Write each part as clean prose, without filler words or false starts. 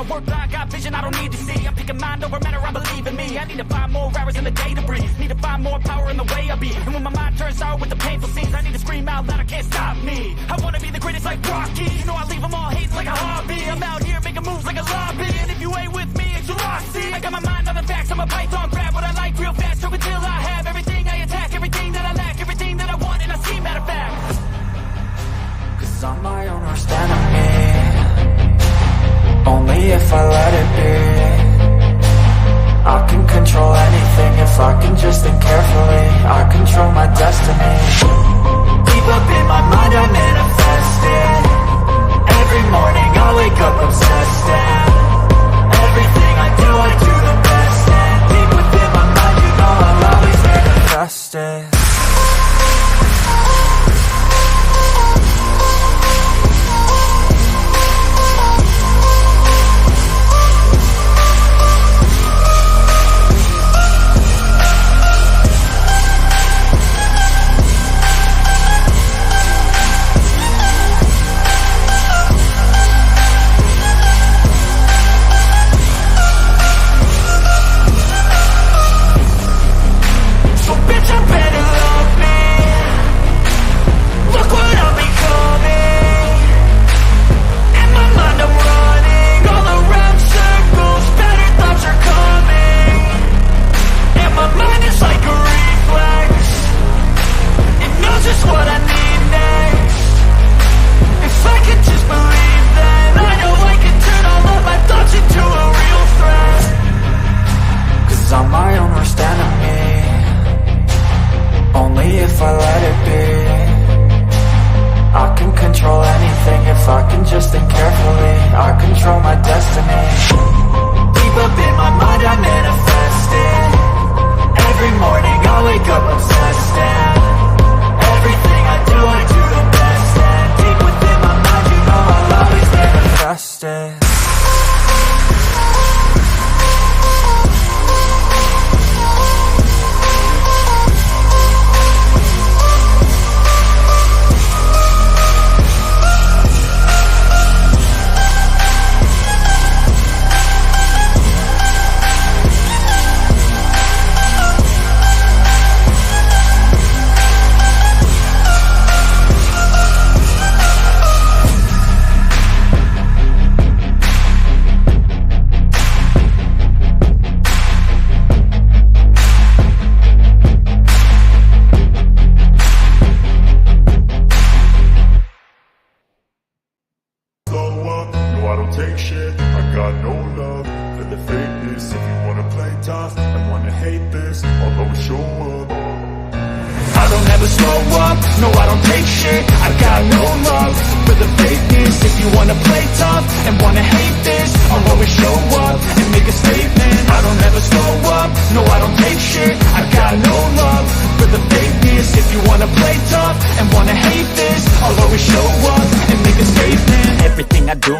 I work blind, got vision I don't need to see. I'm picking mind over matter, I believe in me. I need to find more hours in the day to breathe. Need to find more power in the way I be. And when my mind turns sour with the painful scenes, I need to scream out loud, I can't stop me. I wanna be the greatest like Rocky. You know I leave them all hating like a hobby. I'm out here making moves like a lobby. And if you ain't with me, it's your loss. See, I got my mind on the facts, I'm a python, grab what I like real fast. Stroke until I have everything I attack, everything that I lack, everything that I want, and I see, matter of fact. Cause I'm my own worst enemy. Only if I let it be. I can control anything if I can just think carefully. I control my destiny. Deep up in my mind I manifest it. Every morning I wake up obsessed, and everything I do the best. And deep within my mind, you know I'll always manifest it.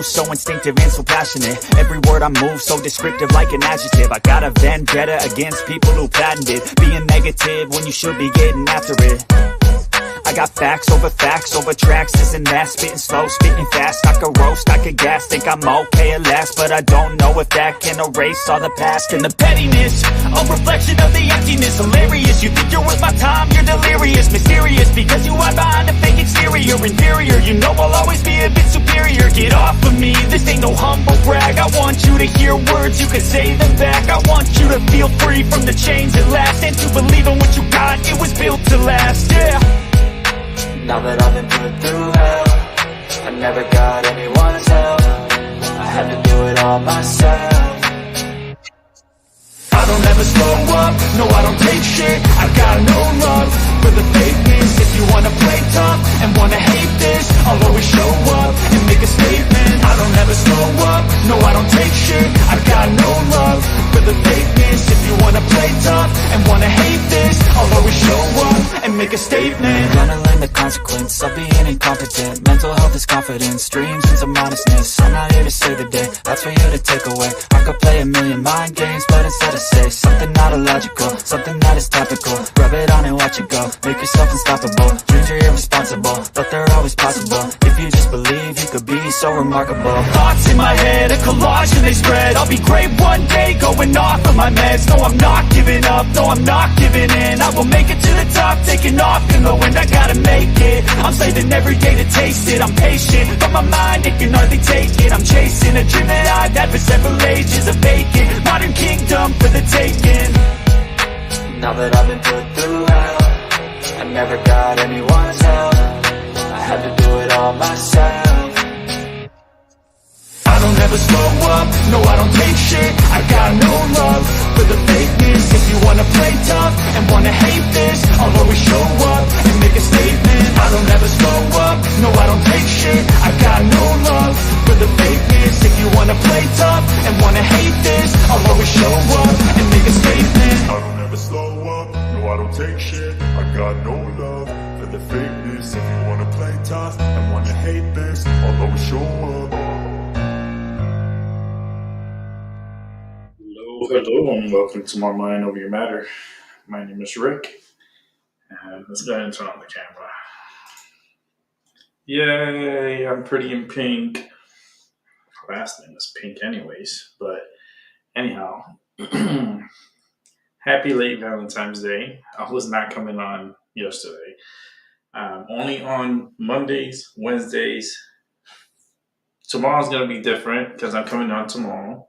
So instinctive and so passionate. Every word I move so descriptive like an adjective. I got a vendetta against people who patented being negative when you should be getting after it. I got facts over tracks, isn't that? Spitting slow, spitting fast, I could roast, I could gas. Think I'm okay at last, but I don't know if that can erase all the past. And the pettiness, a reflection of the emptiness. Hilarious, you think you're worth my time, you're delirious. Mysterious, because you hide behind a fake exterior. Inferior, you know I'll always be a bit superior. Get off of me, this ain't no humble brag. I want you to hear words, you can say them back. I want you to feel free from the chains at last, and to believe in what you got, it was built to last, yeah. Now that I've been put through hell, I never got anyone's help. I had to do it all myself. I don't ever slow up, no I don't take shit. I got no love for the fakeness. If you wanna play tough and wanna hate this, I'll always show up and make a statement. I don't ever slow up, no I don't take shit. I got no love for the fakeness. If you wanna play tough and wanna hate this, I'll always show up and make a statement. Gonna learn the consequence of being incompetent. Mental health is confidence, dreams and some honestness. I'm not here to save the day, that's for you to take away. I could play a million mind games, but instead I say something not illogical, something that is topical. Rub it on and watch it go, make yourself unstoppable. Dreams are irresponsible, but they're always possible. If you just believe, you could be so remarkable. Thoughts in my head, a collage and they be great one day, going off of my meds. No, I'm not giving up, no, I'm not giving in. I will make it to the top, taking off in the wind. I gotta make it, I'm saving every day to taste it. I'm patient, but my mind, it can hardly take it. I'm chasing a dream that I've had for several ages. A vacant, modern kingdom for the taking. Now that I've been put through hell, I never got anyone's help. I had to do it all myself. I don't ever slow up, no I don't take shit. I got no love for the fakeness. If you wanna play tough and wanna hate this, I'll always show up and make a statement. I don't ever slow up, no I don't take shit. I got no love for the fakeness. If you wanna play tough and wanna hate this, I'll always show up and make a statement. I don't ever slow up, no I don't take shit. I got no love for the fakeness. If you wanna play tough and wanna hate this, I'll always show up. Hello, and welcome to My Mind Over Your Matter. My name is Rick, and let's go ahead and turn on the camera. Yay, I'm pretty in pink. Last name is pink anyways, but anyhow, happy late Valentine's Day. I was not coming on yesterday. Only on Mondays, Wednesdays. Tomorrow's going to be different because I'm coming on tomorrow.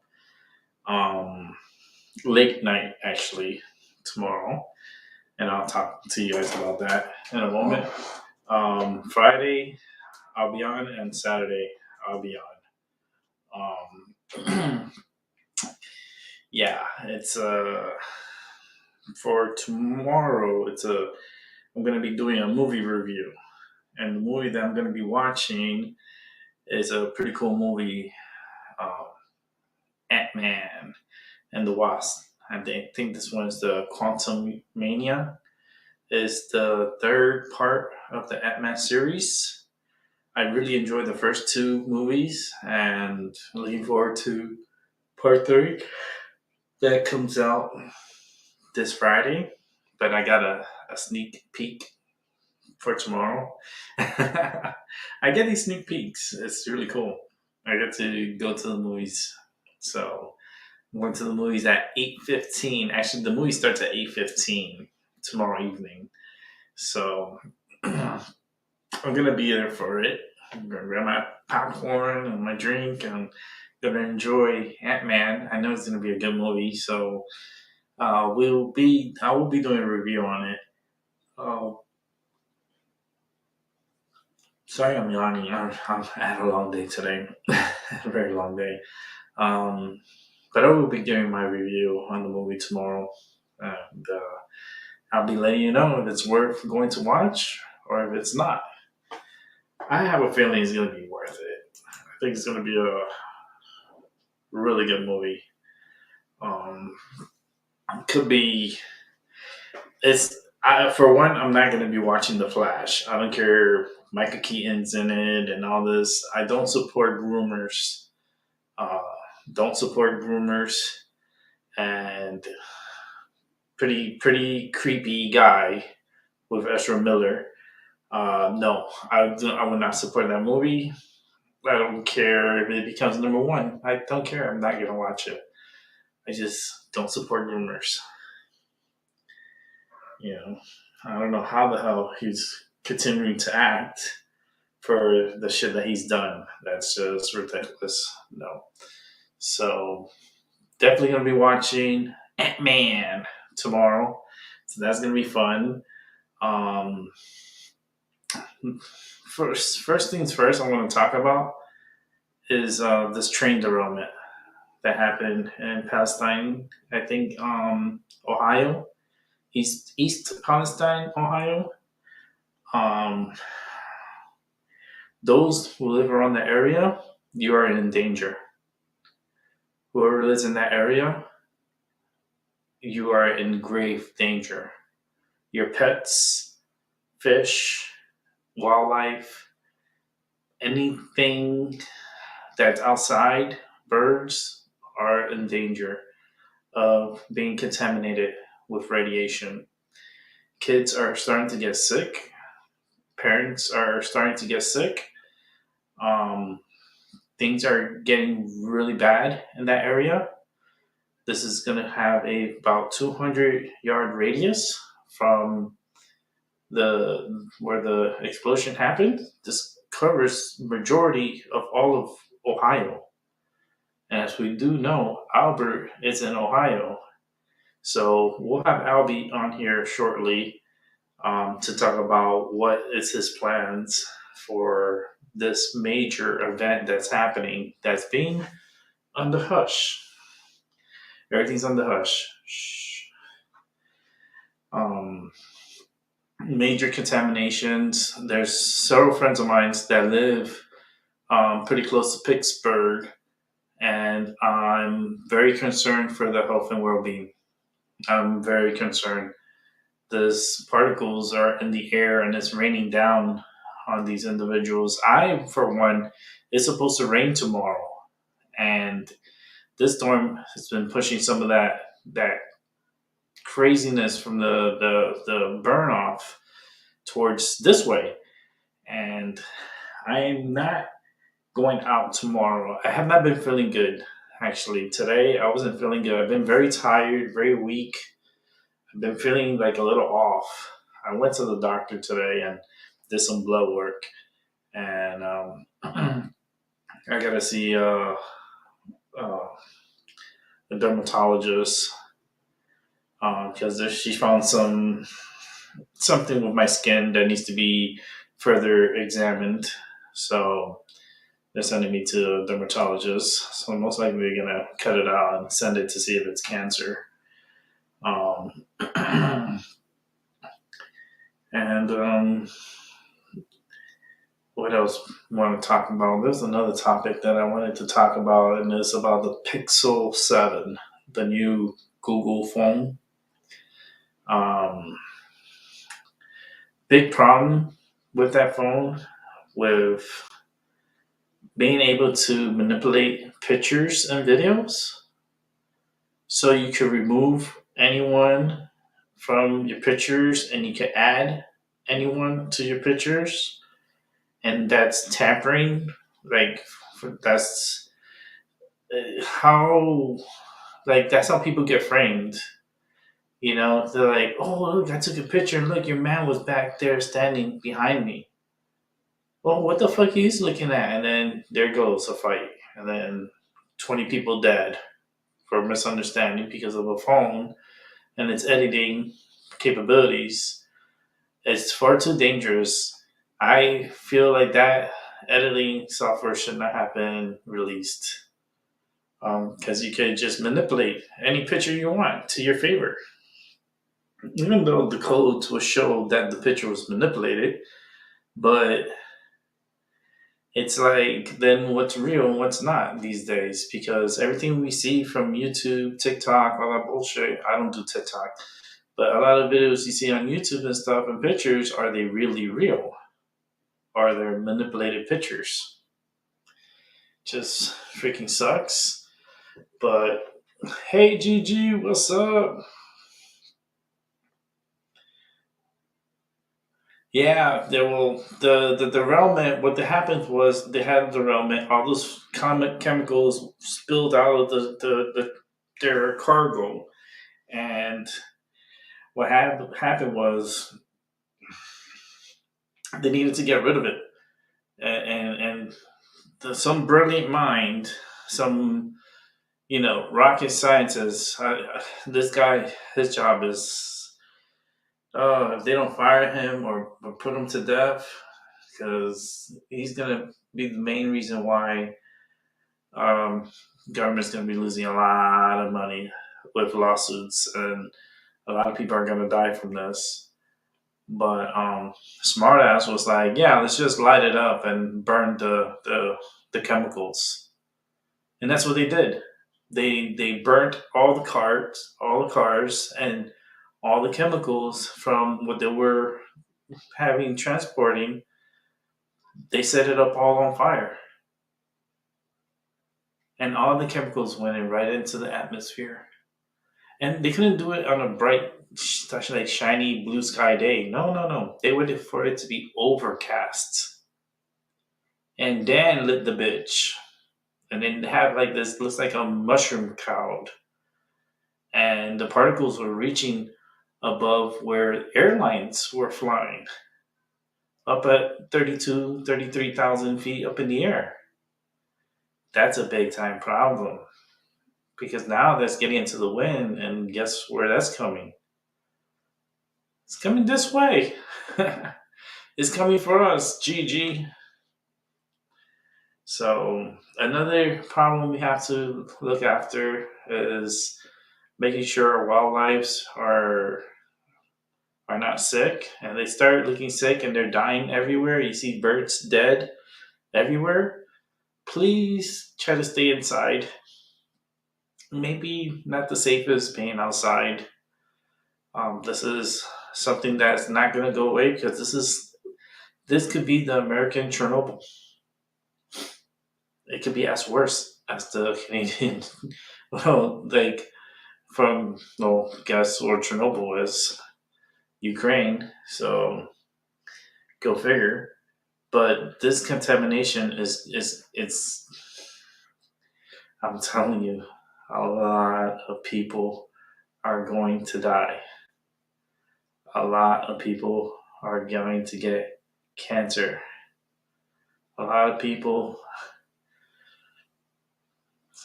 Late night actually tomorrow, and I'll talk to you guys about that in a moment. Friday I'll be on, and Saturday I'll be on. Yeah, it's for tomorrow. I'm gonna be doing a movie review, and the movie that I'm gonna be watching is a pretty cool movie, Ant-Man and the Wasp. I think this one is the Quantum Mania. Is the third part of the Ant-Man series. I really enjoyed the first two movies, and looking forward to part 3 that comes out this Friday. But I got a sneak peek for tomorrow. I get these sneak peeks. It's really cool. I get to go to the movies. So I'm going to the movies at 8:15. Actually, the movie starts at 8:15 tomorrow evening. So I'm going to be there for it. I'm going to grab my popcorn and my drink, and I'm going to enjoy Ant-Man. I know it's going to be a good movie, so I will be doing a review on it. Sorry I'm yawning. I had a long day today. A very long day. But I will be giving my review on the movie tomorrow, and I'll be letting you know if it's worth going to watch or if it's not. I have a feeling it's going to be worth it. I think it's going to be a really good movie. Could be. For one, I'm not going to be watching The Flash. I don't care. Michael Keaton's in it and all this. I don't support rumors. And pretty creepy guy with Ezra Miller. No, I will not support that movie. I don't care if it becomes number 1. I don't care. I'm not gonna watch it. I just don't support rumors. You know, I don't know how the hell he's continuing to act for the shit that he's done. That's just ridiculous. No. So definitely gonna be watching Ant-Man tomorrow. So that's gonna be fun. First things first, I want to talk about is this train derailment that happened in Palestine. I think Ohio, East Palestine, Ohio. Those who live around the area, you are in danger. Whoever lives in that area, you are in grave danger. Your pets, fish, wildlife, anything that's outside, birds, are in danger of being contaminated with radiation. Kids are starting to get sick. Parents are starting to get sick. things are getting really bad in that area. This is going to have about 200-yard radius from the where the explosion happened. This covers majority of all of Ohio. And as we do know, Albert is in Ohio. So we'll have Albie on here shortly to talk about what is his plans for this major event that's happening, that's being on the hush. Everything's on the hush. Shh. Major contaminations. There's several friends of mine that live pretty close to Pittsburgh, and I'm very concerned for their health and well-being. I'm very concerned. These particles are in the air and it's raining down on these individuals. I, for one, it's supposed to rain tomorrow, and this storm has been pushing some of that craziness from the burn off towards this way. And I am not going out tomorrow. I have not been feeling good, actually. Today, I wasn't feeling good. I've been very tired, very weak. I've been feeling like a little off. I went to the doctor today and did some blood work. And I got to see a dermatologist because she found something with my skin that needs to be further examined. So they're sending me to a dermatologist. So most likely they're gonna cut it out and send it to see if it's cancer. And what else I want to talk about? There's another topic that I wanted to talk about, and it's about the Pixel 7, the new Google phone. Big problem with that phone, with being able to manipulate pictures and videos. So you could remove anyone from your pictures and you can add anyone to your pictures. And that's tampering. That's how people get framed. You know, they're like, oh, look, I took a picture and look, your man was back there standing behind me. Well, what the fuck are you looking at? And then there goes a fight. And then 20 people dead for misunderstanding because of a phone and its editing capabilities. It's far too dangerous. I feel like that editing software should not have been released. Because you could just manipulate any picture you want to your favor. Even though the codes will show that the picture was manipulated, but it's like, then what's real and what's not these days? Because everything we see from YouTube, TikTok, all that bullshit, I don't do TikTok, but a lot of videos you see on YouTube and stuff and pictures, are they really real? Are they manipulated pictures? Just freaking sucks. But hey, Gigi, what's up? Yeah, the derailment. What happened was they had a derailment. All those chemicals spilled out of their cargo, and what happened was they needed to get rid of it, and some brilliant mind, some rocket scientist. This guy, his job is. If they don't fire him or put him to death, because he's going to be the main reason why government's going to be losing a lot of money with lawsuits, and a lot of people are going to die from this. But smartass was like, yeah, let's just light it up and burn the chemicals. And that's what they did. They burnt all the cars, and all the chemicals from what they were transporting. They set it up all on fire. And all the chemicals went right into the atmosphere. And they couldn't do it on a bright, shiny blue sky day. No. They waited for it to be overcast. And then lit the bitch. and then they had like this, looks like a mushroom cloud, and the particles were reaching above where airlines were flying, up at 33,000 feet up in the air. That's a big time problem, because now that's getting into the wind, and guess where that's coming? It's coming this way. It's coming for us, GG. So another problem we have to look after is making sure our wildlife are not sick, and they start looking sick and they're dying everywhere. You see birds dead everywhere. Please try to stay inside. Maybe not the safest being outside. This is something that's not going to go away, because this could be the American Chernobyl. It could be as worse as the Canadian. Well, like from, well, guess where Chernobyl is? Ukraine. So go figure. But this contamination it's. I'm telling you, a lot of people are going to die. A lot of people are going to get cancer. A lot of people,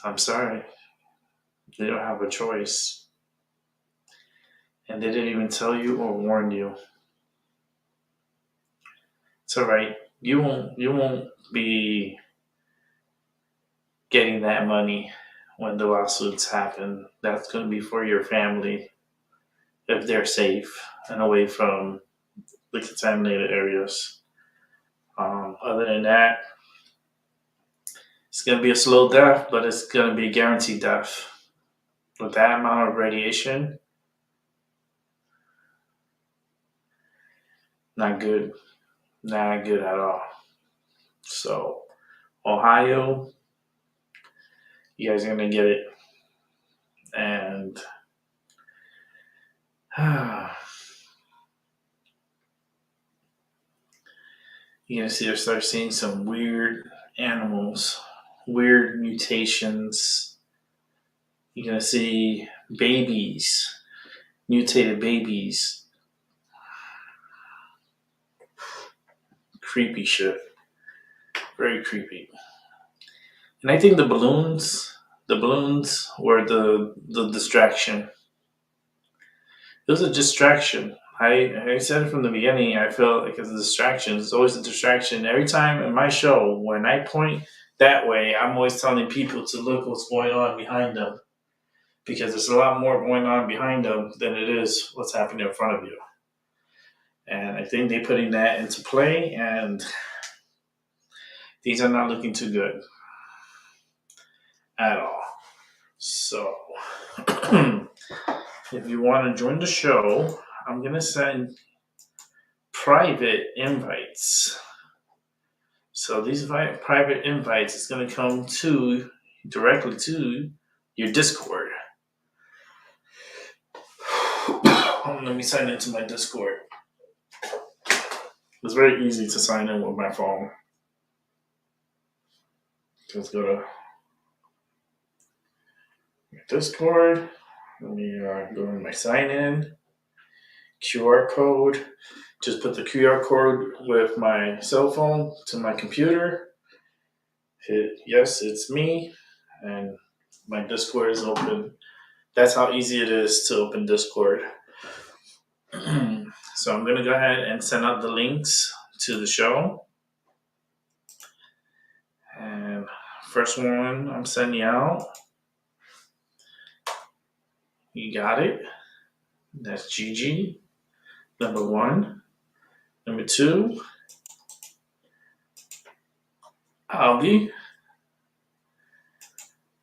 I'm sorry, they don't have a choice. And they didn't even tell you or warn you. It's alright. You won't be getting that money when the lawsuits happen. That's going to be for your family, if they're safe and away from the contaminated areas. Other than that, it's going to be a slow death, but it's going to be a guaranteed death. With that amount of radiation, not good. Not good at all. So, Ohio, you guys are going to get it. And you're going to start seeing some weird animals, weird mutations. You're going to see babies, mutated babies. Creepy shit. Very creepy. And I think the balloons were the distraction. It was a distraction. I said it from the beginning. I felt like it's a distraction. It's always a distraction. Every time in my show, when I point that way, I'm always telling people to look what's going on behind them, because there's a lot more going on behind them than it is what's happening in front of you. And I think they're putting that into play, and these are not looking too good at all. So, if you want to join the show, I'm going to send private invites. So these private invites is going to come directly to your Discord. Let me sign into my Discord. It's very easy to sign in with my phone. Just go to my Discord. Let me go to my sign in. QR code. Just put the QR code with my cell phone to my computer. Hit yes, it's me. And my Discord is open. That's how easy it is to open Discord. So I'm going to go ahead and send out the links to the show. And first one I'm sending out. You got it. That's GG. Number 1. Number 2. Albie.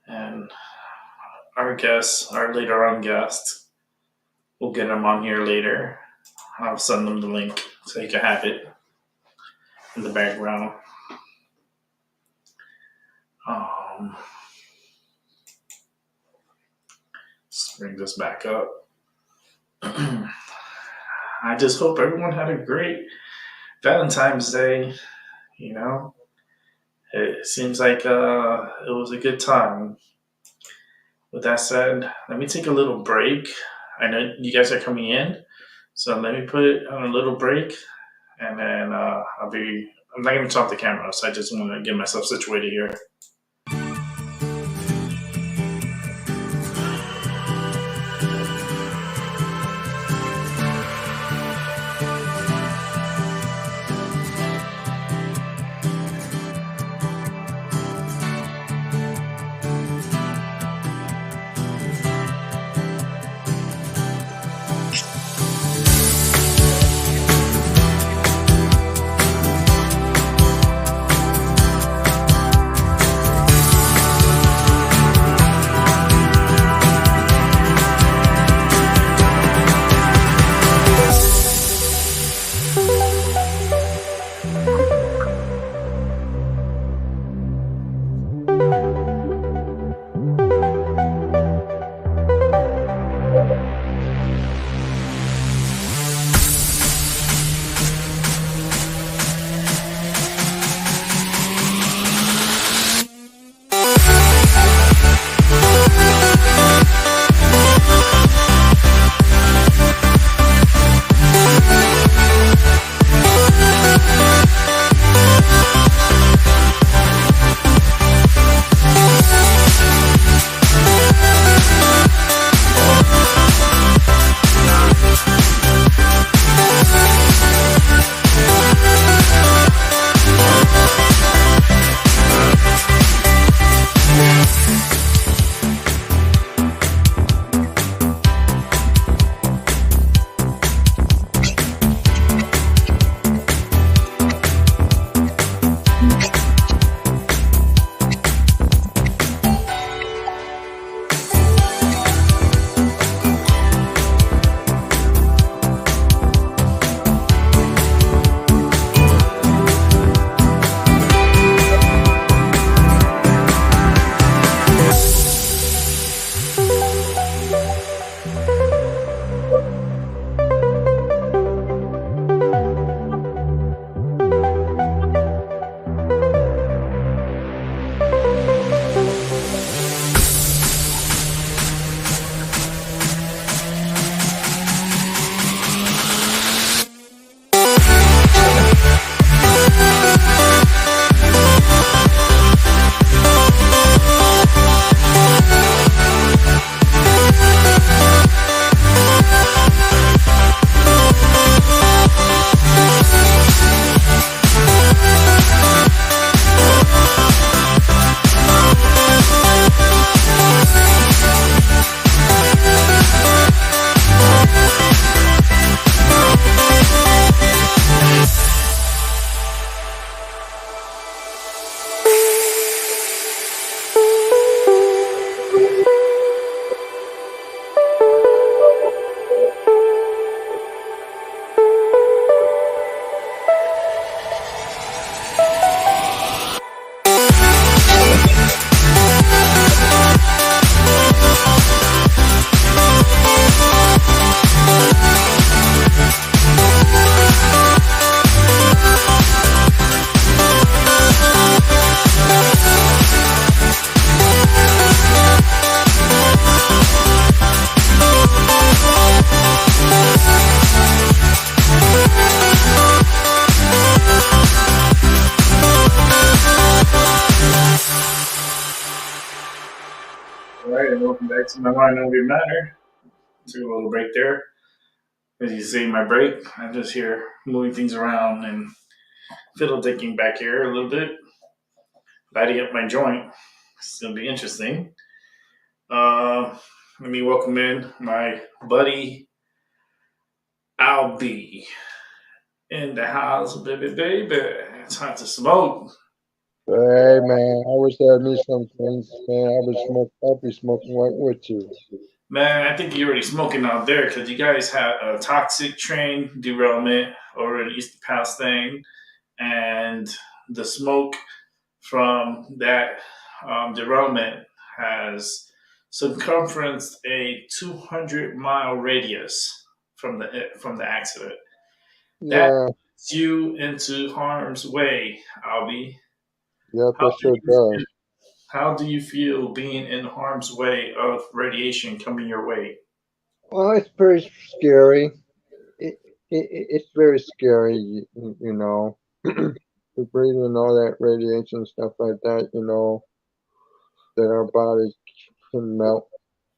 And our later on guest, we'll get them on here later. I'll send them the link so you can have it in the background. Let's bring this back up. I just hope everyone had a great Valentine's Day. it seems like it was a good time. With that said, let me take a little break. I know you guys are coming in, so let me put it on a little break, and then I'll be. I'm not going to turn off the camera, so I just want to get myself situated here. Welcome back to my Mind Over Your Matter. Took a little break there. As you see, my break, I'm just here moving things around and fiddle dicking back here a little bit, lighting up my joint. It's gonna be interesting. Let me welcome in my buddy Albie in the house, baby. It's time to smoke. Hey man, I wish I had me some things, man. I'll be smoking right with you. Man, I think you're already smoking out there because you guys had a toxic train derailment over in East Pass thing, and the smoke from that derailment has circumferenced a 200-mile radius from the accident. That Yeah, puts you into harm's way, Albie. Yep, How it do sure you feel? does. How do you feel being in harm's way of radiation coming your way? Well, it's very scary. It's very scary, you know. We're breathing all that radiation and stuff like that, you know, that our bodies can melt.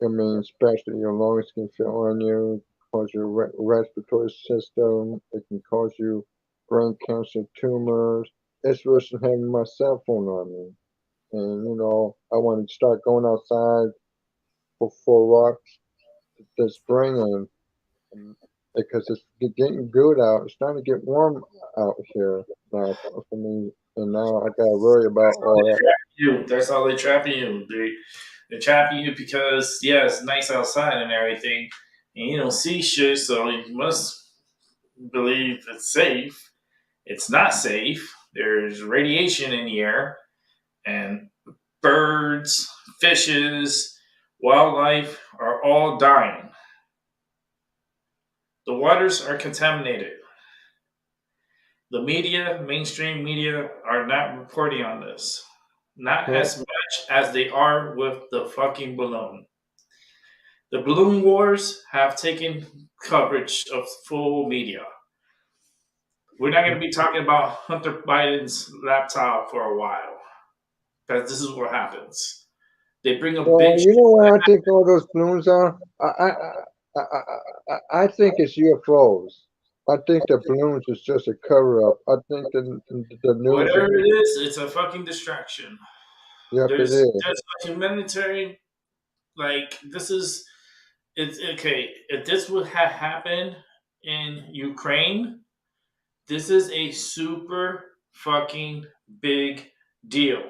I mean, especially your lungs can feel on you, cause your respiratory system. It can cause you brain cancer, tumors. It's worse than having my cell phone on me. And, you know, I want to start going outside for walks this spring and because it's getting good out. It's starting to get warm out here now for me. And now I got to worry about That's how all they that. trap you. That's how they trapping you. They're trapping you because yeah, it's nice outside and everything, and you don't see shit, so you must believe it's safe. It's not safe. There's radiation in the air, and birds, fishes, wildlife are all dying. The waters are contaminated. The media, mainstream media, are not reporting on this. Not Well, as much as they are with the fucking balloon. The balloon wars have taken coverage of full media. We're not going to be talking about Hunter Biden's laptop for a while because this is what happens. They bring a big you shit. know what I think all those balloons are? I think it's UFOs. I think the balloons is just a cover up. I think the news is, Whatever it is, it's a fucking distraction. yep, it is. There's a humanitarian, like this is it's okay. If this would have happened in Ukraine, this is a super fucking big deal.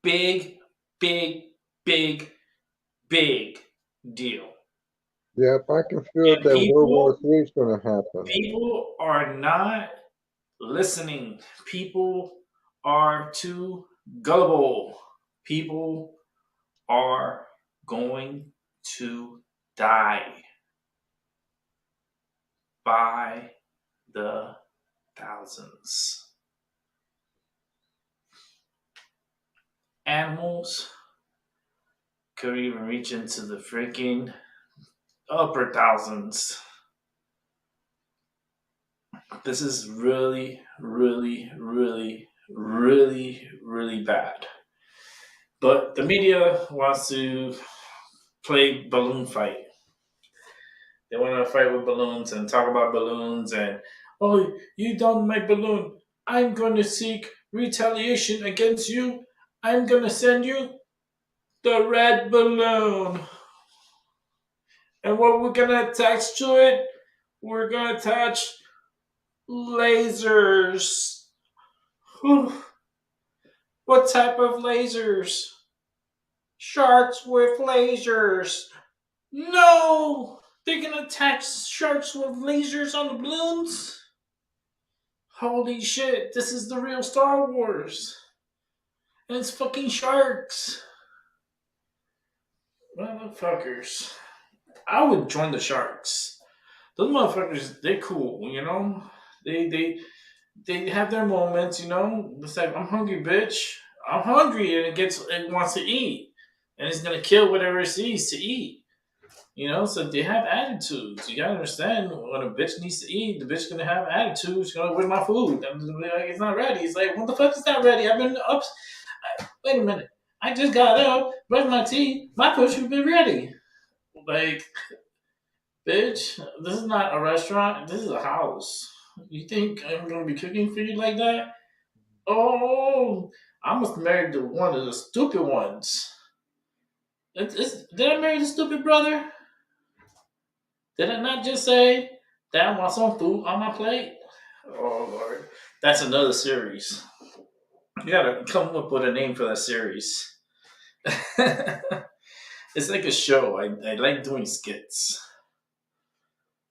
Big, big, big, big deal. Yep, I can feel And that World War III is going to happen. people are not listening. People are too gullible. People are going to die by the thousands. Animals could even reach into the freaking upper thousands. This is really, really, really, really, really bad. But the media wants to play balloon fight. They want to fight with balloons and talk about balloons and, oh, you done my balloon. I'm going to seek retaliation against you. I'm going to send you the red balloon. And what we're going to attach to it, we're going to attach lasers. Whew. What type of lasers? Sharks with lasers. No! They're gonna attach sharks with lasers on the balloons? Holy shit, this is the real Star Wars. And it's fucking sharks. Motherfuckers. I would join the sharks. Those motherfuckers, they're cool, you know? They have their moments, you know? It's like, I'm hungry, bitch. I'm hungry, and it wants to eat. And it's gonna kill whatever it sees to eat. You know, so they have attitudes. You gotta understand when a bitch needs to eat, the bitch gonna have attitudes. You know, where's my food? I'm just gonna be like, it's not ready. It's like, what the fuck is not ready? I've been up. Wait a minute. I just got up, brushed my teeth. My food should be ready. Like, bitch, this is not a restaurant. This is a house. You think I'm gonna be cooking for you like that? Oh, I must marry the one of the stupid ones. Did I marry the stupid brother? Did I not just say that I want some food on my plate? Oh Lord, that's another series. You gotta come up with a name for that series. It's like a show. I like doing skits.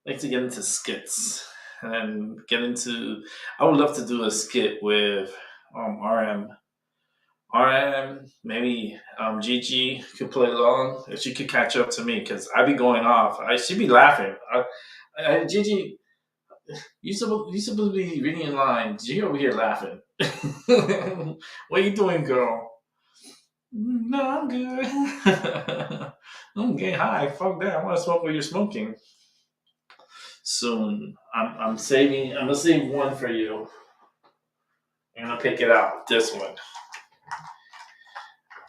I like to get into skits and get into. I would love to do a skit with RM. RM, maybe Gigi could play along if she could catch up to me because I'd be going off. She'd be laughing. Gigi, you supposed to be reading in line. Gigi over here laughing. What are you doing, girl? No, I'm good. I'm getting high. Fuck that. I want to smoke what you're smoking. Soon. I'm saving. I'm gonna save one for you. I'm gonna pick it out. This one.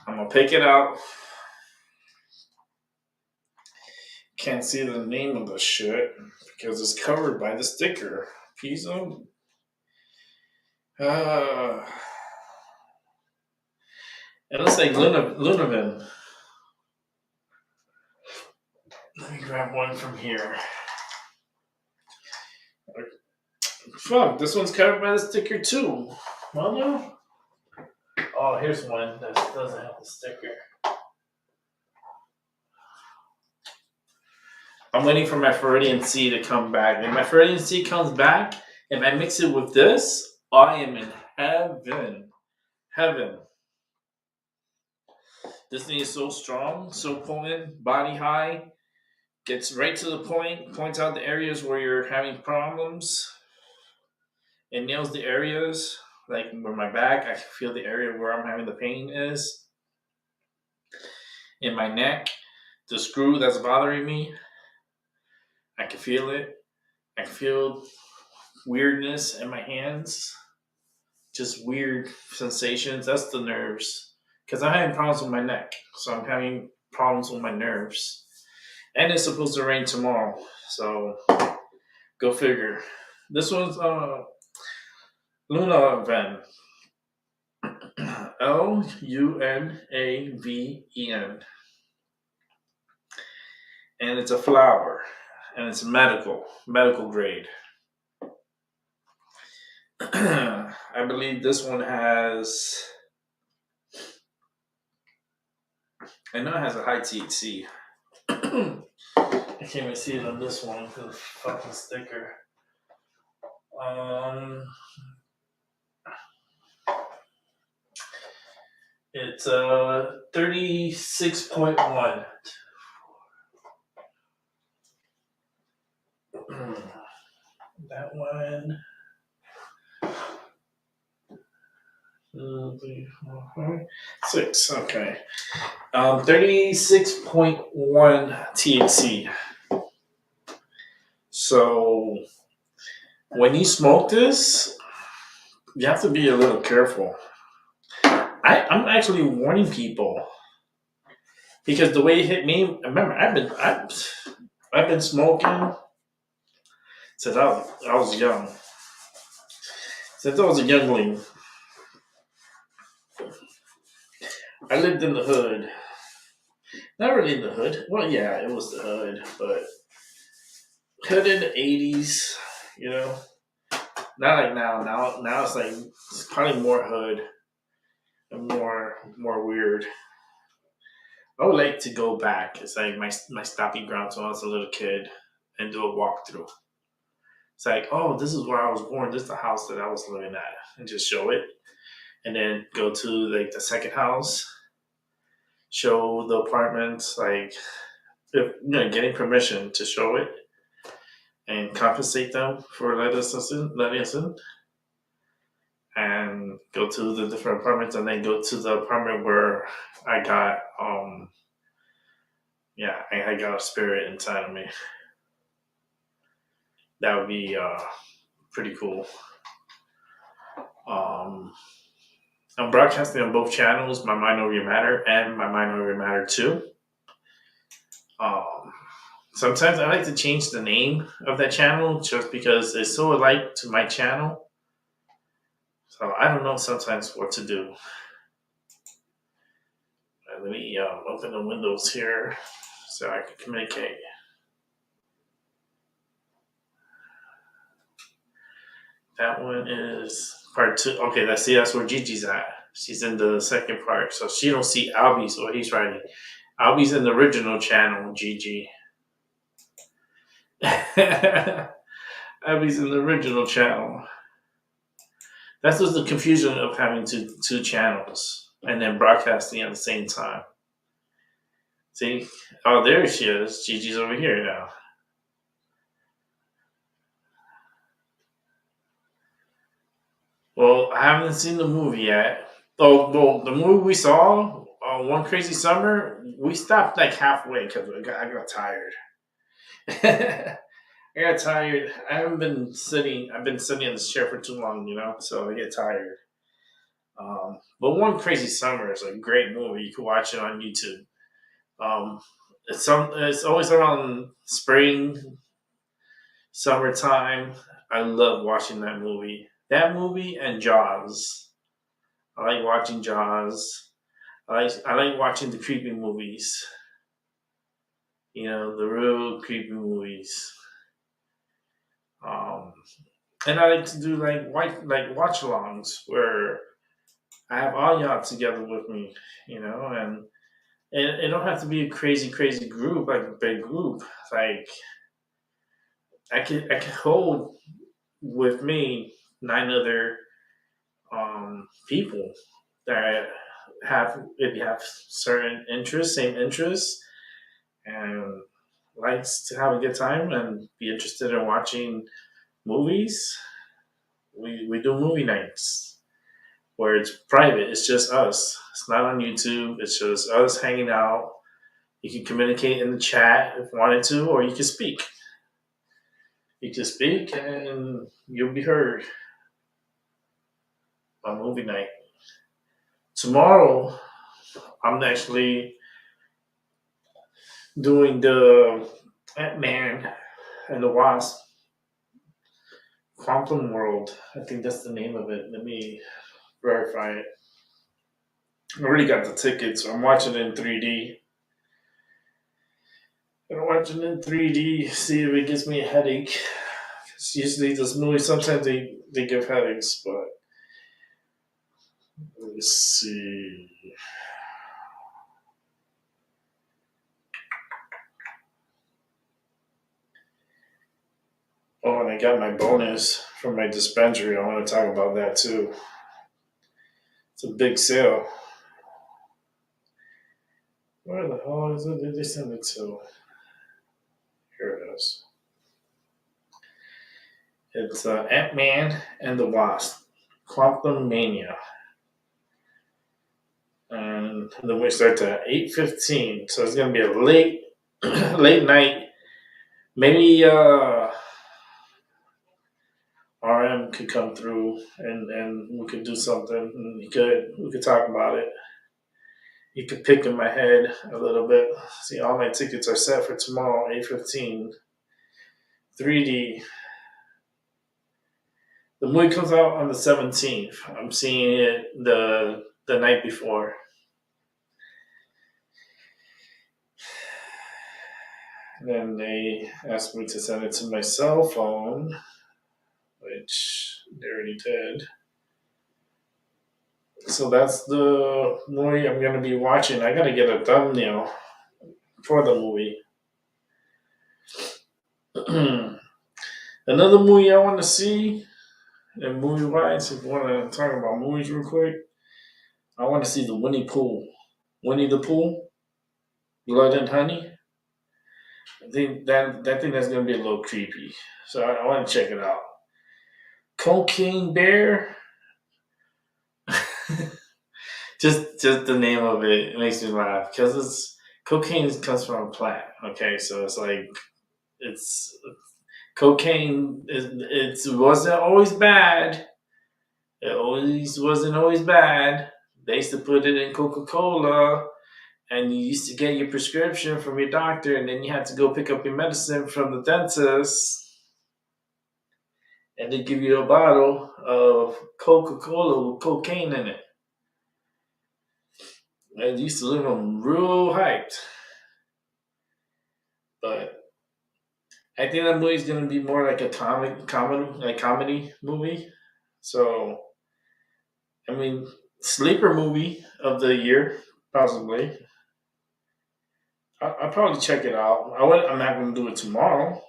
I'm gonna pick it out. Can't see the name of the shit because it's covered by the sticker. Piece of. It looks like Lunavin. Let me grab one from here. Fuck, this one's covered by the sticker too. Well, no. Oh, here's one that doesn't have the sticker. I'm waiting for my Floridian C to come back. If my Floridian C comes back, if I mix it with this, I am in heaven. Heaven. This thing is so strong, so potent, body high, gets right to the point, points out the areas where you're having problems. It nails the areas, like where my back, I can feel the area where I'm having the pain is. In my neck, the screw that's bothering me, I can feel it. I can feel weirdness in my hands. Just weird sensations. That's the nerves. Because I'm having problems with my neck. So I'm having problems with my nerves. And it's supposed to rain tomorrow. So go figure. This one's Lunaven. Lunaven. And it's a flower. And it's medical grade. I believe this one has. I know it has a high THC. I can't even see it on this one because of the fucking sticker. It's 36.1. That one. 2, 3, 4, 5, 6. Okay. 36.1 THC. So when you smoke this, you have to be a little careful. I'm actually warning people because the way it hit me. Remember, I've been smoking since I was young. Since I was a youngling, I lived in the hood. Not really in the hood. Well, yeah, it was the hood, but hood in the 80s, you know. Not like now. Now it's like it's probably more hood and more weird. I would like to go back. It's like my stopping ground when I was a little kid and do a walkthrough. It's like, oh, this is where I was born. This is the house that I was living at, and just show it, and then go to like the second house, show the apartments, like if, getting permission to show it, and compensate them for letting us in, and go to the different apartments, and then go to the apartment where I got I got a spirit inside of me. That would be pretty cool. I'm broadcasting on both channels, My Mind Over Your Matter and My Mind Over Your Matter 2. Sometimes I like to change the name of that channel just because it's so alike to my channel. So I don't know sometimes what to do. Let me open the windows here so I can communicate. That one is part 2. Okay, that's where Gigi's at. She's in the second part. So she don't see Albie's what he's writing. Albie's in the original channel, Gigi. Albie's in the original channel. That's just the confusion of having two channels and then broadcasting at the same time. See? Oh, there she is. Gigi's over here now. Well, I haven't seen the movie yet. Oh, well, the movie we saw, One Crazy Summer, we stopped like halfway because I got tired. I got tired. I haven't been sitting. I've been sitting in this chair for too long, so I get tired. But One Crazy Summer is a great movie. You can watch it on YouTube. Um, It's always around spring, summertime. I love watching that movie. That movie and Jaws. I like watching Jaws. I like watching the creepy movies. The real creepy movies. Um, and I like to do like watch alongs where I have all y'all together with me, and it don't have to be a crazy, crazy group, like a big group. Like I can hold with me 9 other people that have certain interests, same interests, and likes to have a good time and be interested in watching movies. We do movie nights where it's private. It's just us. It's not on YouTube. It's just us hanging out. You can communicate in the chat if you wanted to, or you can speak. You can speak and you'll be heard on movie night. Tomorrow, I'm actually doing the Ant-Man and the Wasp Quantum World. I think that's the name of it. Let me verify it. I already got the tickets. So I'm watching it in 3D. I'm watching it in 3D, see if it gives me a headache. Because usually those movies, sometimes they give headaches, but let's see. Oh, and I got my bonus from my dispensary. I want to talk about that too. It's a big sale. Where the hell is it? Did they send it to? Here it is. It's Ant-Man and the Wasp, Quantum Mania. And then we start at 8:15, so it's gonna be a late, late night. Maybe RM could come through and we could do something. And we could talk about it. He could pick in my head a little bit. See, all my tickets are set for tomorrow, 8:15, 3D. The movie comes out on the 17th. I'm seeing it the night before. And then they asked me to send it to my cell phone, which they already did. So that's the movie I'm going to be watching. I got to get a thumbnail for the movie. Another movie I want to see, and movie-wise, if you want to talk about movies real quick, I want to see the Winnie the Pooh, Blood and Honey. I think that's going to be a little creepy, so I want to check it out. Cocaine Bear. just the name of it makes me laugh because cocaine comes from a plant. Okay, so it's like it's cocaine. It wasn't always bad. It always wasn't always bad. They used to put it in Coca-Cola, and you used to get your prescription from your doctor, and then you had to go pick up your medicine from the dentist, and they give you a bottle of Coca-Cola with cocaine in it. I used to live on real hyped. But I think that movie is gonna be more like a comedy movie. So I mean, sleeper movie of the year, possibly. I'll probably check it out. I'm not gonna do it tomorrow.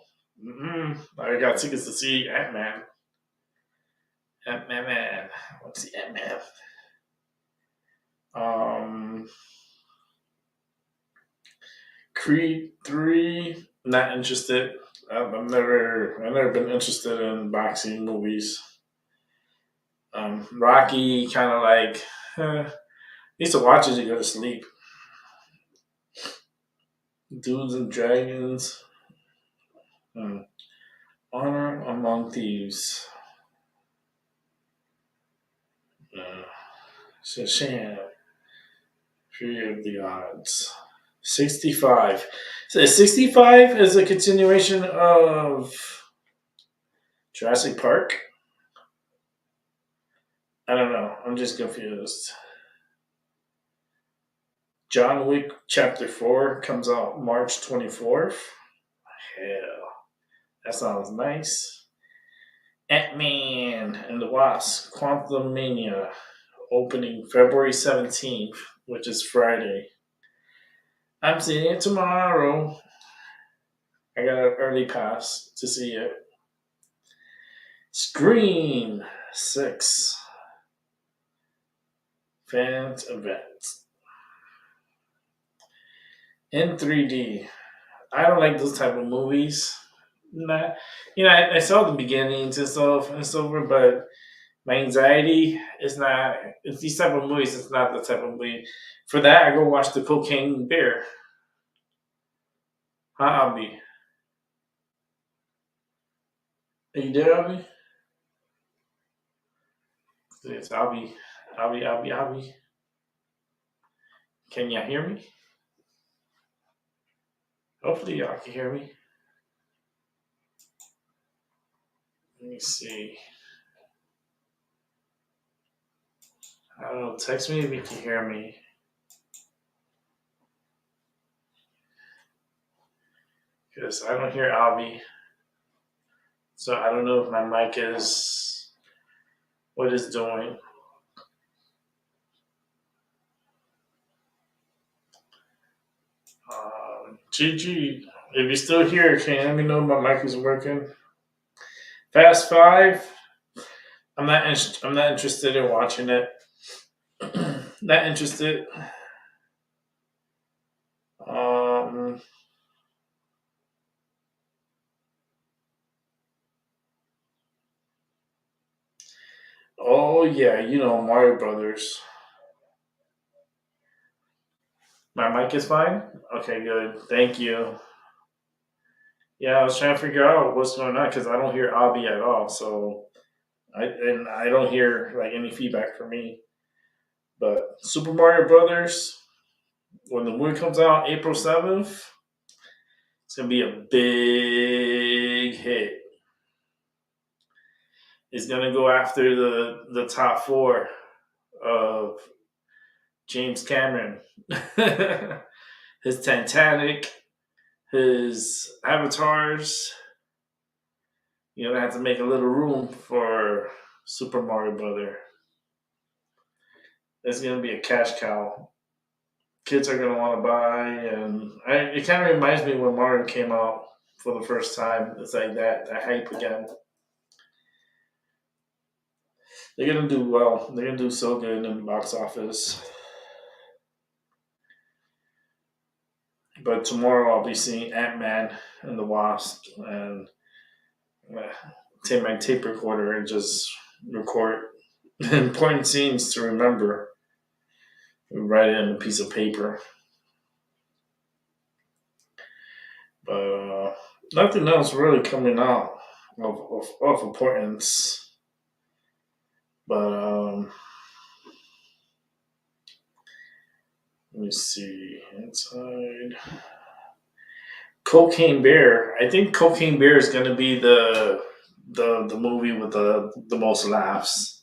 I got tickets to see Ant-Man. Ant-Man. I want to see Ant-Man. Creed 3, not interested. I've never been interested in boxing movies. Rocky, kind of like, used to watch it to go to sleep. Dudes and Dragons. Honor Among Thieves. Shazam. Fury of the Odds. 65. So 65 is a continuation of Jurassic Park. I don't know. I'm just confused. John Wick Chapter 4 comes out March 24th. Hell, that sounds nice. Ant-Man and the Wasp Quantumania opening February 17th, which is Friday. I'm seeing it tomorrow. I got an early pass to see it. Scream 6 Fans Event in 3D. I don't like those type of movies. Nah, I saw the beginnings and stuff and so forth, but my anxiety is not. It's these type of movies. It's not the type of movie. For that, I go watch The Cocaine Bear. Huh, Abby? Are you there, Abby? It's Abby. Abby. Can y'all hear me? Hopefully y'all can hear me. Let me see. I don't know. Text me if you can hear me. Because I don't hear Abby. So I don't know if my mic is what it's doing. GG. If you're still here, can you let me know if my mic is working? Fast 5. I'm not interested in watching it. Not interested. Oh yeah, Mario Brothers. My mic is fine? Okay, good. Thank you. Yeah, I was trying to figure out what's going on because I don't hear Abby at all. So, I don't hear like any feedback from me. But Super Mario Brothers, when the movie comes out April 7th, it's gonna be a big hit. It's gonna go after the top 4 of James Cameron. His Titanic, his Avatars. You're gonna have to make a little room for Super Mario Brother. It's gonna be a cash cow. Kids are gonna want to buy, and it kind of reminds me when Mario came out for the first time. It's like that hype again. They're gonna do well. They're gonna do so good in the box office. But tomorrow I'll be seeing Ant-Man and the Wasp and take my tape recorder and just record important scenes to remember. Write it on a piece of paper. But nothing else really coming out of importance. But let me see inside. Cocaine Bear. I think Cocaine Bear is going to be the movie with the most laughs.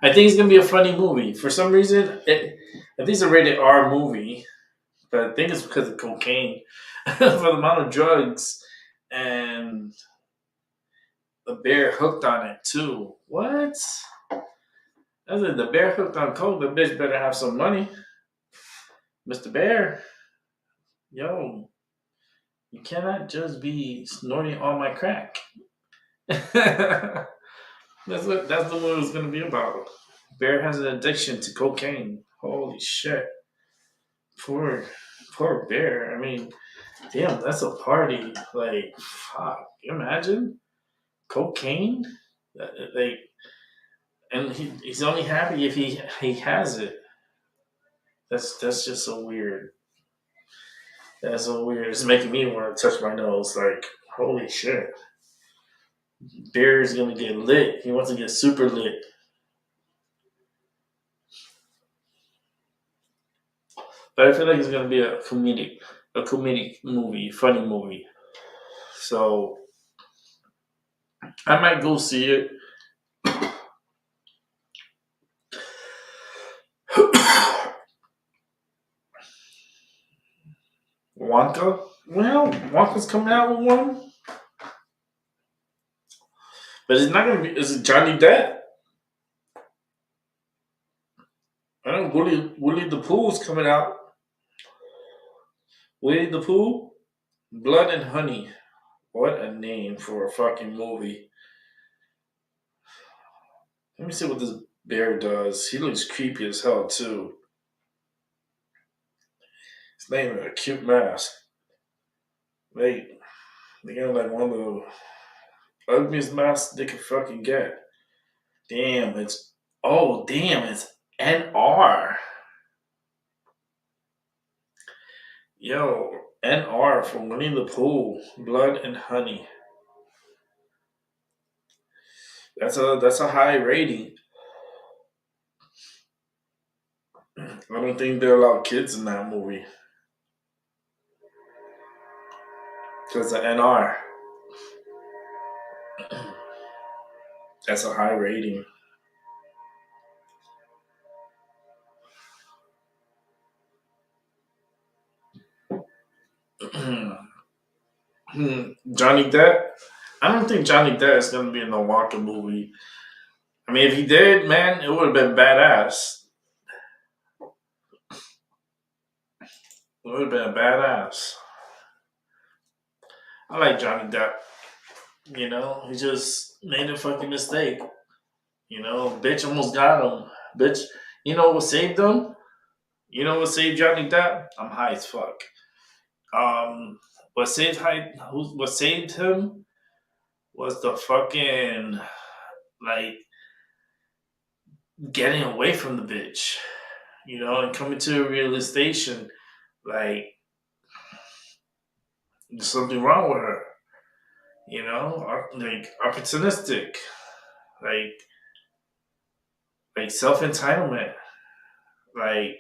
I think it's going to be a funny movie. For some reason, I think it's a rated R movie, but I think it's because of cocaine. For the amount of drugs and the bear hooked on it too. What? I said the bear hooked on coke. The bitch better have some money. Mr. Bear, yo, you cannot just be snorting all my crack. That's the movie was gonna be about. Bear has an addiction to cocaine. Holy shit. Poor Bear. I mean, damn, that's a party. Like, fuck. Can you imagine? Cocaine? Like, and he's only happy if he has it. That's just so weird. That's so weird. It's making me want to touch my nose. Like, holy shit. Bear's gonna get lit. He wants to get super lit. But I feel like it's gonna be a comedic movie, funny movie. So I might go see it. Wonka? Well, Wonka's coming out with one. But it's not gonna be. Is it Johnny Depp? I know Willie the Pooh's coming out. Willie the Pooh, Blood and Honey. What a name for a fucking movie. Let me see what this bear does. He looks creepy as hell too. His name is a cute mask. They got like one of the ugliest masks they could fucking get. Damn, it's NR. Yo, NR from Winnie the Pooh, Blood and Honey. That's a high rating. I don't think they allow kids in that movie. Because the NR. That's a high rating. Johnny Depp? I don't think Johnny Depp is going to be in the Wonka movie. I mean, if he did, man, it would have been badass. It would have been badass. I like Johnny Depp. You know, he just made a fucking mistake. You know, bitch almost got him. Bitch, you know what saved him? You know what saved Johnny Depp? I'm high as fuck. What saved him was the fucking like getting away from the bitch, you know, and coming to a realization like there's something wrong with her, you know, like opportunistic, like self entitlement, like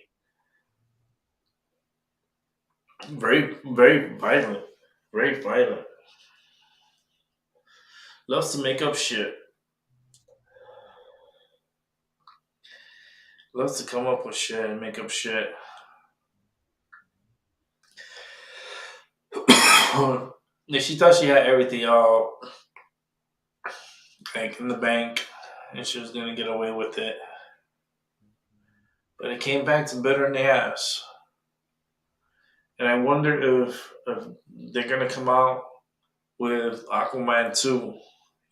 very violent, very violent. Loves to make up shit. Loves to come up with shit and make up shit. Yeah, she thought she had everything all like in the bank, and she was gonna get away with it. But it came back to bite her in the ass. And I wonder if they're gonna come out with Aquaman 2.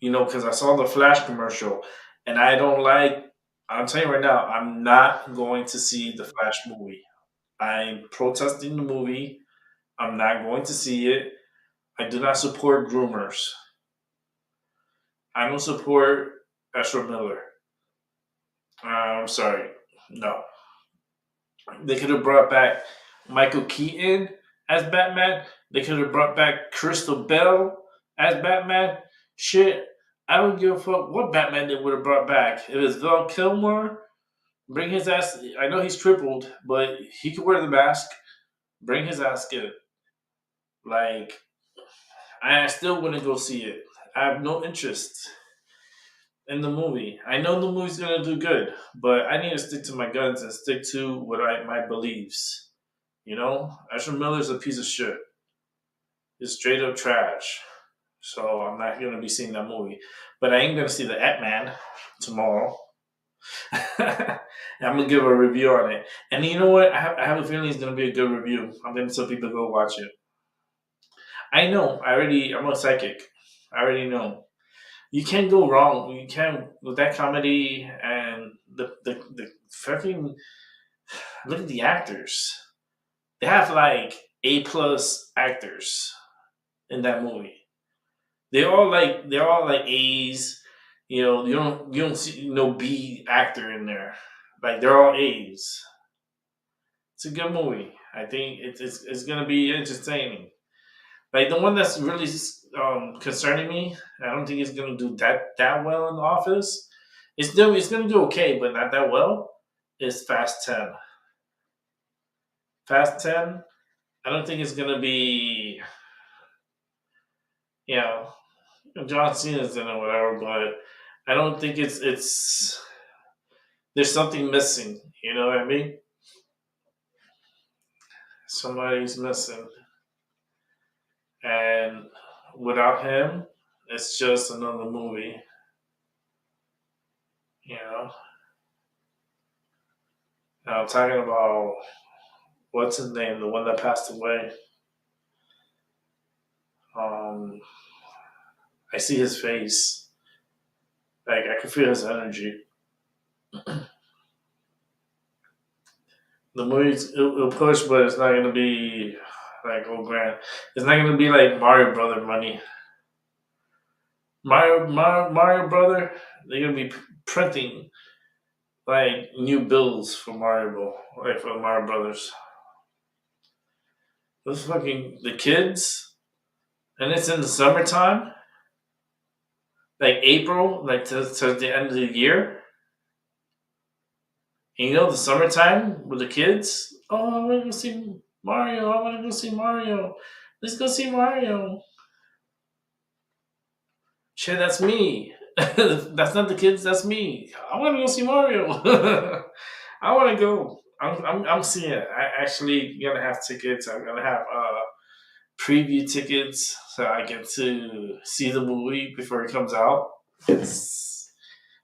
You know, because I saw the Flash commercial, and I don't like. I'm telling you right now, I'm not going to see the Flash movie. I'm protesting the movie. I'm not going to see it. I do not support groomers. I don't support Ezra Miller. I'm sorry. No. They could have brought back Michael Keaton as Batman. They could have brought back Crystal Bell as Batman. Shit, I don't give a fuck what Batman they would have brought back. If it's Val Kilmer, bring his ass. I know he's tripled, but he could wear the mask. Bring his ass in. Like, I still wouldn't go see it. I have no interest in the movie. I know the movie's gonna do good, but I need to stick to my guns and stick to what my beliefs. You know, Ezra Miller's a piece of shit. It's straight up trash. So I'm not gonna be seeing that movie. But I ain't gonna see the Ant-Man tomorrow. I'm gonna give a review on it. And you know what? I have a feeling it's gonna be a good review. I'm gonna tell people to go watch it. I know. I'm a psychic. I already know. You can't go wrong. You can't with that comedy and the fucking look at the actors. They have like A+ actors in that movie. They're all like A's. You don't see no B actor in there. Like they're all A's. It's a good movie. I think it's gonna be entertaining. Like the one that's really concerning me, I don't think it's gonna do that well in the office. It's gonna do okay, but not that well. Is Fast 10. Fast 10. I don't think it's gonna be you know John Cena's in it, whatever, but I don't think it's there's something missing. You know what I mean? Somebody's missing, and without him, it's just another movie. You know, now, I'm talking about what's his name, the one that passed away. Um, I see his face, like I can feel his energy. The movie's it'll push, but it's not gonna be like oh grand. It's not gonna be like Mario Brother money. Mario Brother, they're gonna be printing like new bills for like for Mario Brothers. Those fucking the kids, and it's in the summertime, like April, like to the end of the year. And the summertime with the kids. Oh, I want to go see Mario. I want to go see Mario. Let's go see Mario. Shit, that's me. That's not the kids. That's me. I want to go see Mario. I want to go. I'm seeing it. I actually gonna have tickets. I'm gonna have preview tickets so I get to see the movie before it comes out.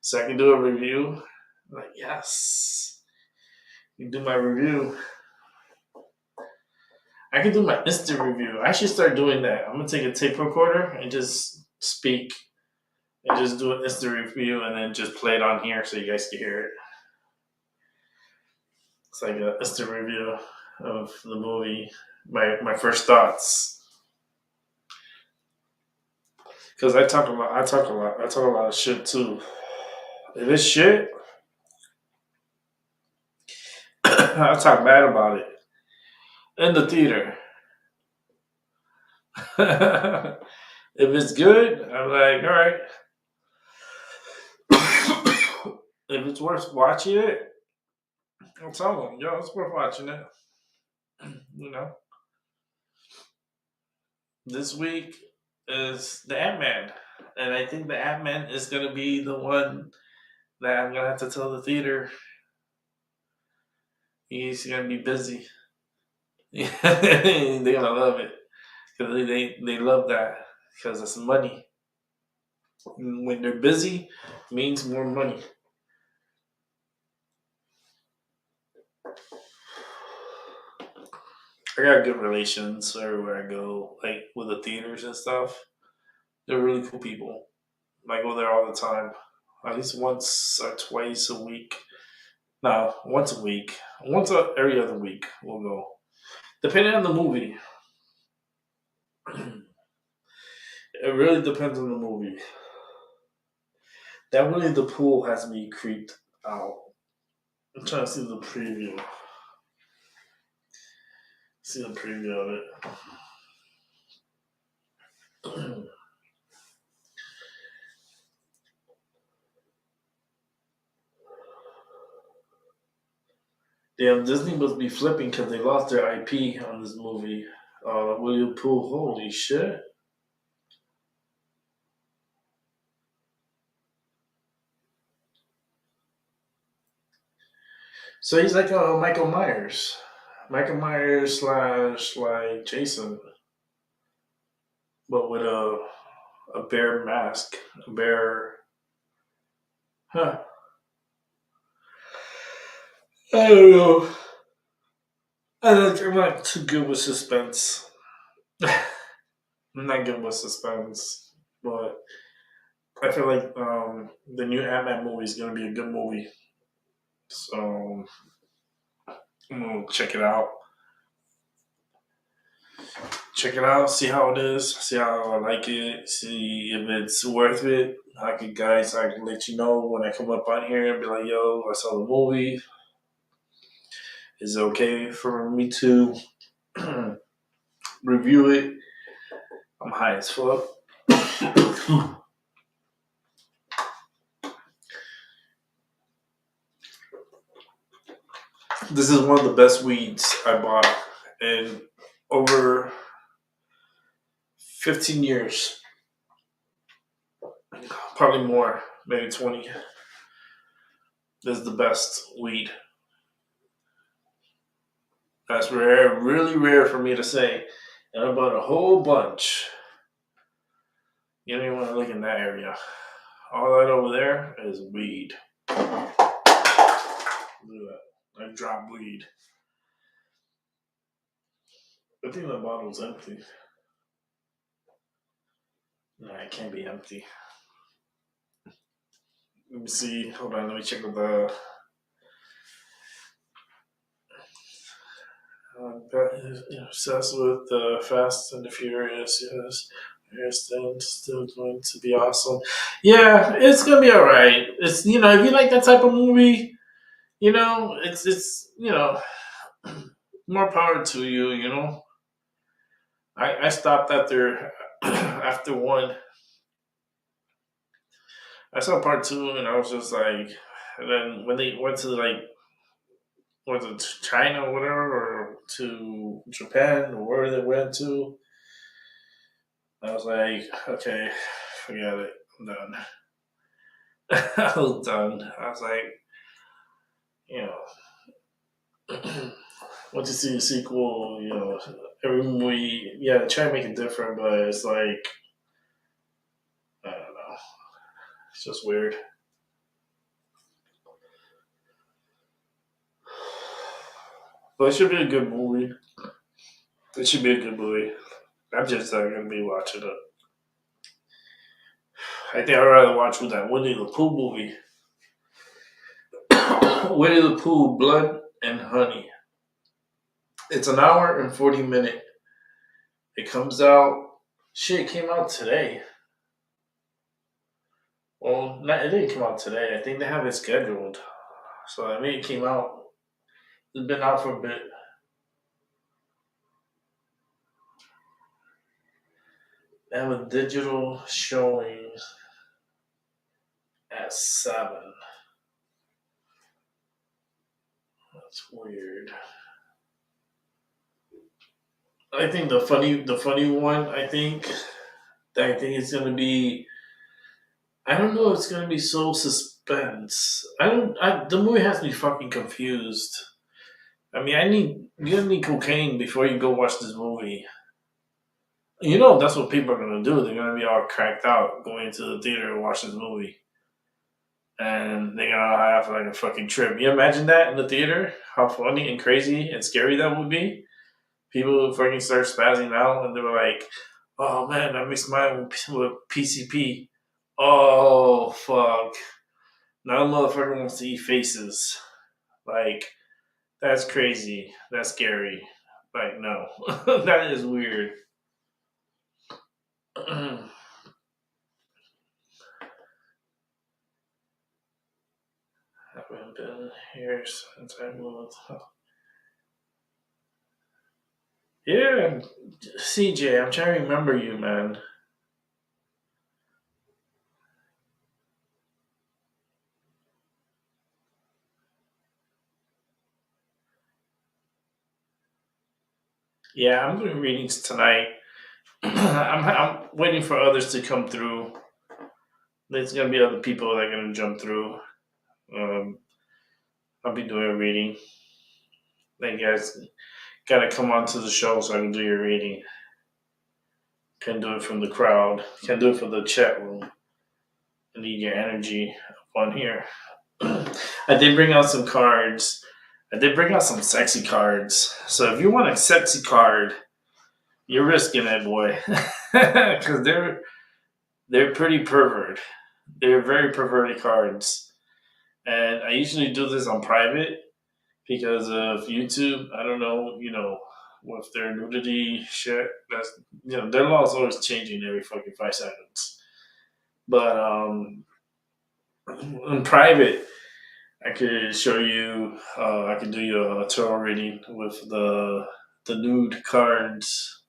So I can do a review. Like yes, you do my review. I can do my instant review. I should start doing that. I'm gonna take a tape recorder and just speak and just do an instant review and then just play it on here so you guys can hear it. It's like an instant review of the movie. My first thoughts. Because I talk a lot of shit too. If it's shit, I talk bad about it in the theater. If it's good, I'm like, all right. If it's worth watching it, I'll tell them, yo, it's worth watching it. This week is the Ant-Man. And I think the Ant-Man is going to be the one that I'm going to have to tell the theater he's going to be busy. They're going to love it. Because they love that. Because it's money. When they're busy, it means more money. I got good relations everywhere I go, like with the theaters and stuff. They're really cool people. I go there all the time, at least once or twice a week. No, once a week. Every other week we'll go, depending on the movie. It really depends on the movie. That really the pool has me creeped out. I'm trying to see the preview. See the preview of it. Damn, Disney must be flipping because they lost their IP on this movie. William Poole, holy shit. So he's like Michael Myers. Michael Myers / like Jason. But with a bear mask. A bear. Huh. I don't know. I'm not too good with suspense. I'm not good with suspense. But I feel like the new Ant-Man movie is going to be a good movie. So I'm going to check it out. check it out, see how it is, see how I like it, see if it's worth it. I can let you know when I come up on here and be like, yo, I saw the movie. Is it okay for me to review it? I'm high as fuck. This is one of the best weeds I bought in over 15 years. Probably more, maybe 20. This is the best weed. That's rare, really rare for me to say. And I bought a whole bunch. You don't even want to look in that area. All that over there is weed. Look at that. I dropped weed. I think the bottle's empty. No, it can't be empty. Let me see. Hold on, let me check with the... obsessed with the Fast and the Furious, yes. Yes, then still going to be awesome. Yeah, it's gonna be alright. It's, if you like that type of movie, it's more power to you. I stopped after one. I saw part two and I was just like, and then when they went to was it China or whatever, or to Japan or where they went to, I was like, okay, forget it, I'm done. I was done. I was like, once you see the sequel, every movie, they try to make it different, but it's like, I don't know, it's just weird. But it should be a good movie. It should be a good movie. I'm just not gonna be watching it. I think I'd rather watch that Winnie the Pooh movie. Winnie the Pooh, Blood and Honey. It's an hour and 40 minutes. It comes out. Shit, it came out today. Well, it didn't come out today. I think they have it scheduled. So I mean, it came out. It's been out for a bit. They have a digital showing at 7. That's weird. I think the funny one. I think it's gonna be. I don't know if it's gonna be so suspense. The movie has me fucking confused. I mean, you're gonna need cocaine before you go watch this movie. That's what people are gonna do. They're gonna be all cracked out going into the theater and watch this movie. And they're gonna have like a fucking trip. You imagine that in the theater? How funny and crazy and scary that would be? People fucking start spazzing out and they were like, oh man, I mixed mine with PCP. Oh, fuck. Now the motherfucker wants to eat faces. Like, that's crazy. That's scary. Like, no. That is weird. Haven't been here since I moved. Yeah, CJ, I'm trying to remember you, man. Yeah, I'm doing readings tonight. I'm waiting for others to come through. There's gonna be other people that are gonna jump through. I'll be doing a reading. Then you guys gotta come onto the show so I can do your reading. Can't do it from the crowd. Can't do it from the chat room. I need your energy up on here. I did bring out some cards. I did bring out some sexy cards. So if you want a sexy card, you're risking it, boy. Because they're pretty pervert. They're very perverted cards. And I usually do this on private because of YouTube. I don't know, with their nudity shit. That's their law is always changing every fucking 5 seconds. But in private, I could show you. I could do you a tarot reading with the nude cards,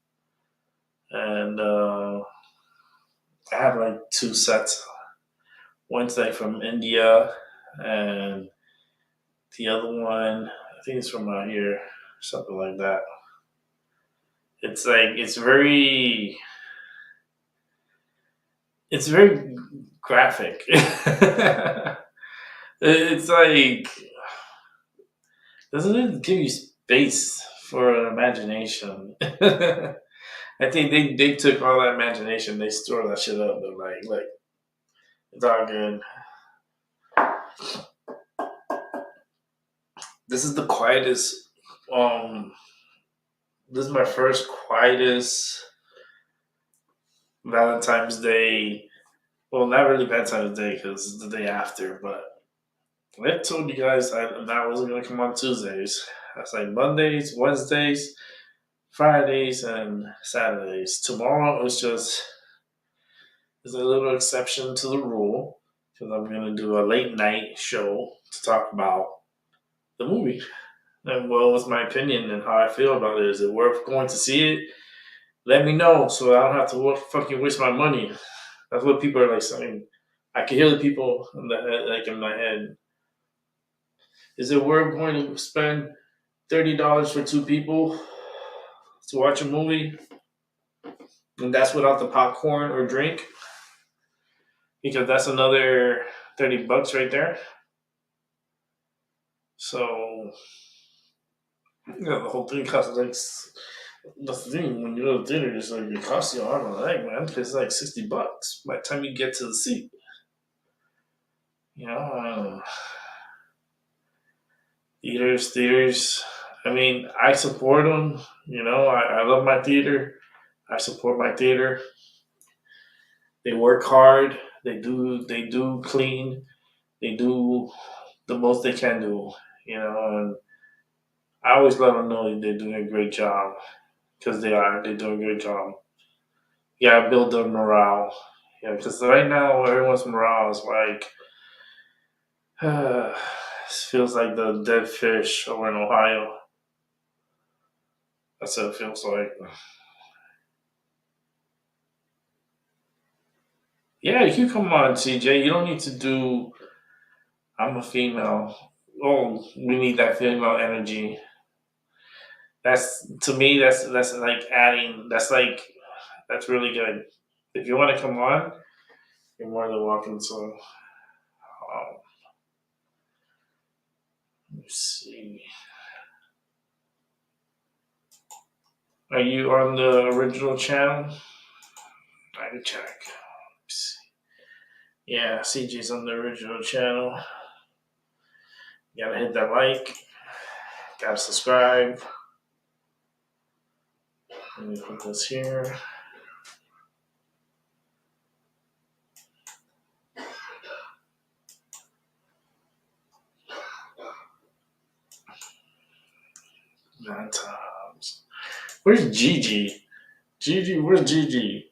and I have like 2 sets. One's like from India, and the other one I think it's from out here, something like that. It's like it's very graphic. It's like doesn't it give you space for an imagination? I think they took all that imagination, they store that shit up. They're like, look, it's all good. This is the quietest. This is my first quietest Valentine's Day. Well, not really Valentine's Day because it's the day after, but I told you guys that I wasn't going to come on Tuesdays. I was like Mondays, Wednesdays, Fridays, and Saturdays. Tomorrow is just is a little exception to the rule because I'm going to do a late night show to talk about the movie. And well, what's my opinion and how I feel about it? Is it worth going to see it? Let me know so I don't have to fucking waste my money. That's what people are like saying. I can hear the people in the head, like in my head. Is it worth going to spend $30 for 2 people to watch a movie? And that's without the popcorn or drink? Because that's another $30 right there. So, the whole thing costs like. That's the thing, when you go to theater, it's like it costs you an arm and a leg, man, because it's like $60 by the time you get to the seat. Theaters. I mean, I support them. I love my theater. I support my theater. They work hard. They do clean. They do the most they can do. And I always let them know they're doing a great job because they're doing a great job. Yeah, build their morale. Yeah, because right now everyone's morale is like it feels like the dead fish over in Ohio. That's what it feels like. Yeah, you come on, CJ. You don't need to do. I'm a female. Oh, we need that female energy. That's to me. That's like adding. That's really good. If you want to come on, you're more than welcome to. Let's see. Are you on the original channel? I can check. Let's see. Yeah, CJ's on the original channel. You gotta hit that like. Gotta subscribe. Let me put this here. Valentine's. Where's Gigi? Gigi, where's Gigi?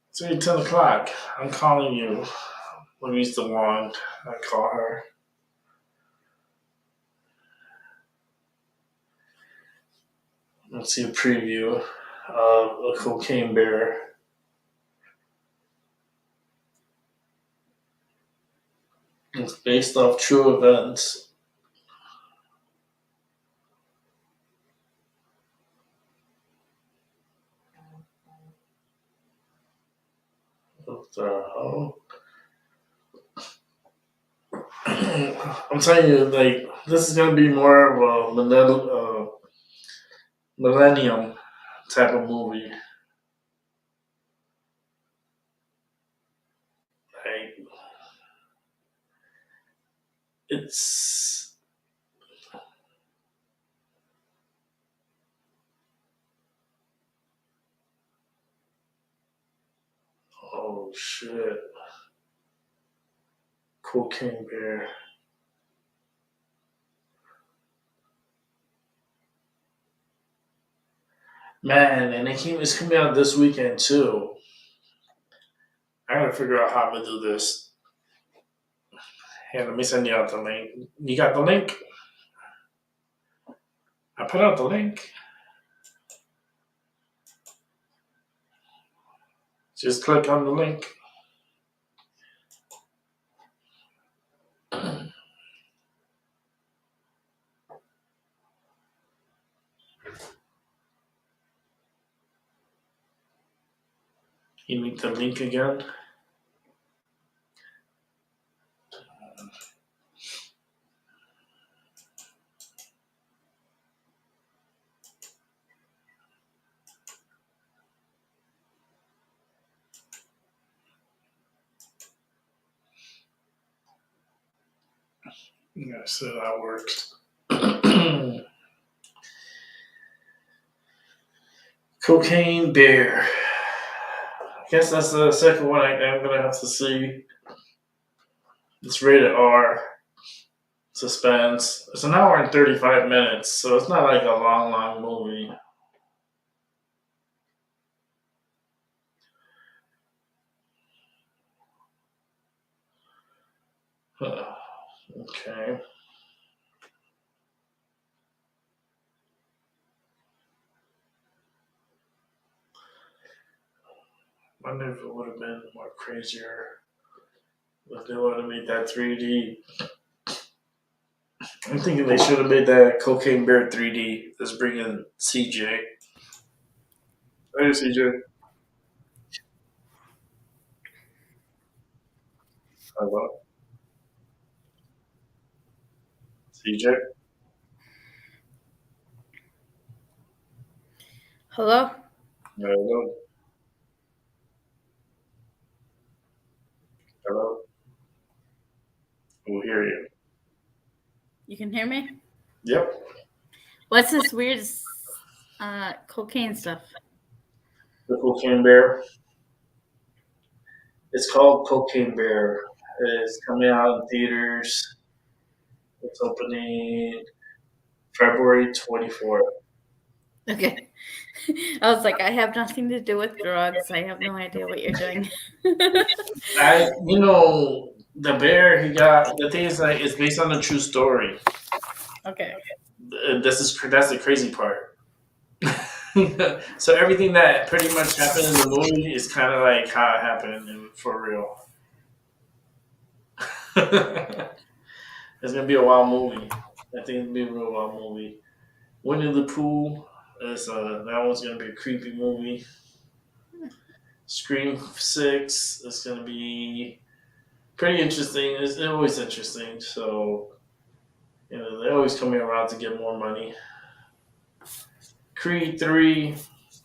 It's already 10 o'clock. I'm calling you. Let me use the wand. I call her. Let's see a preview of a cocaine bear. It's based off true events. What the hell? I'm telling you, like, this is gonna be more of a millennium type of movie. Like, it's oh shit, cocaine bear. Man, and it's coming out this weekend too. I gotta figure out how to do this. Here, let me send you out the link. You got the link? I put out the link. Just click on the link. You need the link again? Yeah, so that works. Cocaine Bear. I guess that's the second one I'm gonna have to see. It's rated R. Suspense. It's an hour and 35 minutes, so it's not like a long movie. Okay. I wonder if it would have been more crazier if they would have made that 3D. I'm thinking they should have made that Cocaine Bear 3D. Let's bring in CJ. Hey, CJ. Hello. CJ. Hello? Hello. Hello. We'll hear you. You can hear me? Yep. What's this weird cocaine stuff? The Cocaine Bear. It's called Cocaine Bear. It's coming out in theaters. It's opening February 24th. Okay. I was like, I have nothing to do with drugs. I have no idea what you're doing. The bear he got. The thing is, like, it's based on a true story. Okay. That's the crazy part. So everything that pretty much happened in the movie is kind of like how it happened for real. It's gonna be a wild movie. I think it'll be a real wild movie. Winnie the Pooh is that one's gonna be a creepy movie. Scream 6 is gonna be pretty interesting. It's always interesting. So they're always coming around to get more money. Creed 3,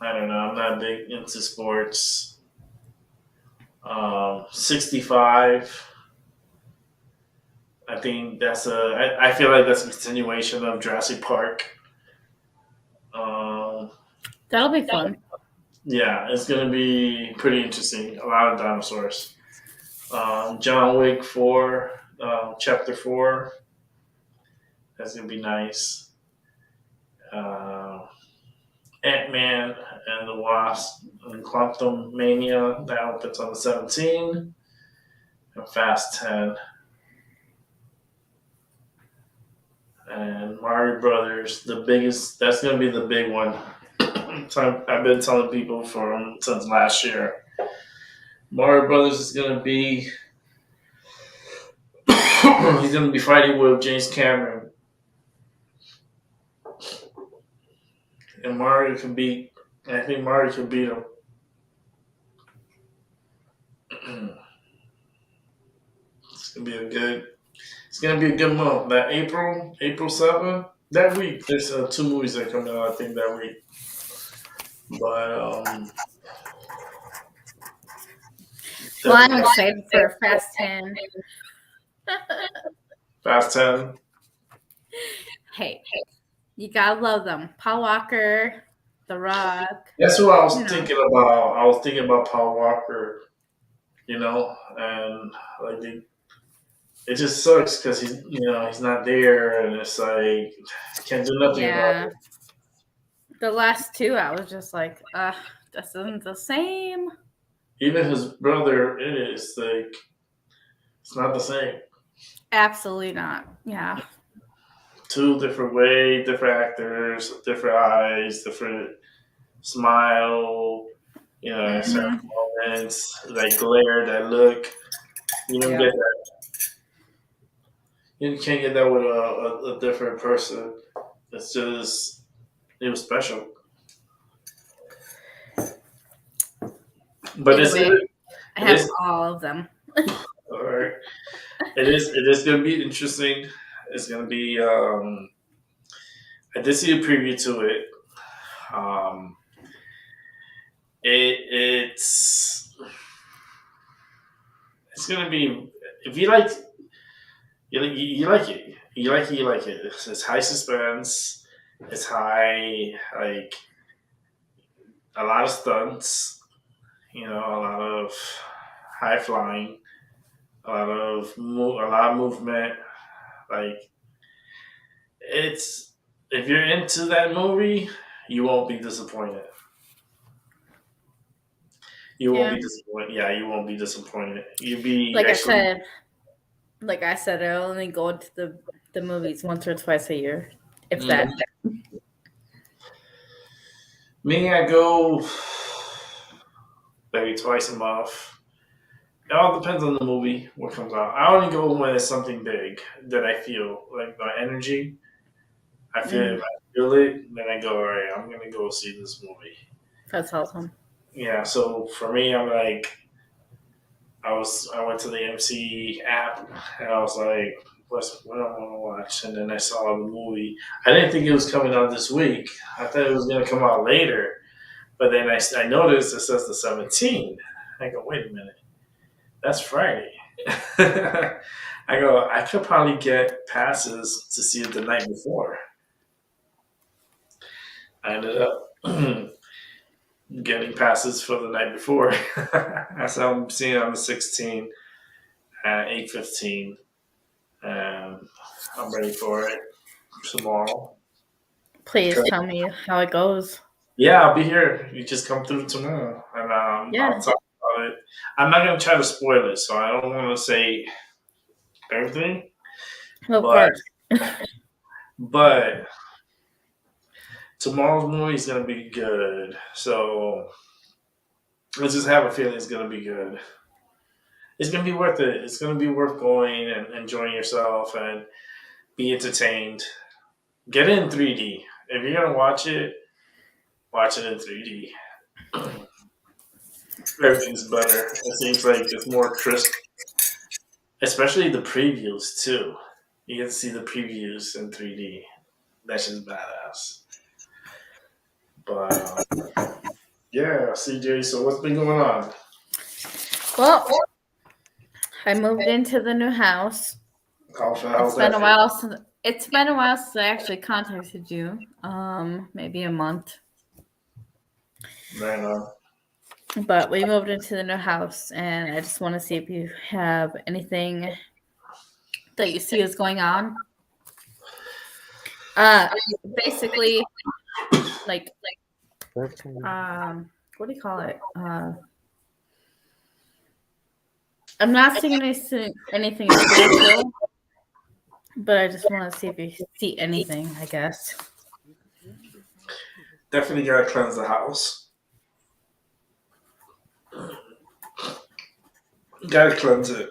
I don't know. I'm not big into sports. 65. I think I feel like that's a continuation of Jurassic Park. That'll be fun. Yeah, it's going to be pretty interesting. A lot of dinosaurs. John Wick 4, Chapter 4. That's going to be nice. Ant-Man and the Wasp and Quantum Mania. That opens on the 17th. And Fast 10. And Mario Brothers, that's going to be the big one. I've been telling people since last year. Mario Brothers is going to be he's going to be fighting with James Cameron. And I think Mario can beat him. It's going to be a good month. That April 7th, that week, there's 2 movies that come out, I think, that week. But, well, I'm excited for Fast 10. Fast 10. Hey, you gotta love them. Paul Walker, The Rock. That's what I was thinking about. I was thinking about Paul Walker, and like it just sucks because he's not there, and it's like can't do nothing about it. The last two, I was just like, this isn't the same. Even his brother, it is like it's not the same. Absolutely not. Yeah. Two different way, different actors, different eyes, different smile. Certain moments, that glare, that look. You don't Yeah. get that. You can't get that with a different person. It's just it was special. But Either way, I it have is all of them. all right. It is going to be interesting. It's going to be. I did see a preview to it. Um, it's going to be if you like you like it. You like it. It's high suspense. It's high like a lot of stunts. A lot of high flying. A lot of movement. Like it's if you're into that movie, you won't be disappointed. You won't Yeah. be disappointed. Yeah, you won't be disappointed. You'll be Like actually. I said, I only go to the movies once or twice a year, if Mm. that. Me, I go maybe twice a month. It all depends on the movie, what comes out. I only go when it's something big that I feel like my energy. I feel if I feel it, then I go. All right, I'm gonna go see this movie. That's awesome. Yeah. So for me, I'm like, I went to the MC app and I was like, what do I want to watch? And then I saw the movie. I didn't think it was coming out this week. I thought it was gonna come out later. But then I noticed it says the 17th. I go, wait a minute, that's Friday. I go, I could probably get passes to see it the night before. I ended up getting passes for the night before. So I'm seeing it on the 16th at 8:15, and I'm ready for it tomorrow. Please tell me how it goes. Yeah, I'll be here. You just come through tomorrow, and Yeah. I'll talk about it. I'm not gonna try to spoil it, so I don't want to say everything. Of But course. but tomorrow's movie is gonna be good. So let's just have a feeling it's gonna be good. It's gonna be worth it. It's gonna be worth going and enjoying yourself and be entertained. Get it in 3D. If you're gonna watch it in 3D. Everything's better. It seems like it's more crisp, especially the previews too. You get to see the previews in 3D. That's just badass. But yeah, CJ. So what's been going on? Well, I moved into the new house. How's It's been that? a while since I actually contacted you. Maybe a month. Right on. But we moved into the new house, and I just want to see if you have anything that you see is going on. Basically, like, what do you call it? I'm not seeing anything spiritual, but I just want to see if you see anything, I guess. Definitely gotta cleanse the house. Gotta cleanse it.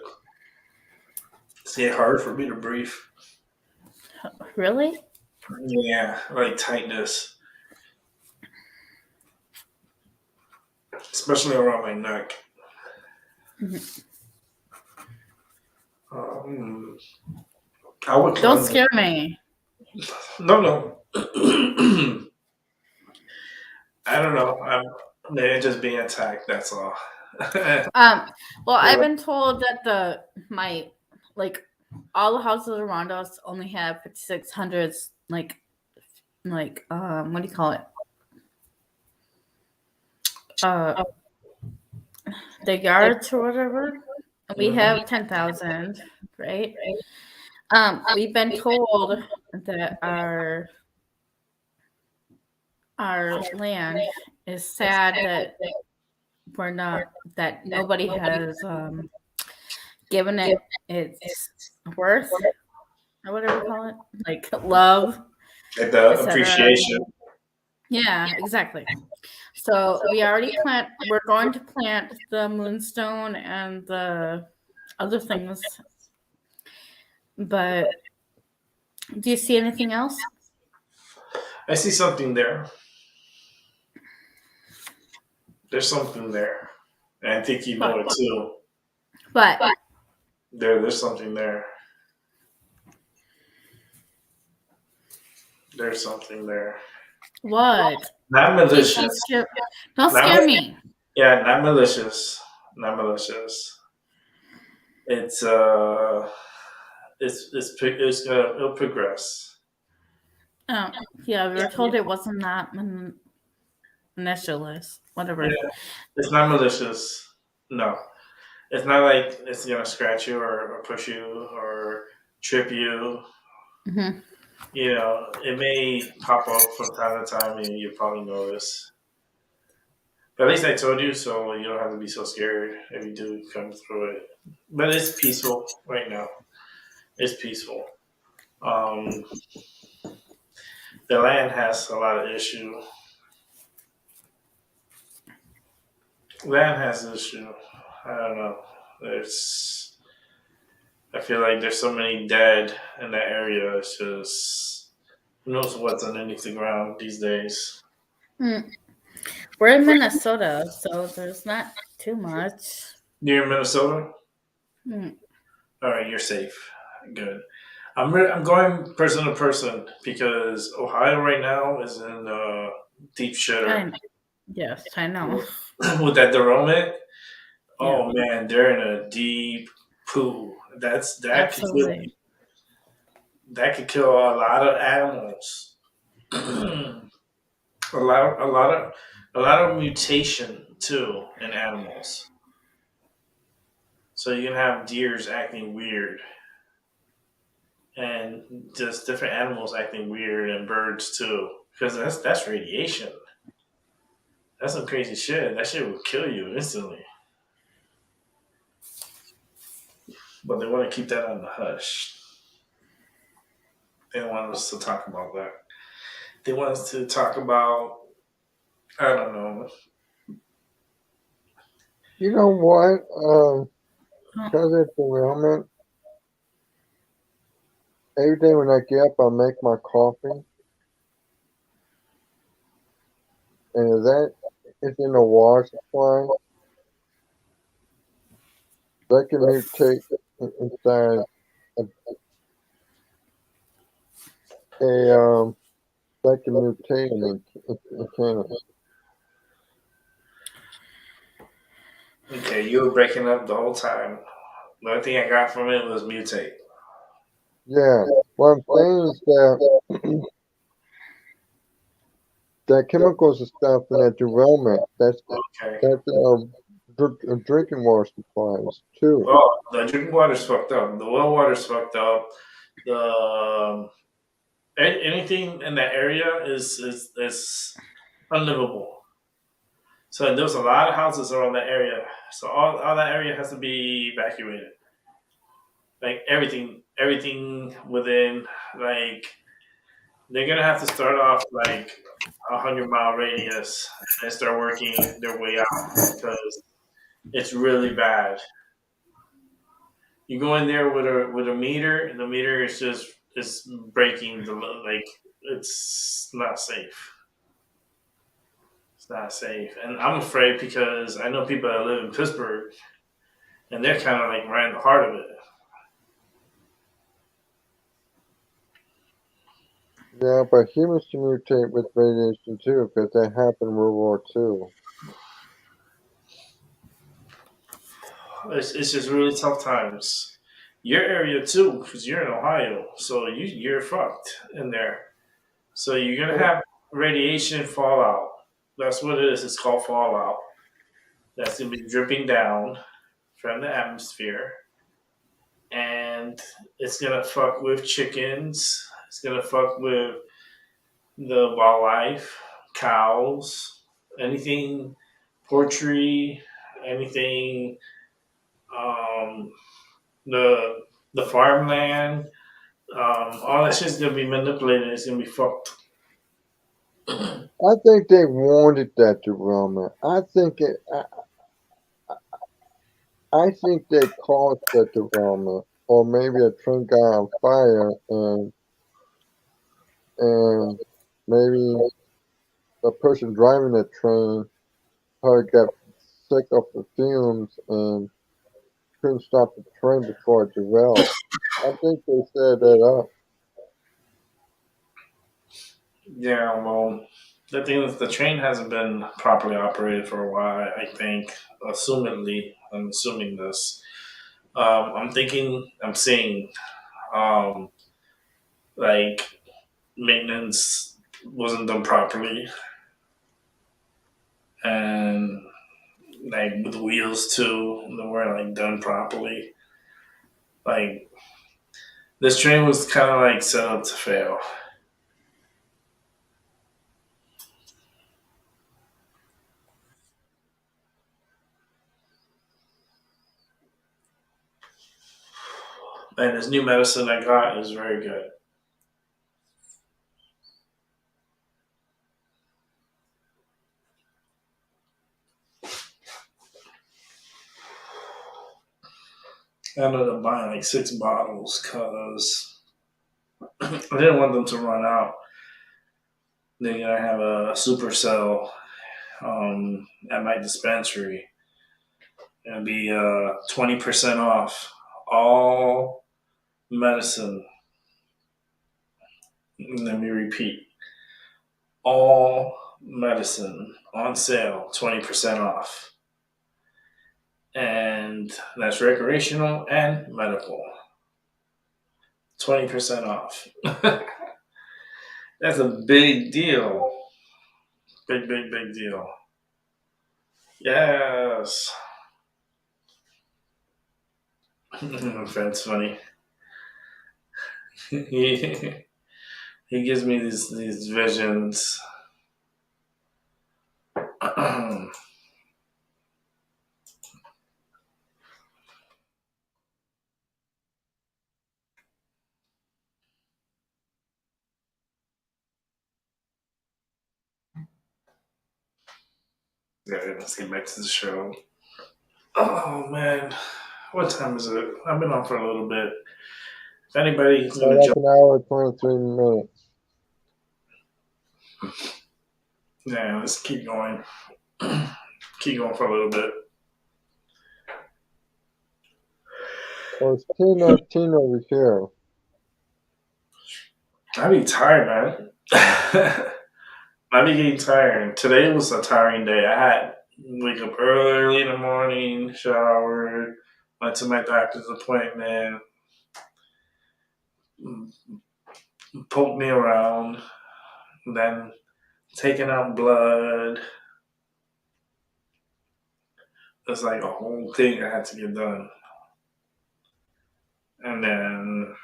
It's getting hard for me to breathe. Really? Yeah, like tightness, especially around my neck. I would Don't cleanse scare me. it. No. I don't know. They're just being attacked. That's all. Well, I've been told that all the houses around us only have 5600s, what do you call it? The yards or whatever. We have 10,000, right? We've been told that our our land is sad that that nobody has given it its worth or whatever you call it, like love, Like the etc. appreciation. Yeah, exactly. So we're going to plant the moonstone and the other things. But do you see anything else? I see something there. There's something there. And I think you know it too. But There's something there. There's something there. what? Not Please malicious. don't scare me. Yeah, not malicious. Not malicious. It's it'll progress. Oh, yeah, we were told it wasn't that initialist. Whatever. Yeah, it's not malicious. No, it's not like it's gonna scratch you or push you or trip you. Mm-hmm. You know, it may pop up from time to time, and you probably notice. But at least I told you, so you don't have to be so scared if you do come through it. But it's peaceful right now. It's peaceful. Um, the land has a lot of issue. Land has issue. I don't know. There's. I feel like there's so many dead in that area. It's just who knows what's underneath the ground these days. Mm. We're in Minnesota, so there's not too much. You're in Minnesota. Mm. All right, you're safe. Good. I'm going person to person because Ohio right now is in deep shitter Yes, I know. with that derailment. Yeah, Oh man, they're in a deep poo. absolutely. That could kill a lot of animals. A lot of mutation too in animals. So you can have deers acting weird and just different animals acting weird and birds too because that's radiation. That's some crazy shit. That shit will kill you instantly. But they want to keep that on the hush. They don't want us to talk about that. They want us to talk about I don't know. You know what? Oh, Because of derailment, every day when I get up, I make my coffee. And if that is in the water supply, that can mutate inside a that can mutate and it can. Okay, you were breaking up the whole time. The only thing I got from it was mutate. Yeah. What I'm saying is that that chemicals and stuff in that derailment, Okay. that's in our drinking water supplies too. Well, the drinking water's fucked up. The well water's fucked up. The anything in that area is unlivable. So there's a lot of houses around that area. So all that area has to be evacuated. Like everything within like they're gonna have to start off like 100-mile radius and start working their way out because it's really bad. You go in there with a meter, and the meter is just is breaking the like it's not safe. It's not safe, and I'm afraid because I know people that live in Pittsburgh, and they're kind of like right in the heart of it. Yeah, but humans can mutate with radiation too, because that happened in World War II. It's just really tough times. Your area too, because you're in Ohio, so you're fucked in there. So you're gonna have radiation fallout. That's what it is. It's called fallout. That's gonna be dripping down from the atmosphere, and it's gonna fuck with chickens. It's gonna fuck with the wildlife cows, anything poultry, anything um, the farmland, all that shit's gonna be manipulated. It's gonna be fucked. I think they wanted that derailment. I think they caused the derailment, or maybe a train got on fire, and maybe the person driving the train probably got sick of the fumes and couldn't stop the train before it derailed. I think they set that up. Yeah, well, the thing is, the train hasn't been properly operated for a while. I think, assumedly, I'm assuming this. I'm seeing, um, like maintenance wasn't done properly, and like with wheels too, they weren't like done properly. Like this train was kind of like set up to fail. And this new medicine I got is very good. I ended up buying like 6 bottles because I didn't want them to run out. Then I have a supercell at my dispensary. It'll be 20% off all medicine. Let me repeat: all medicine on sale, 20% off, and that's recreational and medical. 20% off. That's a big deal. Big, big, big deal. Yes. My friend's funny. he, he gives me these visions. Yeah, let's get back to the show. Oh man, what time is it? I've been on for a little bit. If anybody's gonna Like jump, an hour and 23 minutes. yeah, let's keep going. Keep going for a little bit. Well, it's 10:19 over here. I be tired, man. I be getting tired. Today was a tiring day. I had wake up early in the morning, showered, went to my doctor's appointment, poked me around, then taking out blood. It's like a whole thing I had to get done. And then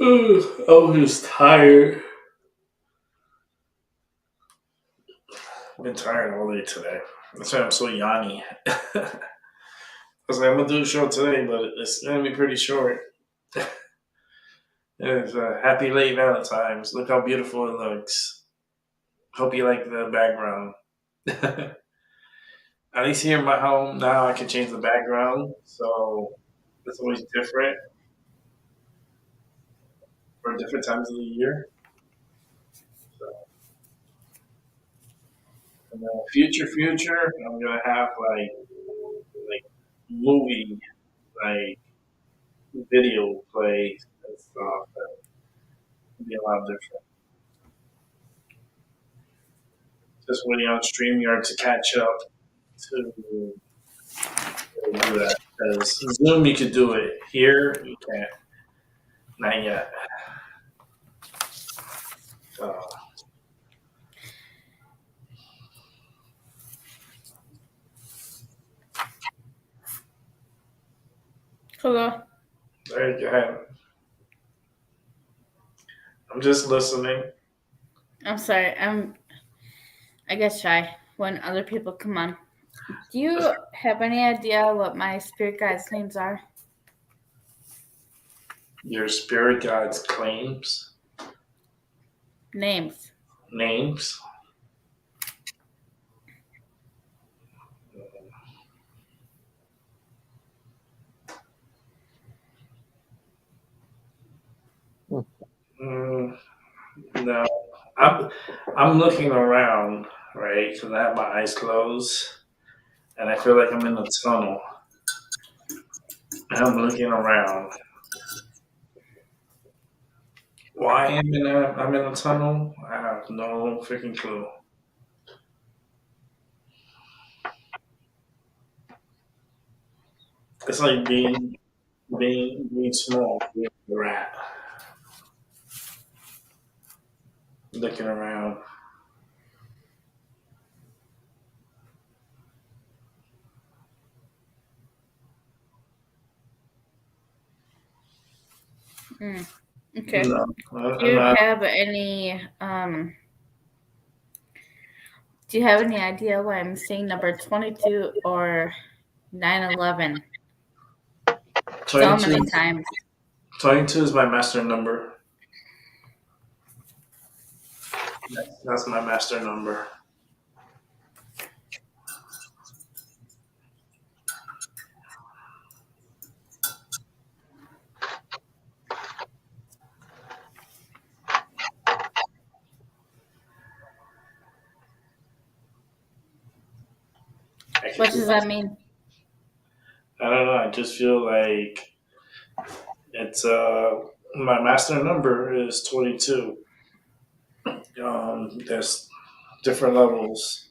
I was just tired. I've been tired all day today. That's why I'm so yawny. I was like, I'm gonna do a show today, but it's gonna be pretty short. It's happy late Valentine's. Look how beautiful it looks. Hope you like the background. At least here in my home now, I can change the background, so it's always different for different times of the year. So, in the future, I'm gonna have like movie like video plays and stuff. It'll be a lot different. Just waiting on StreamYard to catch up to do that. Because Zoom, you could do it. Here, you can't. Not yet. So, Hello. there you go. I'm just listening. I'm sorry. I get shy when other people come on. Do you have any idea what my spirit guides' names are? Your spirit guide's claims, Names. names. Mm, no, I'm looking around, right? Because I have my eyes closed, and I feel like I'm in a tunnel. And I'm looking around. Why I'm in a tunnel? I have no freaking clue. It's like being small, being a rat, looking around. Okay. No, Do you have any Do you have any idea why I'm saying number 22 or 9/11 so 22, many times? 22 is my master number. That's my master number. What does that mean? I don't know. I just feel like it's my master number is 22. There's different levels.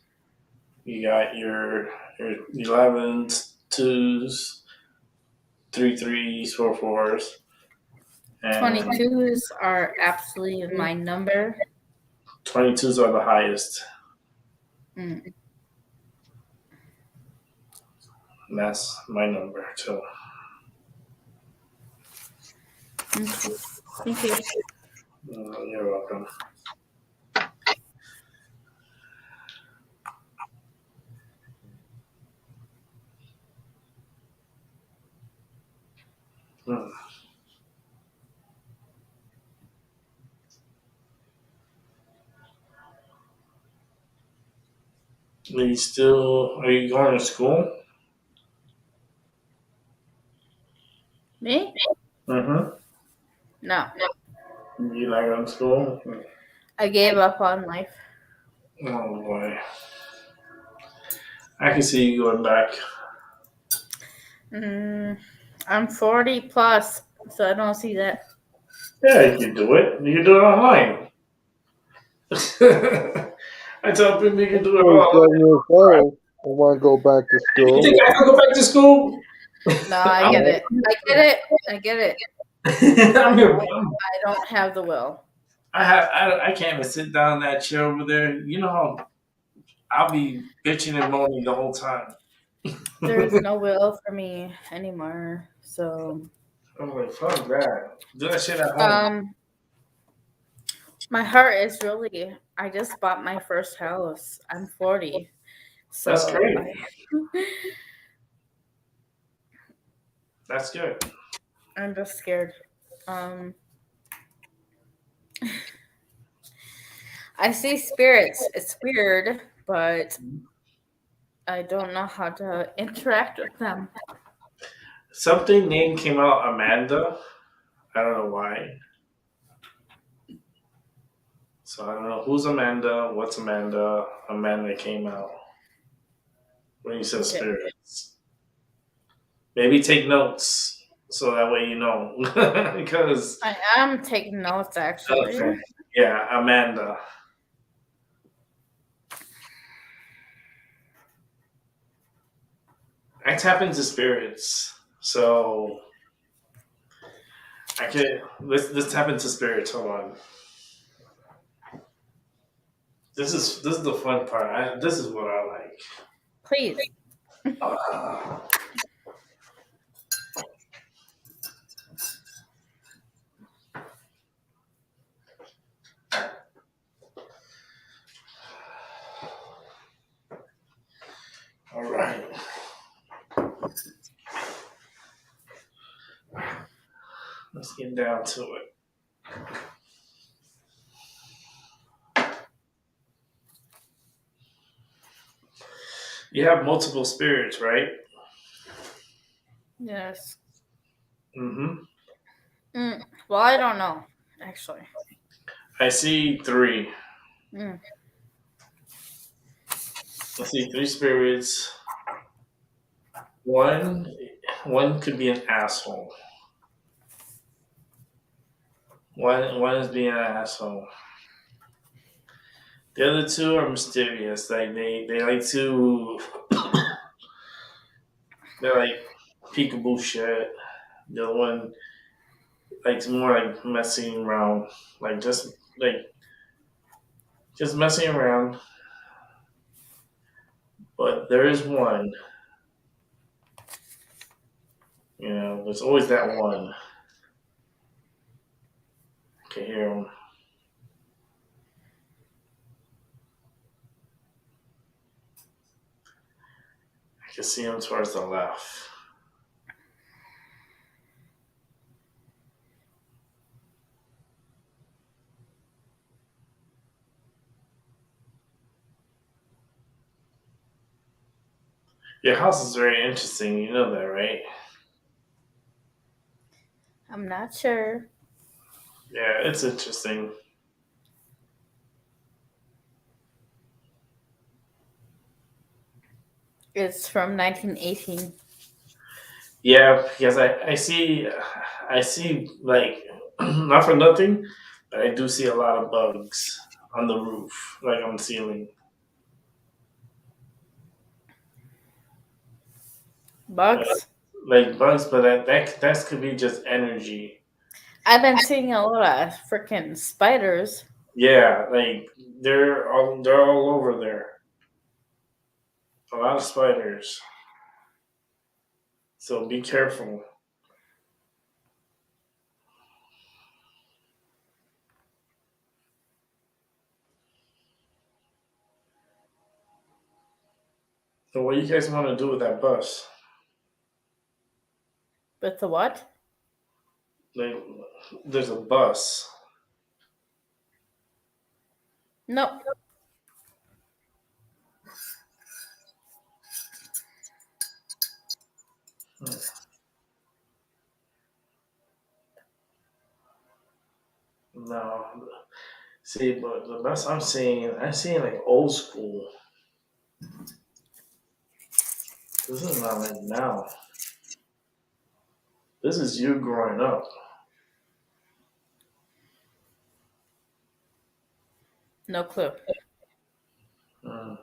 You got your 11s, 2s, 3s, 4s, and 22s are absolutely my number. 22s are the highest. Mm. And that's my number too. Thank you. You're welcome. Hmm. Are you going to school? Me? Mm-hmm. No. You not going to school? I gave up on life. Oh boy. I can see you going back. I'm 40 plus, so I don't see that. Yeah, you can do it. You can do it online. I tell people you can do it online. 47 years old. I want to go back to You school. think I can go back to school? No, I get it. I get it. I'm your I don't have the will. I can't even sit down in that chair over there. You know how I'll be bitching and moaning the whole time. There's no will for me anymore. So I'm like, fuck that. Do that shit at home. my heart is really I just bought my first house. I'm 40. So That's great. That's good. I'm just scared. I see spirits. It's weird, but I don't know how to interact with them. Something name came out Amanda. I don't know why. So I don't know who's Amanda, what's Amanda. Amanda came out when you said Okay. spirits. Maybe take notes so that way you know. Because I am taking notes actually. okay. Yeah, Amanda. I tap into spirits. So I can let's tap into spirits. Hold on. This is the fun part. This is what I like. Please. Uh, Let's get down to it. You have multiple spirits, right? Yes. Mm-hmm. Well, I don't know, actually. I see three. Mm. I see three spirits. One could be an asshole. One is being an asshole. The other two are mysterious. Like they like to they're like peekaboo shit. The other one likes more like messing around. Like just messing around. But there is one, there's always that one. I can hear him. I can see him towards the left. Your house is very interesting. You know that, right? I'm not sure. Yeah, it's interesting. It's from 1918. Yeah, because I see like not for nothing, but I do see a lot of bugs on the roof, like on the ceiling. Uh, Bugs. like bugs, but that could be just energy. I've been seeing a lot of freaking spiders. Yeah, like they're all over there. A lot of spiders. So be careful. So what do you guys want to do with that bus? With the what? Like there's a bus. Nope. No. See, but the bus I'm seeing like old school. This is not like now. This is you growing up. No clue. Mm.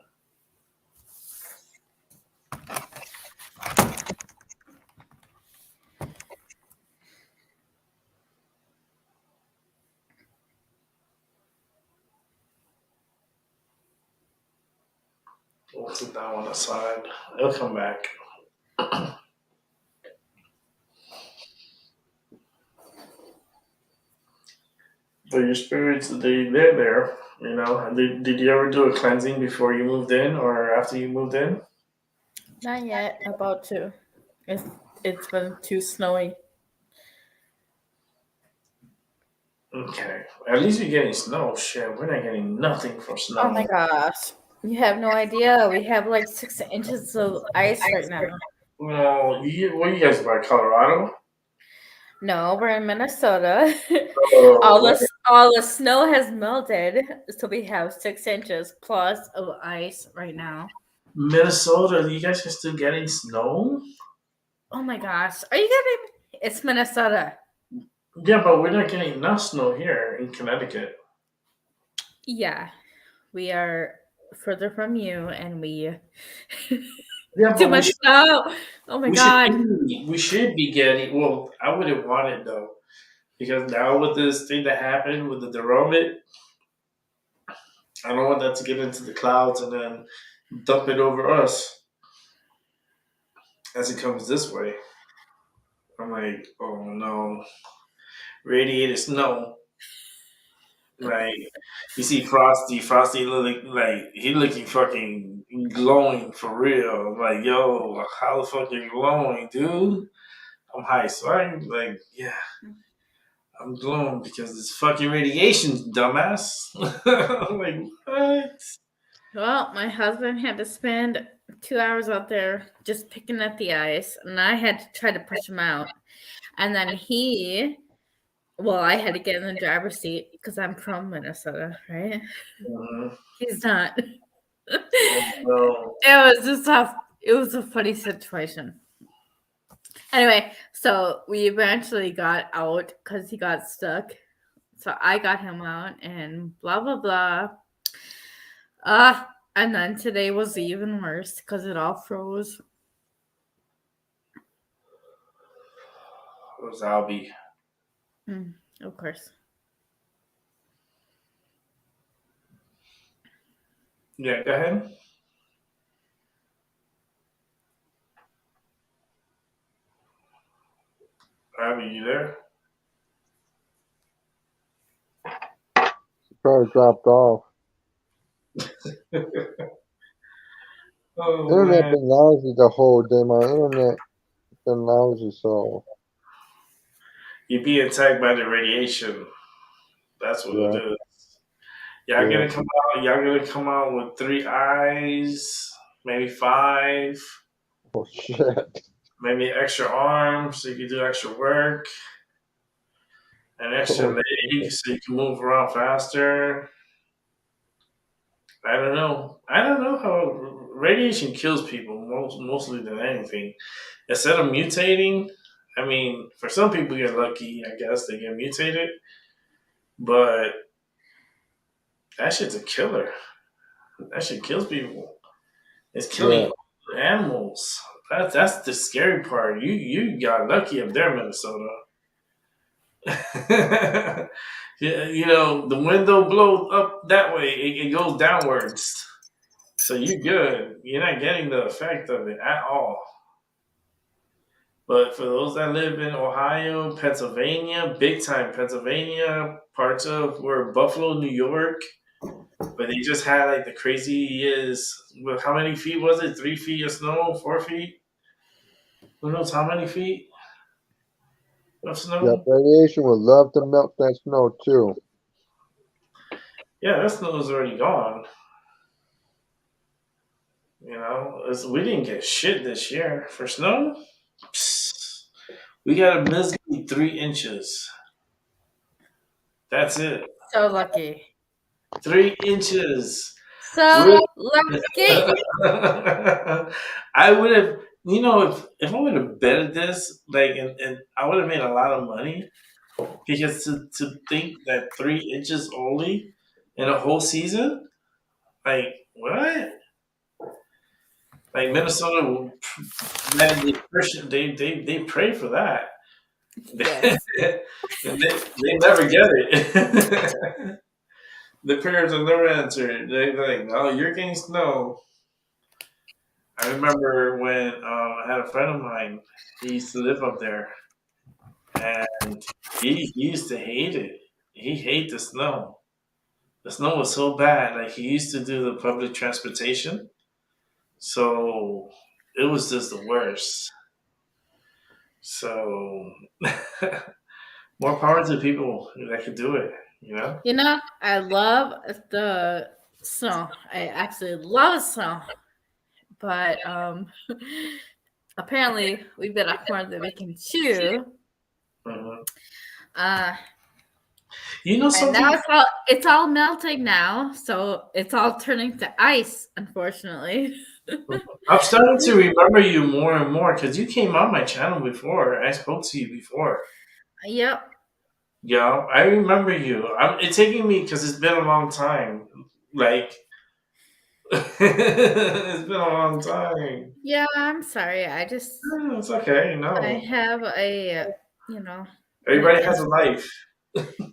We'll put that one aside. It'll come back. But your spirits, they're there. Did you ever do a cleansing before you moved in or after you moved in? Not yet. About to. It's it's been too snowy. Okay. At least you're getting snow. Shit, we're not getting nothing for Oh my snow. gosh. You have no idea. We have like 6 inches of ice right now. Well, what you guys by Colorado? No, we're in Minnesota. all Oh, the all the snow has melted, so we have 6 inches plus of ice right now. Minnesota, you guys are still getting snow? Oh my gosh. Are you kidding? It's Minnesota. Yeah, but we're not getting enough snow here in Connecticut. Yeah. We are further from you and we Yeah, too but we much should, snow. Oh my we should god. be we should be getting. Well, I wouldn't want it though, because now with this thing that happened with the derailment, I don't want that to get into the clouds and then dump it over us as it comes this way. I'm like, oh no, radiated snow. Like you see Frosty like he looking fucking glowing for real. Like yo, how the fuck you glowing, dude? I'm high, so I'm like, yeah. I'm glowing because it's fucking radiation, dumbass. I'm like, what? Well, my husband had to spend 2 hours out there just picking at the ice, and I had to try to push him out. And then I had to get in the driver's seat because I'm from Minnesota, right? Mhm. He's not. No. It was just tough. It was a funny situation. Anyway, so we eventually got out because he got stuck. So I got him out and blah, blah, blah. And then today was even worse because it all froze. It was Albie. Of course. Yeah, go ahead. Albie, you there? Probably dropped off. Oh Internet man, been lousy the whole day. My internet been lousy, so you're being attacked by the radiation. That's what it yeah, is. yeah. Y'all gonna come out with 3 eyes, maybe 5, Oh shit. maybe extra arms so you can do extra work, an extra Oh, leg so you can move around faster. I don't know. I don't know how radiation kills people mostly than anything. Instead of mutating, I mean, for some people get lucky. I guess they get mutated, but that shit's a killer. That shit kills people. It's yeah. killing animals. That's the scary part. You got lucky up there, Minnesota. You know the window blows up that way. It goes downwards. So you're good. You're not getting the effect of it at all. But for those that live in Ohio, Pennsylvania, big time Pennsylvania, parts of where Buffalo, New York, but they just had like the crazy is how many feet was it? 3 feet of snow, 4 feet? Who knows how many feet of Yeah, snow? radiation would love to melt that snow too. Yeah, that snow is already gone. We didn't get shit this year for snow. Psst. We got a measly 3 inches. That's it. So lucky. 3 inches. So We're- lucky. I would have, if I would have betted this, like, and I would have made a lot of money because to think that 3 inches only in a whole season, like, what? Like Minnesota, man, they pray for that. Yes. They never get it. The prayers are never answered. They're like, "Oh, you're getting snow." I remember when I had a friend of mine. He used to live up there, and he used to hate it. He hated the snow. The snow was so bad. Like he used to do the public transportation, so it was just the worst. So more power to people that could do it. I love the snow. I absolutely love snow. But apparently we bit off more than we can chew. Mhm. Uh And and now something. it's all melting now, so it's all turning to ice, unfortunately. I'm starting to remember you more and more because you came on my channel before. I spoke to you before. Yep. Yeah, I remember you. It's taking me because it's been a long time. Like, it's been a long time. Yeah, I'm sorry. It's okay. I No, have you know, everybody has a life.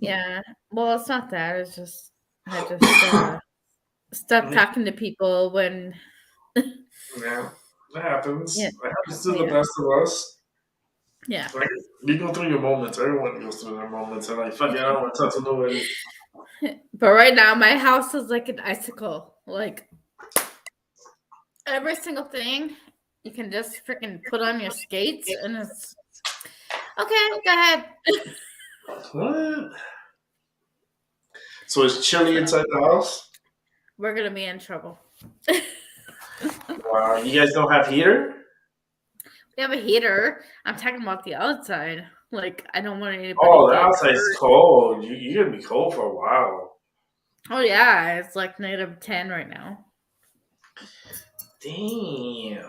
yeah. Well, it's not that. It's just I just stop talking to people when Yeah, that happens. yeah, That happens to the yeah, best of us. yeah. Like, you go through your moments. Everyone goes through their moments. And like, fuck it, I don't want to talk to nobody. But right now my house is like an icicle. Like every single thing you can just freaking put on your skates and it's okay, go ahead. What? So it's chilly inside the house? We're gonna be in trouble. Wow, you guys don't have heater? We have a heater. I'm talking about the outside. Like, I don't want anybody Oh, to the get outside's hurt. cold. You're gonna be cold for a while. Oh yeah, it's like -10 right now. Damn.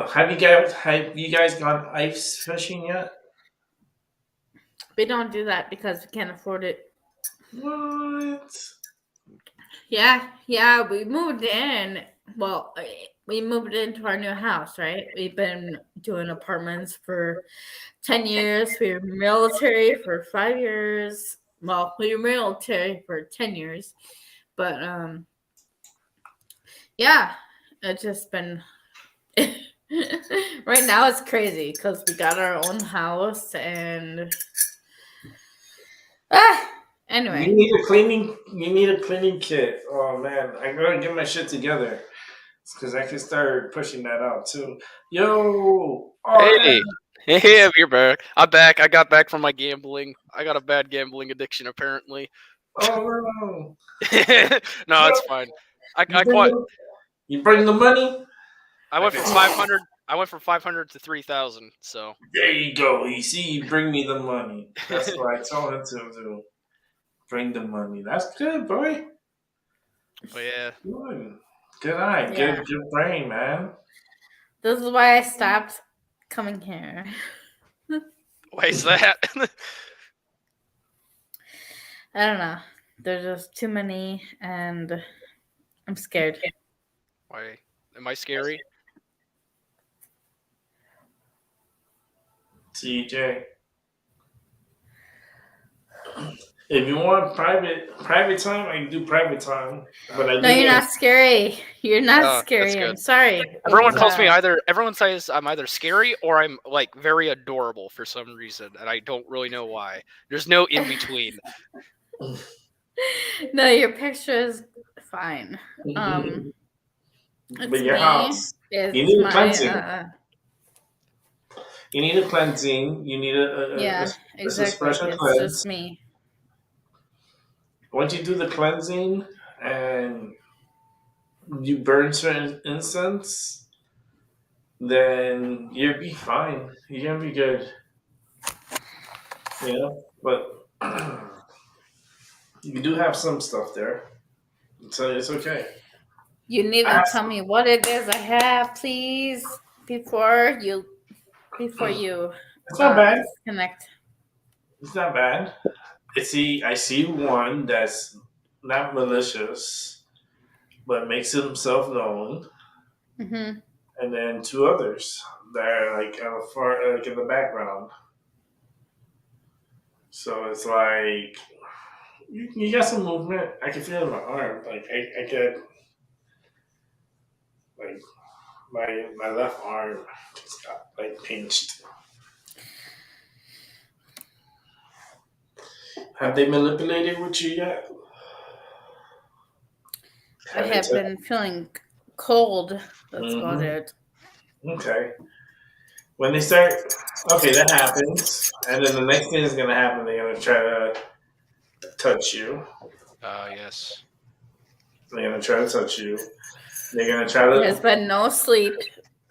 Have you guys gone ice fishing yet? We don't do that because we can't afford it. What? Yeah, we moved in. Well, we moved into our new house, right? We've been doing apartments for 10 years. We were military for 5 years. Well, we were military for 10 years. But yeah, it's just been right now it's crazy because we got our own house and anyway. You need a cleaning. You need a cleaning kit. Oh man, I gotta get my shit together because I can start pushing that out too. Yo, oh Hey, hey, you're back. I'm back. I got back from my gambling. I got a bad gambling addiction, apparently. no, No, it's fine. I you bring quite. the, you bring the money. I went from 500. I went from 500 to 3,000. So There you go. You see, you bring me the money. That's what I told him to do. Bring the money. That's good, boy. but yeah. Good eye. Yeah. Good brain, man. This is why I stopped coming here. Why is that? I don't know. There's just too many, and I'm scared. Why? Am I scary? TJ. If you want private time, I can do private time. But I No, you're not scary. You're not That's scary. good. I'm sorry. Everyone It's, calls me either. Everyone says I'm either scary or I'm like very adorable for some reason, and I don't really know why. There's no in between. No, your picture is fine. but It's your me. house. It's You need a my, cleansing. You need a cleansing. You need yeah, a exactly. special It's cleanse. just me. Once you do the cleansing and you burn certain incense, then you'll be fine. You're gonna be good. Yeah, but you do have some stuff there, so it's okay. You need I to have tell some. me what it is I have, please, before you It's not bad. disconnect. It's not bad. I see one that's not malicious, but makes himself known, Mm-hmm. and then two others that are like kind of far, like in the background. So it's like you got some movement. I can feel it in my arm. Like I get like my left arm just got like pinched. Have they manipulated with you yet? I have been feeling cold. That's about it. Okay. When they start, okay, that happens, and then the next thing is gonna happen. They're gonna try to touch you. Yes. They're gonna try to touch you. They're gonna try There's to, been no sleep.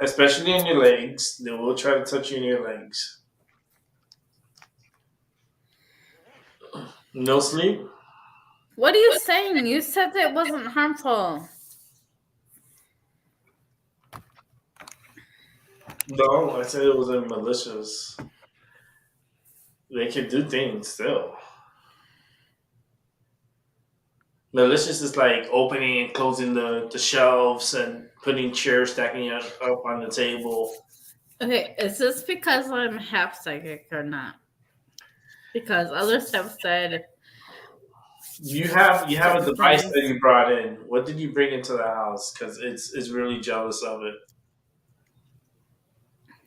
especially in your legs. They will try to touch you in your legs. No sleep. What are you saying? You said that it wasn't harmful. No, I said it wasn't malicious. They can do things still. Malicious is like opening and closing the shelves and putting chairs stacking up on the table. Okay, is this because I'm half psychic or not? Because others have said You have a device things. that you brought in. What did you bring into the house? Because it's really jealous of it.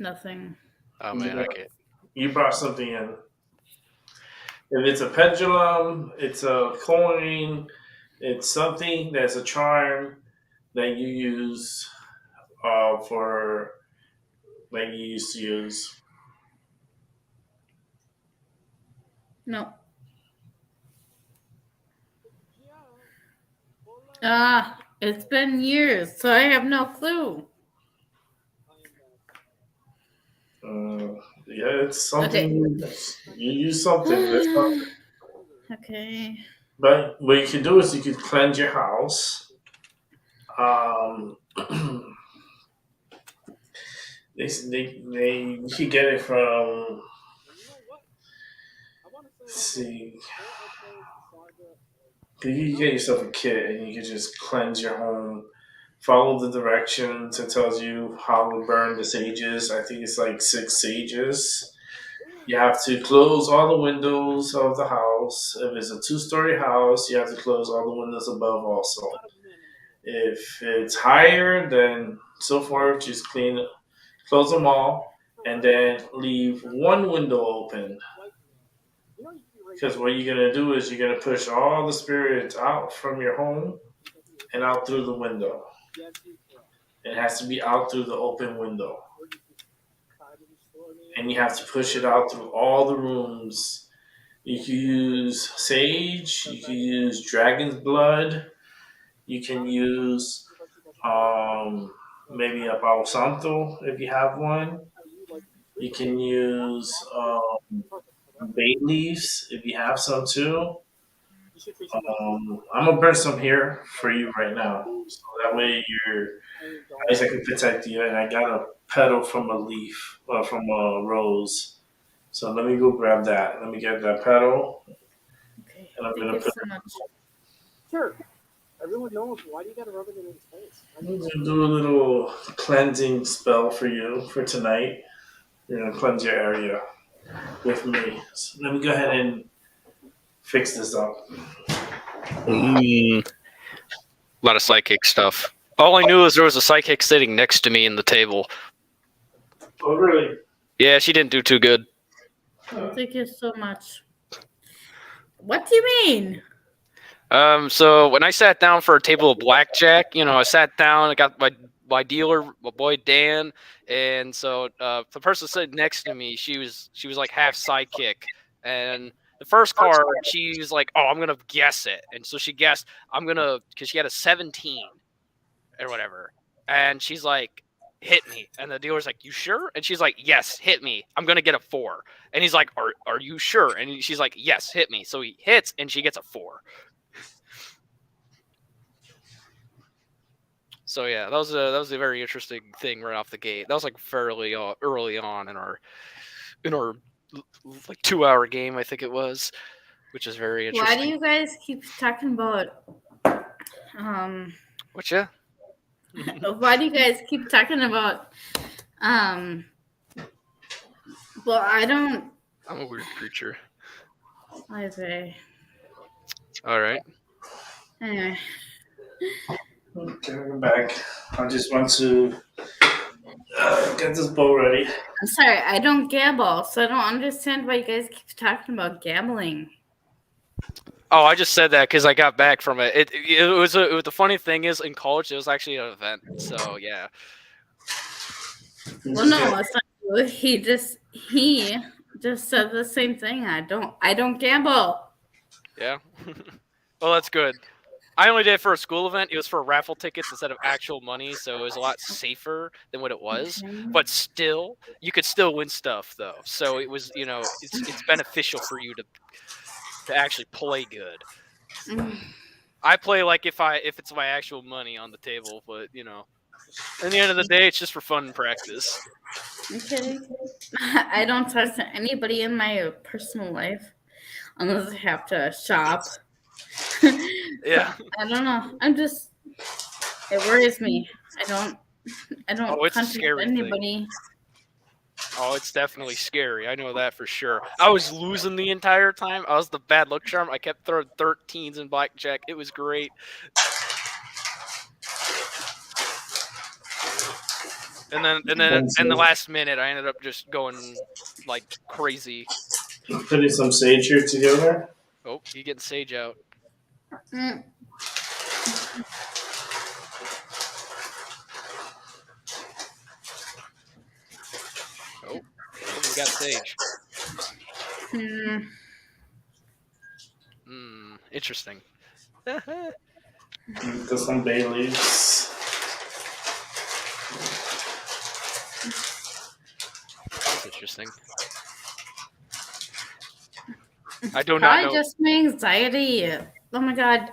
Nothing. Oh man, I can't. You brought something in. If it's a pendulum, it's a coin, it's something that's a charm that you use for like you used to use. No. It's been years, so I have no clue. Yeah, it's something. You use something. That's something. Okay. But what you can do is you could cleanse your house. You can get it from. Let's see. You can get yourself a kit and you can just cleanse your home. Follow the directions. It tells you how to burn the sages. I think it's like 6 sages. You have to close all the windows of the house. If it's a two-story house, you have to close all the windows above also. If it's higher, then so forth, just close them all, and then leave one window open. Because what you're going to do is you're going to push all the spirits out from your home and out through the window. It has to be out through the open window. And you have to push it out through all the rooms. You can use sage, you can use dragon's blood, you can use maybe a Palo Santo if you have one. You can use bay leaves if you have some too. I'm gonna burn some here for you right now, so that way at least I can protect you. And I got a petal from a leaf, from a rose. So let me go grab that. Let me get that petal, Okay. and I'm Thank gonna you put. so much. Sure. Everyone knows. Why do you gotta rub it in his face? I'm gonna do a little cleansing spell for you for tonight. You're gonna cleanse your area with me. So let me go ahead and fix this up. A lot of psychic stuff. All I knew is there was a psychic sitting next to me in the table. Oh, really? Yeah, she didn't do too good. Thank you so much. What do you mean? So when I sat down for a table of blackjack, I sat down, I got my dealer, my boy Dan, and so the person sitting next to me, she was like half sidekick, and the first card, she was like, "Oh, I'm gonna guess it," and so she guessed, because she had a 17 or whatever, and she's like, "Hit me," and the dealer's like, "You sure?" And she's like, "Yes, hit me. I'm gonna get a 4," and he's like, "Are you sure?" And she's like, "Yes, hit me." So he hits, and she gets a 4. So yeah, that was a very interesting thing right off the gate. That was like fairly early on in our like 2-hour game, I think it was, which is very interesting. Why do you guys keep talking about What yeah? why do you guys keep talking about well, I don't. I'm a weird creature. Okay. All right. Anyway. Okay, we're back. I just want to get this bowl ready. I'm sorry, I don't gamble, so I don't understand why you guys keep talking about gambling. Oh, I just said that because I got back from it. The funny thing is, in college, it was actually an event. So yeah. Well, no, it's not you. He just said the same thing. I don't gamble. Yeah. Well, that's good. I only did it for a school event. It was for raffle tickets instead of actual money, so it was a lot safer than what it was. Okay. But still, you could still win stuff though. So it was, it's beneficial for you to actually play good. I play like if it's my actual money on the table, but in the end of the day, it's just for fun and practice. Okay. I don't talk to anybody in my personal life unless I have to shop. Yeah. I don't know. It worries me. I don't Oh, it's a contact scary anybody. thing. Oh, it's definitely scary. I know that for sure. I was losing the entire time. I was the bad luck charm. I kept throwing 13s in blackjack. It was great. And then in the last minute, I ended up just going like crazy. Putting some sage here together. Oh, you getting sage out? Mm. Oh, we got sage. Interesting. Get some bay leaves. That's interesting. I do not Probably know. just my anxiety. Oh my god.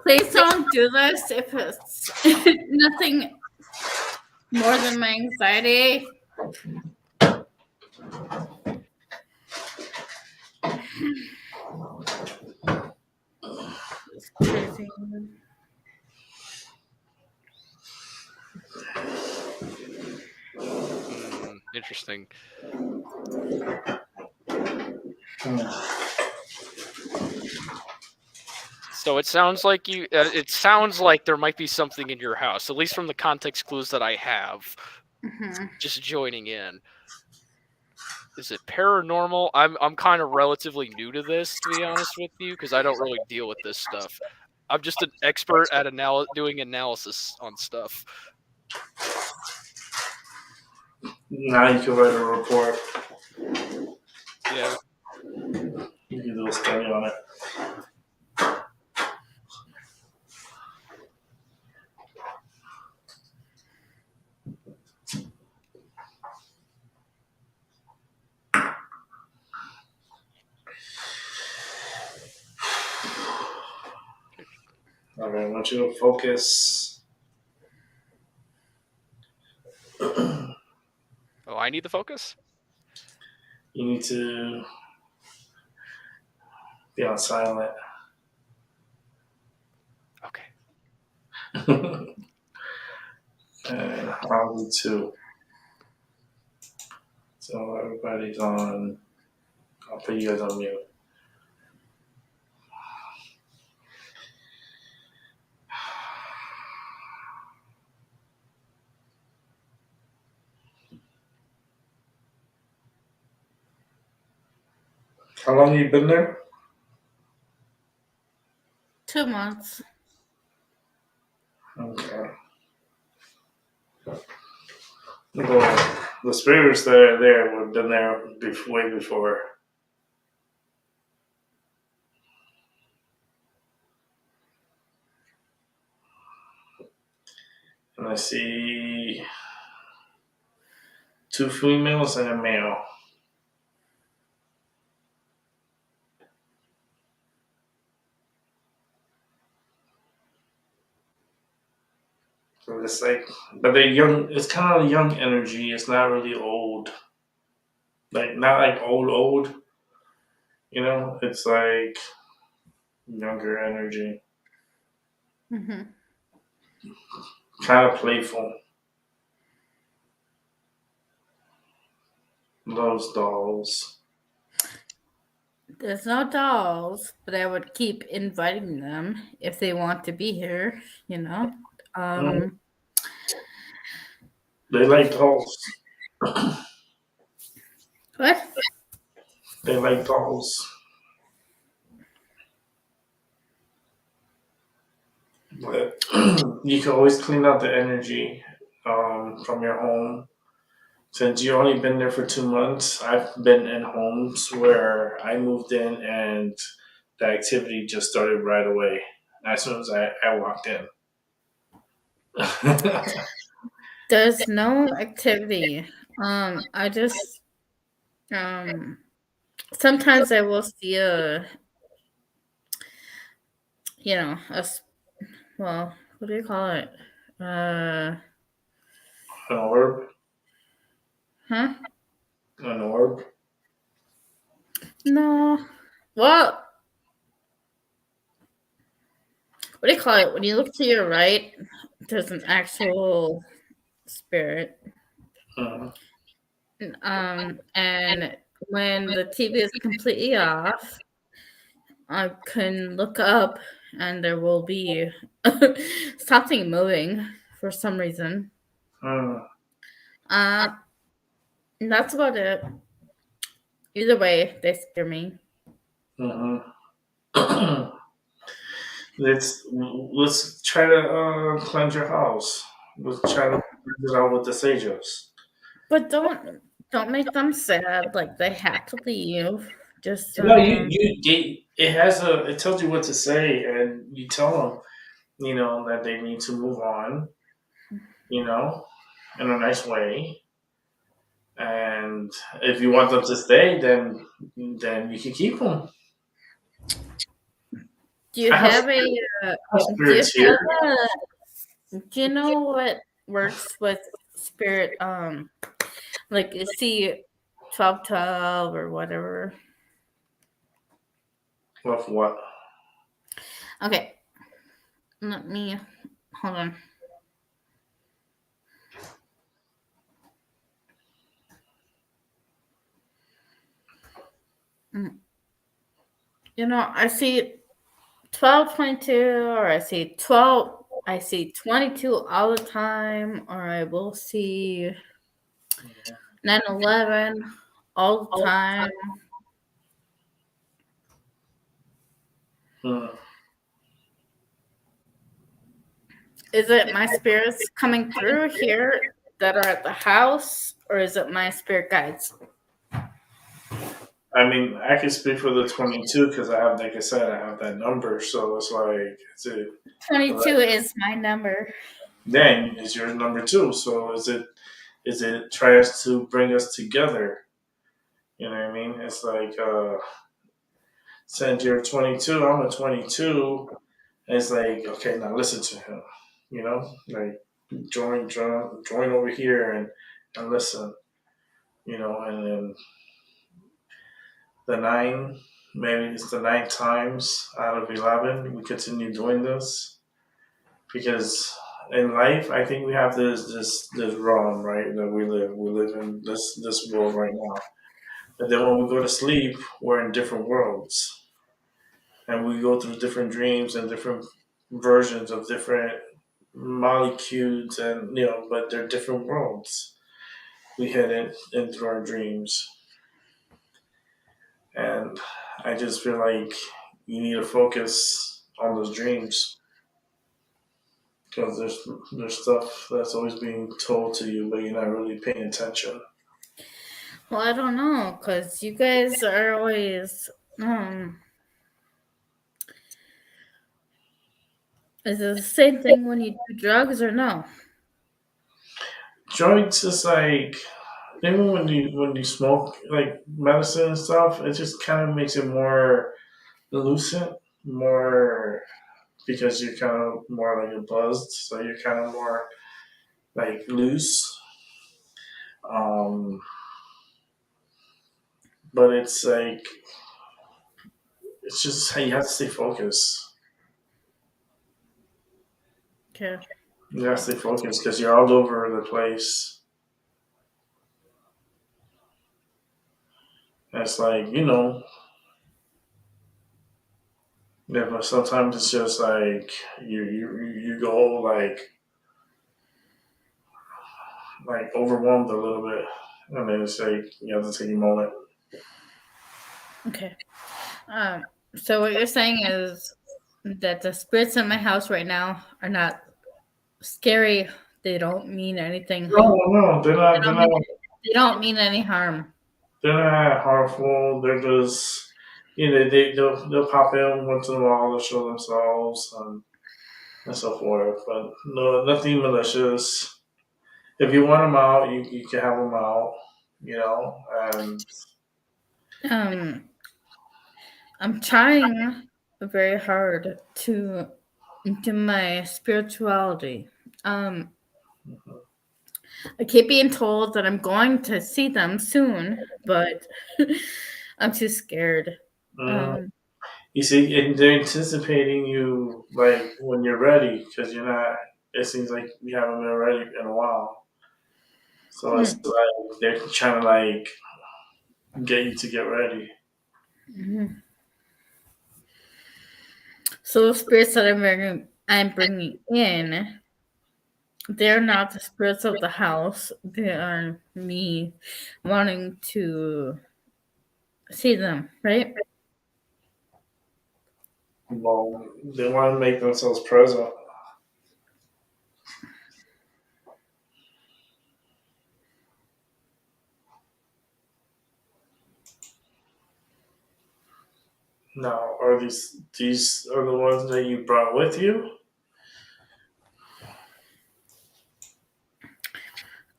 Please don't do this if it's nothing more than my anxiety. It's crazy. Interesting. So it sounds like you. It sounds like there might be something in your house, at least from the context clues that I have. Just joining in. Is it paranormal? I'm kind of relatively new to this, to be honest with you, because I don't really deal with this stuff. I'm just an expert at doing analysis on stuff. Now you can write a report. Yeah. You can do a study on it. Okay, I want you to focus. Oh, I need the focus? You need to be on silent. Okay. And I'll do too. So everybody's on. I'll put you guys on mute. How long have you been there? 2 months. Okay. Well, the spirits that are there would have been there way before. And I see 2 females and a male. So it's like, but they're young. It's kind of young energy. It's not really old. Like, not like old. You know, it's like younger energy. Kind of playful. Loves dolls. There's no dolls, but I would keep inviting them if they want to be here, you know. They like dolls. What? They like dolls. But you can always clean out the energy from your home. Since you've only been there for 2 months, I've been in homes where I moved in and the activity just started right away as soon as I walked in. There's no activity. I just sometimes I will see well, what do you call it? An orb? Huh? An orb? No. Well, what do you call it? When you look to your right, there's an actual spirit. And when the TV is completely off, I can look up and there will be something moving for some reason. That's about it. Either way, they scare me. Let's try to cleanse your house. Let's try to cleanse it out with the sages. But don't make them sad like they have to leave Just No, it tells you what to say, and you tell them, that they need to move on, in a nice way. And if you want them to stay, then you can keep them. do you I have, have a I have do you spirits have here. do you know what works with spirit? Like you see 1212 or whatever. With what? Okay, let me hold on. I see 1222, or I see 12. I see 22 all the time, or I will see 911 all the time. Hmm. Is it my spirits coming through here that are at the house, or is it my spirit guides? I mean, I can speak for the 22 because like I said, I have that number. So it's like, 22 is my number. then it's your number two. So is it tries to bring us together? You know what I mean? It's like, since you're 22, I'm a 22. And it's like, okay, now listen to him. Like join over here and listen. And then the nine, maybe it's the 9 times out of 11 we continue doing this, because in life I think we have this realm, right, that we live in this world right now, and then when we go to sleep we're in different worlds, and we go through different dreams and different versions of different molecules, and but they're different worlds we head in through our dreams. And I just feel like you need to focus on those dreams, because there's stuff that's always being told to you, but you're not really paying attention. Well, I don't know, because you guys are always. Is it the same thing when you do drugs or no? Joints is like, even when you smoke like medicine and stuff, it just kind of makes it more lucid, more, because you're kind of more like a buzzed, so you're kind of more like loose. Um, but it's like, it's just how you have to stay focused. Okay. You have to stay focused because you're all over the place. And it's like, yeah, but sometimes it's just like you go like overwhelmed a little bit, and then it's like you have to take a moment. Okay. So what you're saying is that the spirits in my house right now are not scary. They don't mean anything. No, they're not. They're not. They don't mean any harm. They're not harmful. They're just, they'll pop in once in a while to show themselves and so forth. But no, nothing malicious. If you want them out, you can have them out. And Um, I'm trying very hard to do my spirituality. I keep being told that I'm going to see them soon, but I'm too scared. mhm. Um, You see, and they're anticipating you like when you're ready, because you're not. It seems like you haven't been ready in a while, so it's mm, like they're trying to like get you to get ready. mhm. So the spirits that I'm bringing in, they're not the spirits of the house. They are me wanting to see them, right? Well, they want to make themselves present. Now, are these are the ones that you brought with you?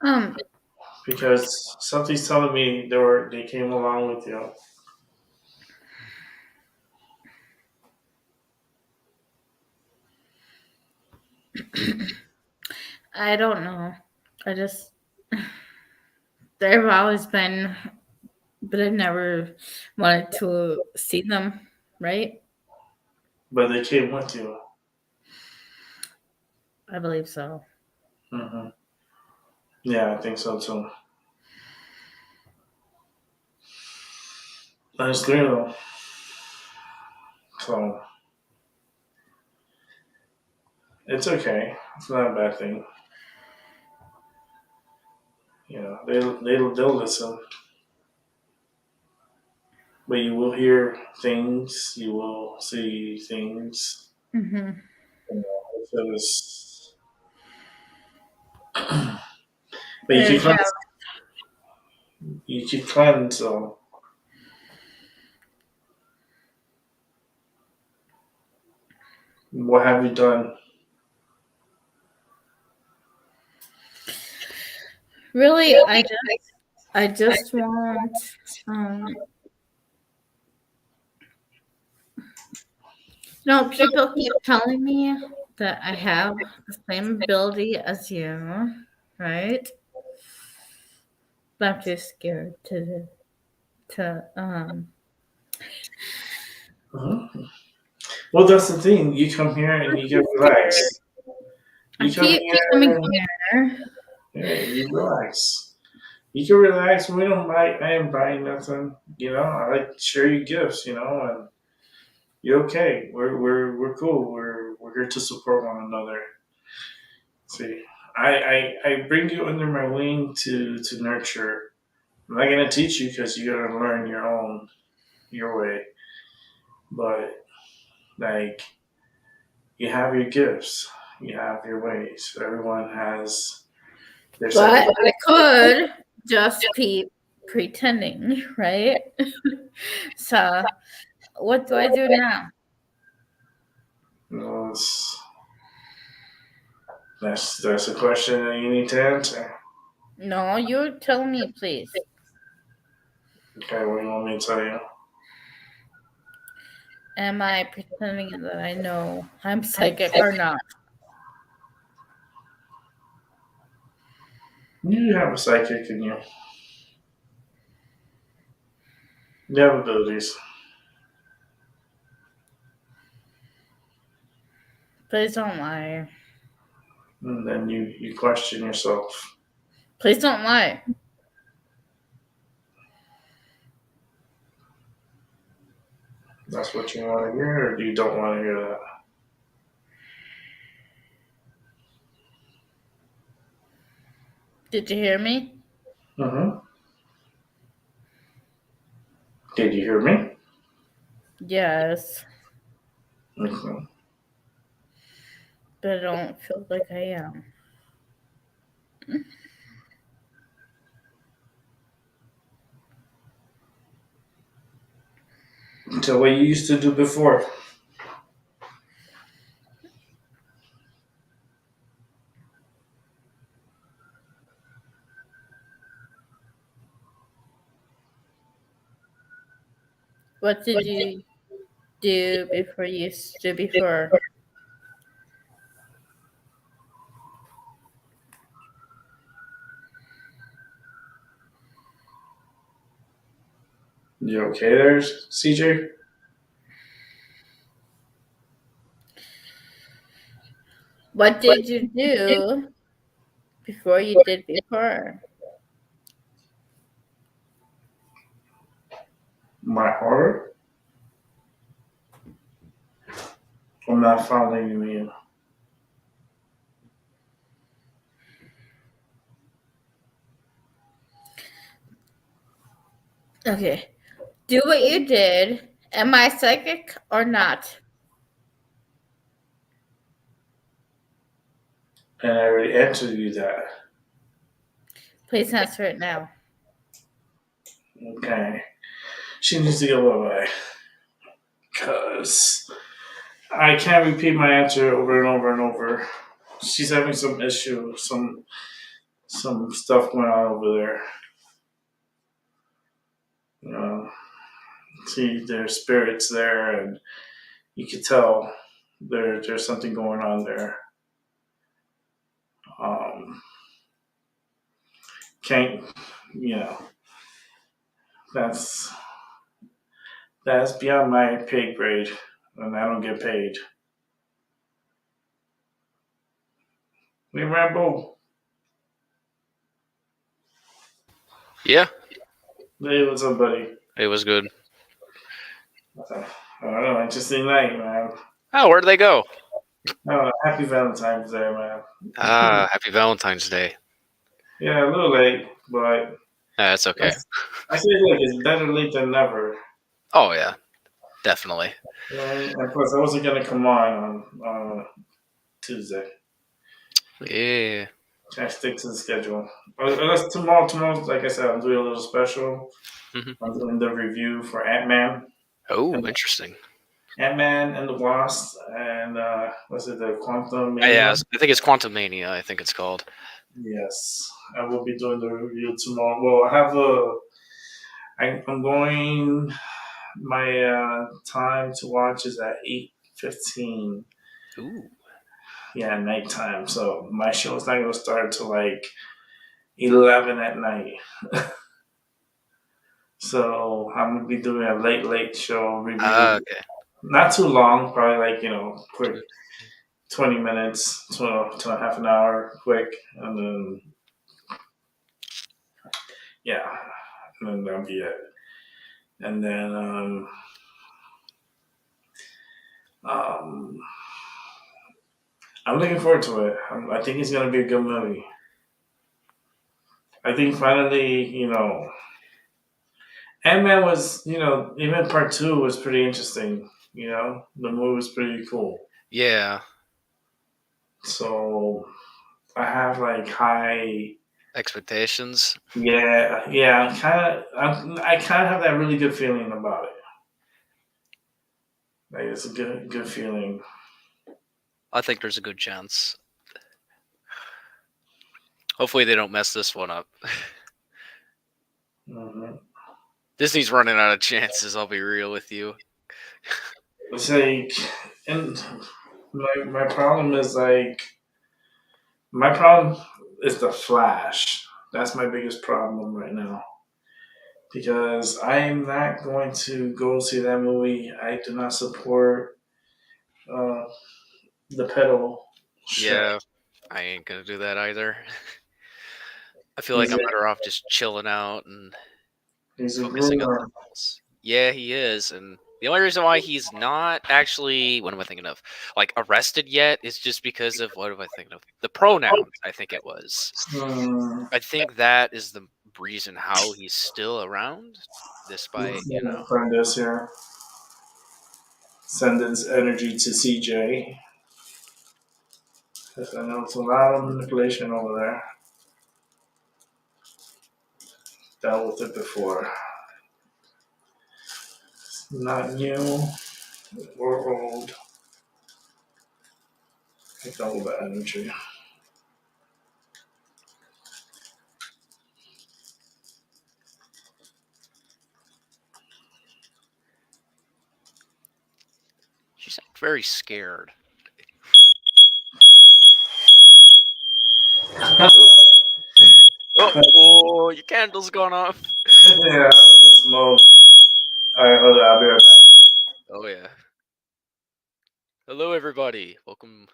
Um, Because something's telling me they came along with you. I don't know. I just they've always been, but I've never wanted to see them. Right? But they came with you. I believe so. Hmm. Yeah, I think so too. That's clear though. So it's okay. It's not a bad thing. You know, they'll listen, but you will hear things. You will see things. Mm-hmm. You know, so but you I keep have. cleansing. You keep cleansing. So what have you done? Really, I just want um no, people keep telling me that I have the same ability as you, right? But I'm too scared to. Mhm. Well, that's the thing. You come here and you get relaxed. I You come keep here coming and here. yeah, you relax. You can relax. We don't buy. I ain't buying nothing. You know, I like to share you gifts. You know, and you're okay. We're cool. We're here to support one another. See, I bring you under my wing to nurture. I'm not gonna teach you because you gotta learn your way. But like you have your gifts, you have your ways. Everyone has their But separate. I could just be pretending, right? So what do I do now? You know, that's a question that you need to answer. No, you tell me, please. Okay, what do you want me to tell you? Am I pretending that I know I'm psychic or not? You have a psychic in you. You have abilities, Please don't lie. and then you question yourself. Please don't lie. That's what you want to hear, or you don't want to hear that. Did you hear me? Mm-hmm. Did you hear me? Yes, Okay. but I don't feel like I am. So what you used to do before? What did you do before you stood before? You okay there, CJ? What did you do before you did before? My heart? I'm not following you in. Okay. Do what you did. Am I psychic or not? And I already answered you that. Please answer it now. Okay. She needs to go bye bye. because I can't repeat my answer over and over and over. She's having some issue, some stuff going on over there. See, there's spirits there, and you could tell there's something going on there. Um, can't you know that's that's beyond my pay grade, and I don't get paid. We Rambo. Yeah, Hey, what's up, buddy? it was good. I don't know. Interesting night, man. Oh, where'd they go? Happy Valentine's Day, man. Ah, happy Valentine's Day. Yeah, a little late, but That's okay. I say, look, it's better late than never. Oh yeah, definitely. And plus, I wasn't gonna come on Tuesday. Yeah. I stick to the schedule. Unless tomorrow, like I said, I'm doing a little special. Hmm. I'm doing the review for Ant-Man. Oh, interesting. Ant-Man and the Wasp, and was it the Quantum? Yeah, I think it's Quantum Mania. I think it's called. Yes, I will be doing the review tomorrow. Well, I'm going. My time to watch is at 8:15. Ooh. Yeah, nighttime. So my show's not gonna start till like 11 at night. So I'm gonna be doing a late show review. Okay. Not too long, probably like quick 20 minutes to a half an hour, quick, and then yeah, and then that'll be it. And then um, I'm looking forward to it. I think it's gonna be a good movie. I think finally, Ant-Man was, even part two was pretty interesting. The movie was pretty cool. Yeah. So I have like high Expectations. Yeah. I kind of have that really good feeling about it. Like it's a good feeling. I think there's a good chance. Hopefully they don't mess this one up. Mm-hmm. Disney's running out of chances. I'll be real with you. It's like, and my problem is like, my problem is the Flash. That's my biggest problem right now. Because I am not going to go see that movie. I do not support uh, the pedal. Yeah, I ain't gonna do that either. I feel like I'm better off just chilling out and He's a focusing on groomer. something else. Yeah, he is, and the only reason why he's not actually, what am I thinking of, like arrested yet, is just because of what am I thinking of? The pronouns. I think it was. I think that is the reason how he's still around, despite Friend is here. Send his energy to CJ. Because I know it's a lot of manipulation over there. Dealt with it before. It's not new or old. I double the energy. she sounds very scared. Oh, your candle's gone off. Yeah, the smoke. Alright, hold on, I'll be right back. Oh yeah. Hello, everybody. Welcome.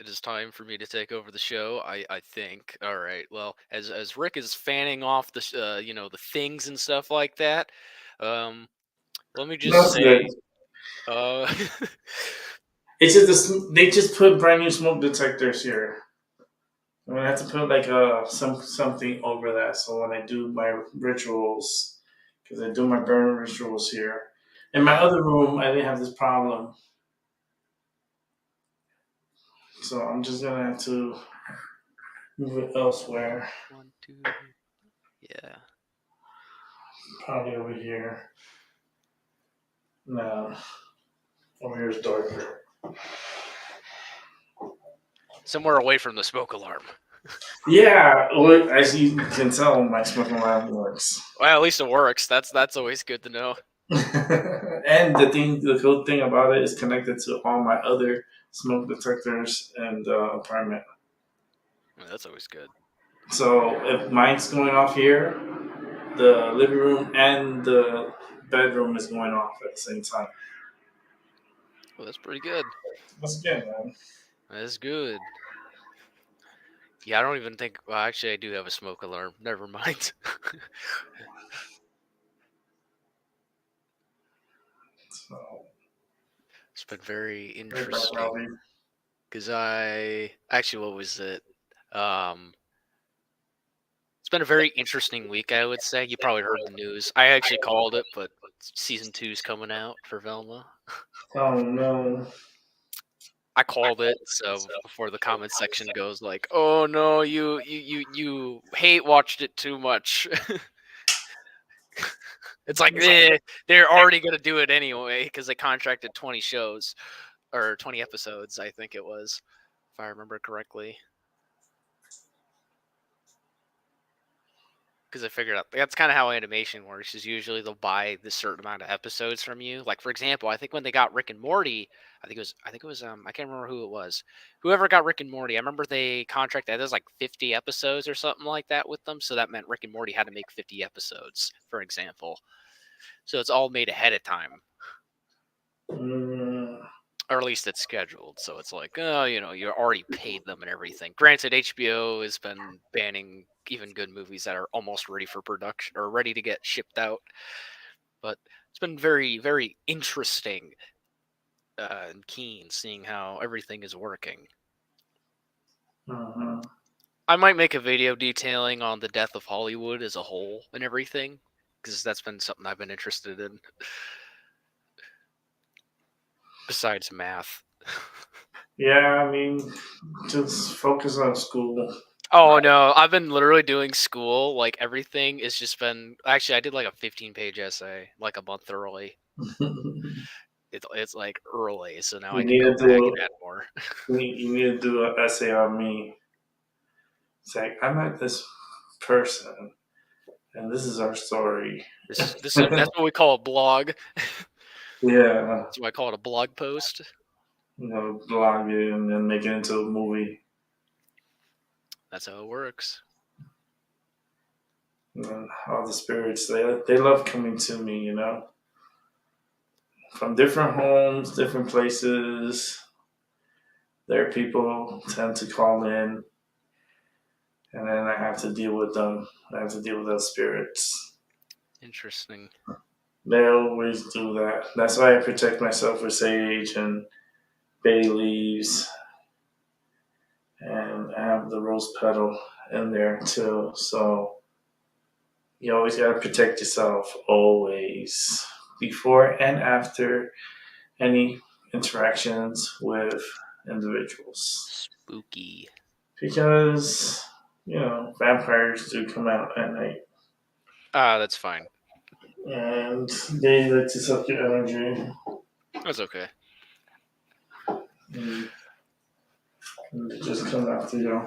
It is time for me to take over the show. I think. All right. Well, as Rick is fanning off the the things and stuff like that. Let me just That's say. good. It's just they just put brand new smoke detectors here. I'm gonna have to put like something over that, so when I do my rituals, because I do my burn rituals here. In my other room, I didn't have this problem, so I'm just gonna have to move it elsewhere. 1, 2. Yeah. Probably over here. No. Over here is darker. Somewhere away from the smoke alarm. Yeah, well, as you can tell, my smoke alarm works. Well, at least it works. That's always good to know. And the cool thing about it is connected to all my other smoke detectors in the apartment. Well, that's always good. So if mine's going off here, the living room and the bedroom is going off at the same time. Well, that's pretty good. That's good, man. That's good. Yeah, I don't even think. Well, actually, I do have a smoke alarm. Never mind. So, It's been very hey, Dr. interesting. Alvey. Because what was it? It's been a very interesting week, I would say. You probably heard the news. I actually called it, but season 2's coming out for Velma. Oh no. I called it, so before the comment section goes like, "Oh no, you hate watched it too much." It's like they're already gonna do it anyway because they contracted 20 shows or 20 episodes, I think it was, if I remember correctly. Because I figured out that's kind of how animation works. Is usually they'll buy this certain amount of episodes from you. Like for example, I think when they got Rick and Morty, I think it was I can't remember who it was. Whoever got Rick and Morty, I remember they contracted. There's like 50 episodes or something like that with them. So that meant Rick and Morty had to make 50 episodes, for example. So it's all made ahead of time, or at least it's scheduled. So it's like, oh, you already paid them and everything. Granted, HBO has been banning even good movies that are almost ready for production or ready to get shipped out. But it's been very, very interesting and keen seeing how everything is working. Uh-huh. I might make a video detailing on the death of Hollywood as a whole and everything, because that's been something I've been interested in. Besides math. Yeah, I mean, just focus on school. Oh no, I've been literally doing school. Like everything has just been. Actually, I did like a 15-page essay like a month early. It's like early, so now I can go back and add more. You need to do an essay on me. It's like I met this person, and this is our story. That's what we call a blog. Yeah, That's why I call it a blog post. blog it and then make it into a movie. That's how it works. And all the spirits, they love coming to me, from different homes, different places. Their people tend to call in, and then I have to deal with them. I have to deal with those spirits. Interesting. They always do that. That's why I protect myself with sage and bay leaves, and I have the rose petal in there too. So you always gotta protect yourself, always, before and after any interactions with individuals. Spooky. Because vampires do come out at night. That's fine. And they like to suck your energy. That's okay. And they just come after you.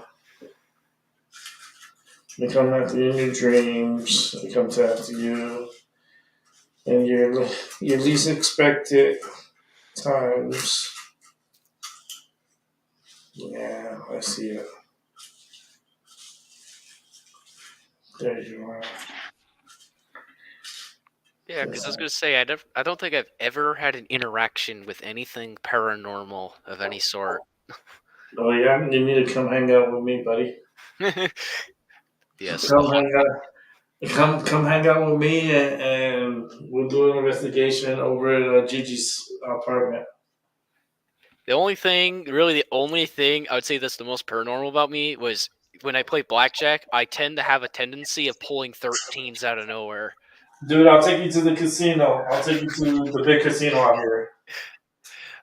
They come after you in your dreams. They come after you in your least expected times. Yeah, I see it. There you are. Yeah, because I was going to say, I don't think I've ever had an interaction with anything paranormal of any sort. Oh yeah, you need to come hang out with me, buddy. Yes. Come hang out with me, and we'll do an investigation over at Gigi's apartment. The only thing I would say that's the most paranormal about me was when I play blackjack, I tend to have a tendency of pulling 13s out of nowhere. Dude, I'll take you to the casino. I'll take you to the big casino out here.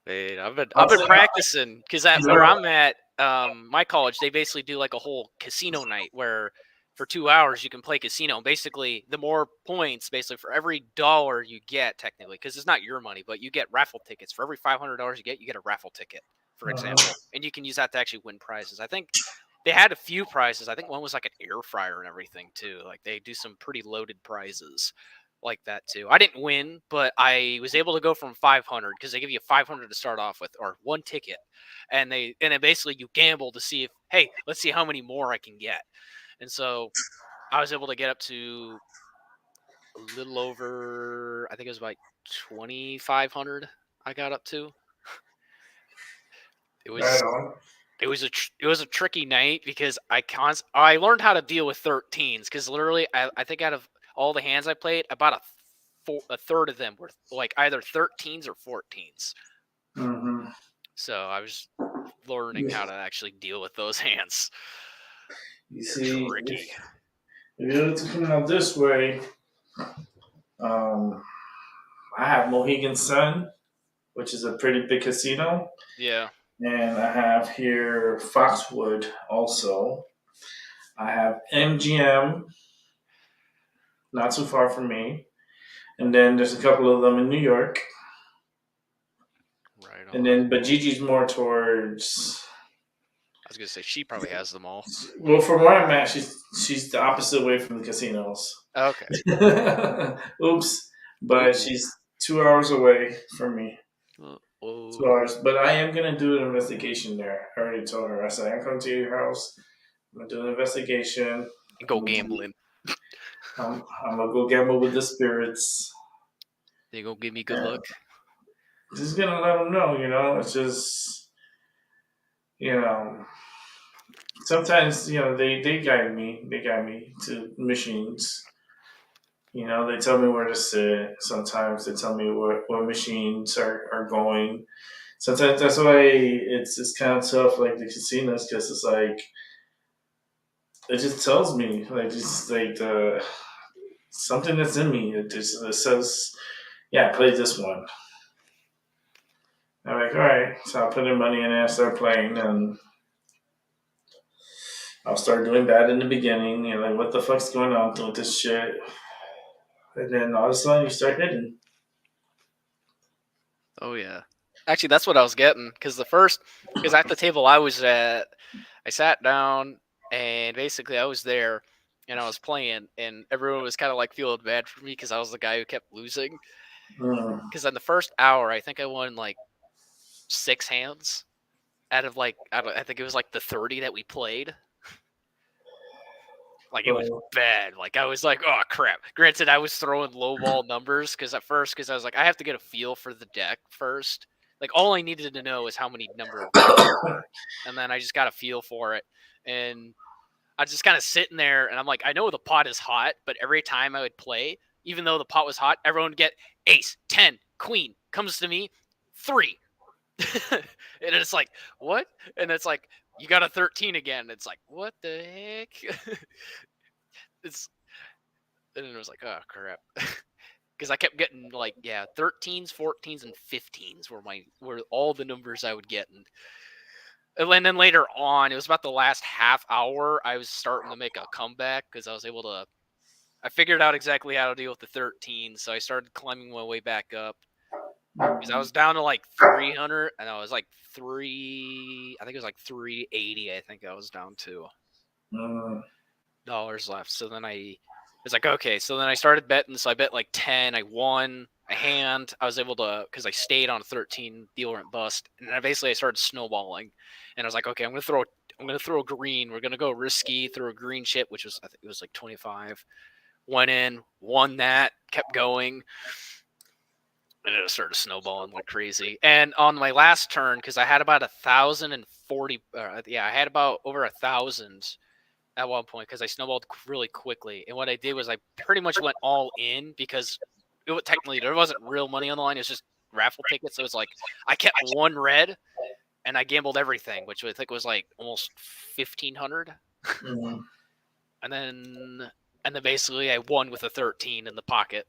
Man, I've been practicing because where I'm at, my college, they basically do like a whole casino night where for 2 hours, you can play casino. Basically, the more points, basically, for every dollar you get, technically, because it's not your money, but you get raffle tickets. For every $500 you get a raffle ticket, for example. And you can use that to actually win prizes. I think they had a few prizes. I think one was like an air fryer and everything, too. Like, they do some pretty loaded prizes like that, too. I didn't win, but I was able to go from 500, because they give you 500 to start off with, or one ticket. And then basically you gamble to see if, hey, let's see how many more I can get. And so I was able to get up to a little over, I think it was about 2,500 I got up to. It was Right on. it was a tricky night, because I learned how to deal with 13s, because literally I think out of all the hands I played, about a third of them were like either 13s or 14s. Mm-hmm. So I was learning how to actually deal with those hands. You They're see, tricky. if you're to come out this way, I have Mohegan Sun, which is a pretty big casino. Yeah. And I have here Foxwood also. I have MGM, not too far from me. And then there's a couple of them in New York. Right on. And then, but Gigi's more towards. I was gonna say she probably has them all. Well, from where I'm at, she's the opposite way from the casinos. Okay. Oops, but she's 2 hours away from me. Oh. 2 hours, but I am gonna do an investigation there. I already told her. I said I'm coming to your house. I'm gonna do an investigation. And go gambling. I'm gonna go gamble with the spirits. They gonna give me good luck. Just gonna let them know, it's just, sometimes, they guide me. They guide me to machines. They tell me where to sit. Sometimes they tell me what machines are going. Sometimes that's why it's kind of tough, like the casinos, because it's like, it just tells me, like, just like something that's in me. It says, yeah, play this one. I'm like, all right. So I'll put in money in and I start playing, and I'll start doing bad in the beginning. Like, what the fuck's going on with this shit? And then all of a sudden you start hitting. Oh yeah. Actually, that's what I was getting, because at the table I was at, I sat down and basically I was there and I was playing, and everyone was kind of like feeling bad for me because I was the guy who kept losing. Because in the first hour, I think I won like 6 hands out of I think it was like the 30 that we played. Like, it was bad. Like, I was like, oh, crap. Granted, I was throwing low ball numbers because I was like, I have to get a feel for the deck first. Like, all I needed to know was how many number of decks there were. And then I just got a feel for it. And I was just kind of sitting there, and I'm like, I know the pot is hot, but every time I would play, even though the pot was hot, everyone would get ace, 10, queen, comes to me, 3. And it's like, what? And it's like, you got a 13 again. It's like, what the heck? And it was like, oh crap, because I kept getting 13s, 14s, and 15s were all the numbers I would get, and then later on, it was about the last half hour, I was starting to make a comeback because I figured out exactly how to deal with the 13s, so I started climbing my way back up. Because I was down to like 300, and I was like I think it was like 380. I think I was down to dollars left. So then I was like, okay. So then I started betting. So I bet like 10. I won a hand. I was able to, because I stayed on 13. Deal went bust, and then I started snowballing. And I was like, okay, I'm gonna throw a green. We're gonna go risky. Throw a green chip, which was, I think it was like 25. Went in, won that, kept going. And it started snowballing like crazy. And on my last turn, because I had about 1,040, I had about over 1,000 at one point because I snowballed really quickly. And what I did was I pretty much went all in because technically there wasn't real money on the line. It was just raffle tickets. So it was like I kept one red and I gambled everything, which I think was like almost 1,500. And then basically I won with a 13 in the pocket.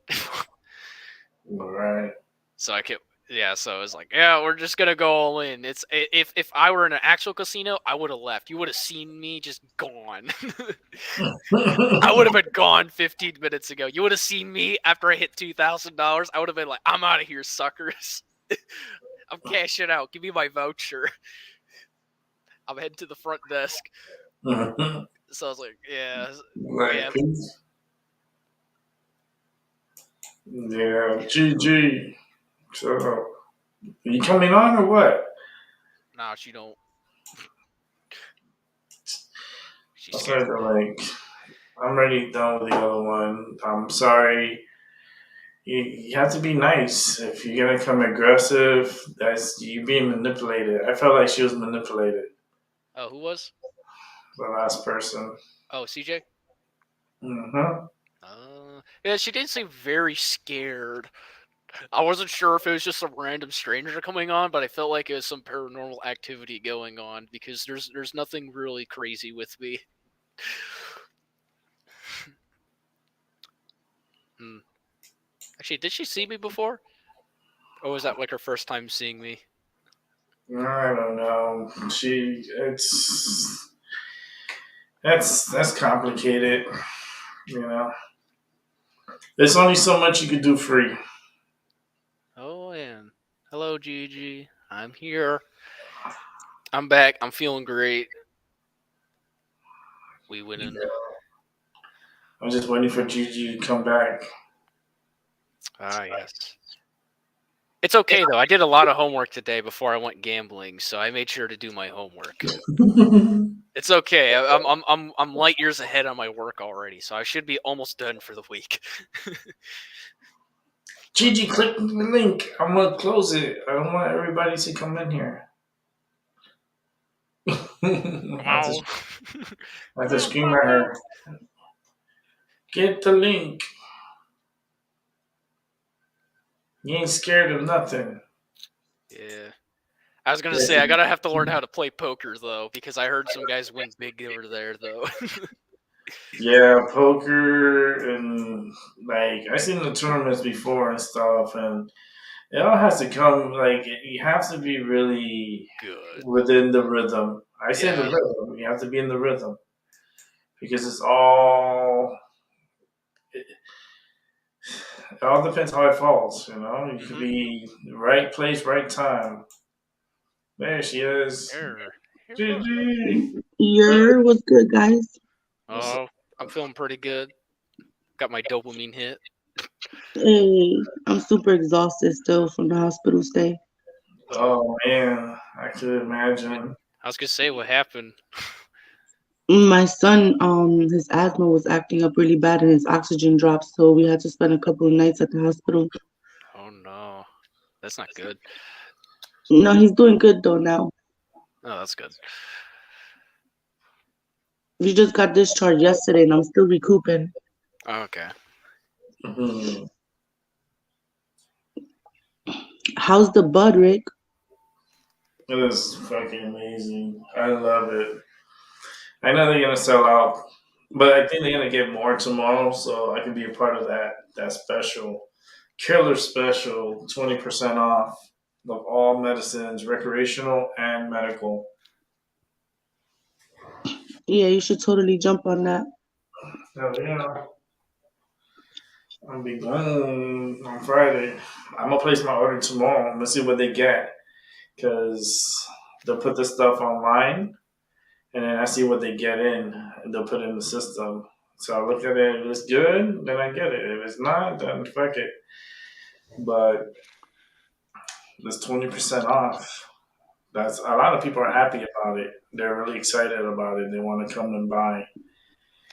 Right. So I kept, Yeah, so it's like, yeah, we're just gonna go all in. It's if I were in an actual casino, I would have left. You would have seen me just gone. I would have been gone 15 minutes ago. You would have seen me after I hit $2,000. I would have been like, I'm out of here, suckers. I'm cashing out. Give me my voucher. I'm heading to the front desk. So I was like, yeah, yeah. Yeah, GG. So, you coming on or what? Nah, she don't. She's I scared. said, like, I'm already done with the other one. I'm sorry. You have to be nice. If you're gonna come aggressive, that's you being manipulated. I felt like she was manipulated. Oh, who was? The last person. Oh, CJ. Mm-hmm. Yeah, she did seem very scared. I wasn't sure if it was just some random stranger coming on, but I felt like it was some paranormal activity going on because there's nothing really crazy with me. Hmm. Actually, did she see me before? Or was that like her first time seeing me? I don't know. That's complicated. You know, there's only so much you can do free. Oh, and hello, Gigi. I'm here. I'm back. I'm feeling great. We winning. I'm just waiting for Gigi to come back. Ah, yes. It's okay though. I did a lot of homework today before I went gambling, so I made sure to do my homework. It's okay. I'm light years ahead on my work already, so I should be almost done for the week. Gigi, click the link. I'm gonna close it. I don't want everybody to come in here. Wow. I have to scream at her. Get the link. You ain't scared of nothing. Yeah. I was gonna say I gotta have to learn how to play poker though, because I heard some guys win big over there though. Yeah, poker and like I seen the tournaments before and stuff, and it all has to come like you have to be really Good. within the rhythm. I say the Yeah. rhythm. You have to be in the rhythm because it all depends how it falls. You know, you could be right place, right time. There she is. Here. GG. What's good, guys? Oh, I'm feeling pretty good. Got my dopamine hit. Hey, I'm super exhausted still from the hospital stay. Oh man, I could imagine. I was gonna say what happened. My son, his asthma was acting up really bad and his oxygen dropped, so we had to spend a couple of nights at the hospital. Oh no, that's not good. No, he's doing good though now. Oh, that's good. We just got discharged yesterday and I'm still recouping. Oh, okay. Mhm. How's the bud, Rick? It is fucking amazing. I love it. I know they're gonna sell out, but I think they're gonna get more tomorrow, so I can be a part of that special killer special, 20% off of all medicines, recreational and medical. Yeah, you should totally jump on that. Hell yeah. I'll be going on Friday. I'm gonna place my order tomorrow. Let's see what they get, because they'll put this stuff online, and then I see what they get in, and they'll put it in the system. So I look at it. If it's good, then I get it. If it's not, then fuck it. But there's 20% off. That's a lot of people are happy about it. They're really excited about it. They want to come and buy.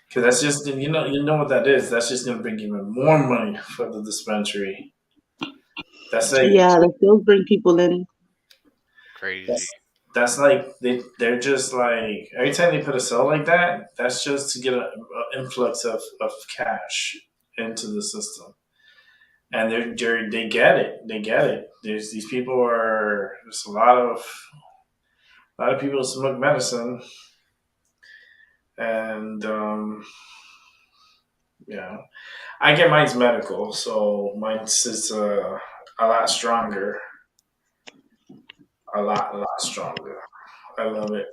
Because that's just you know what that is. That's just gonna bring even more money for the dispensary. That's like Yeah, the sales bring people in. Crazy. that's like they're just like every time they put a sale like that, that's just to get an influx of cash into the system, and they get it. They get it. There's these people are there's a lot of people smoke medicine, and yeah, I get mine's medical, so mine's is a lot stronger. a lot stronger. I love it.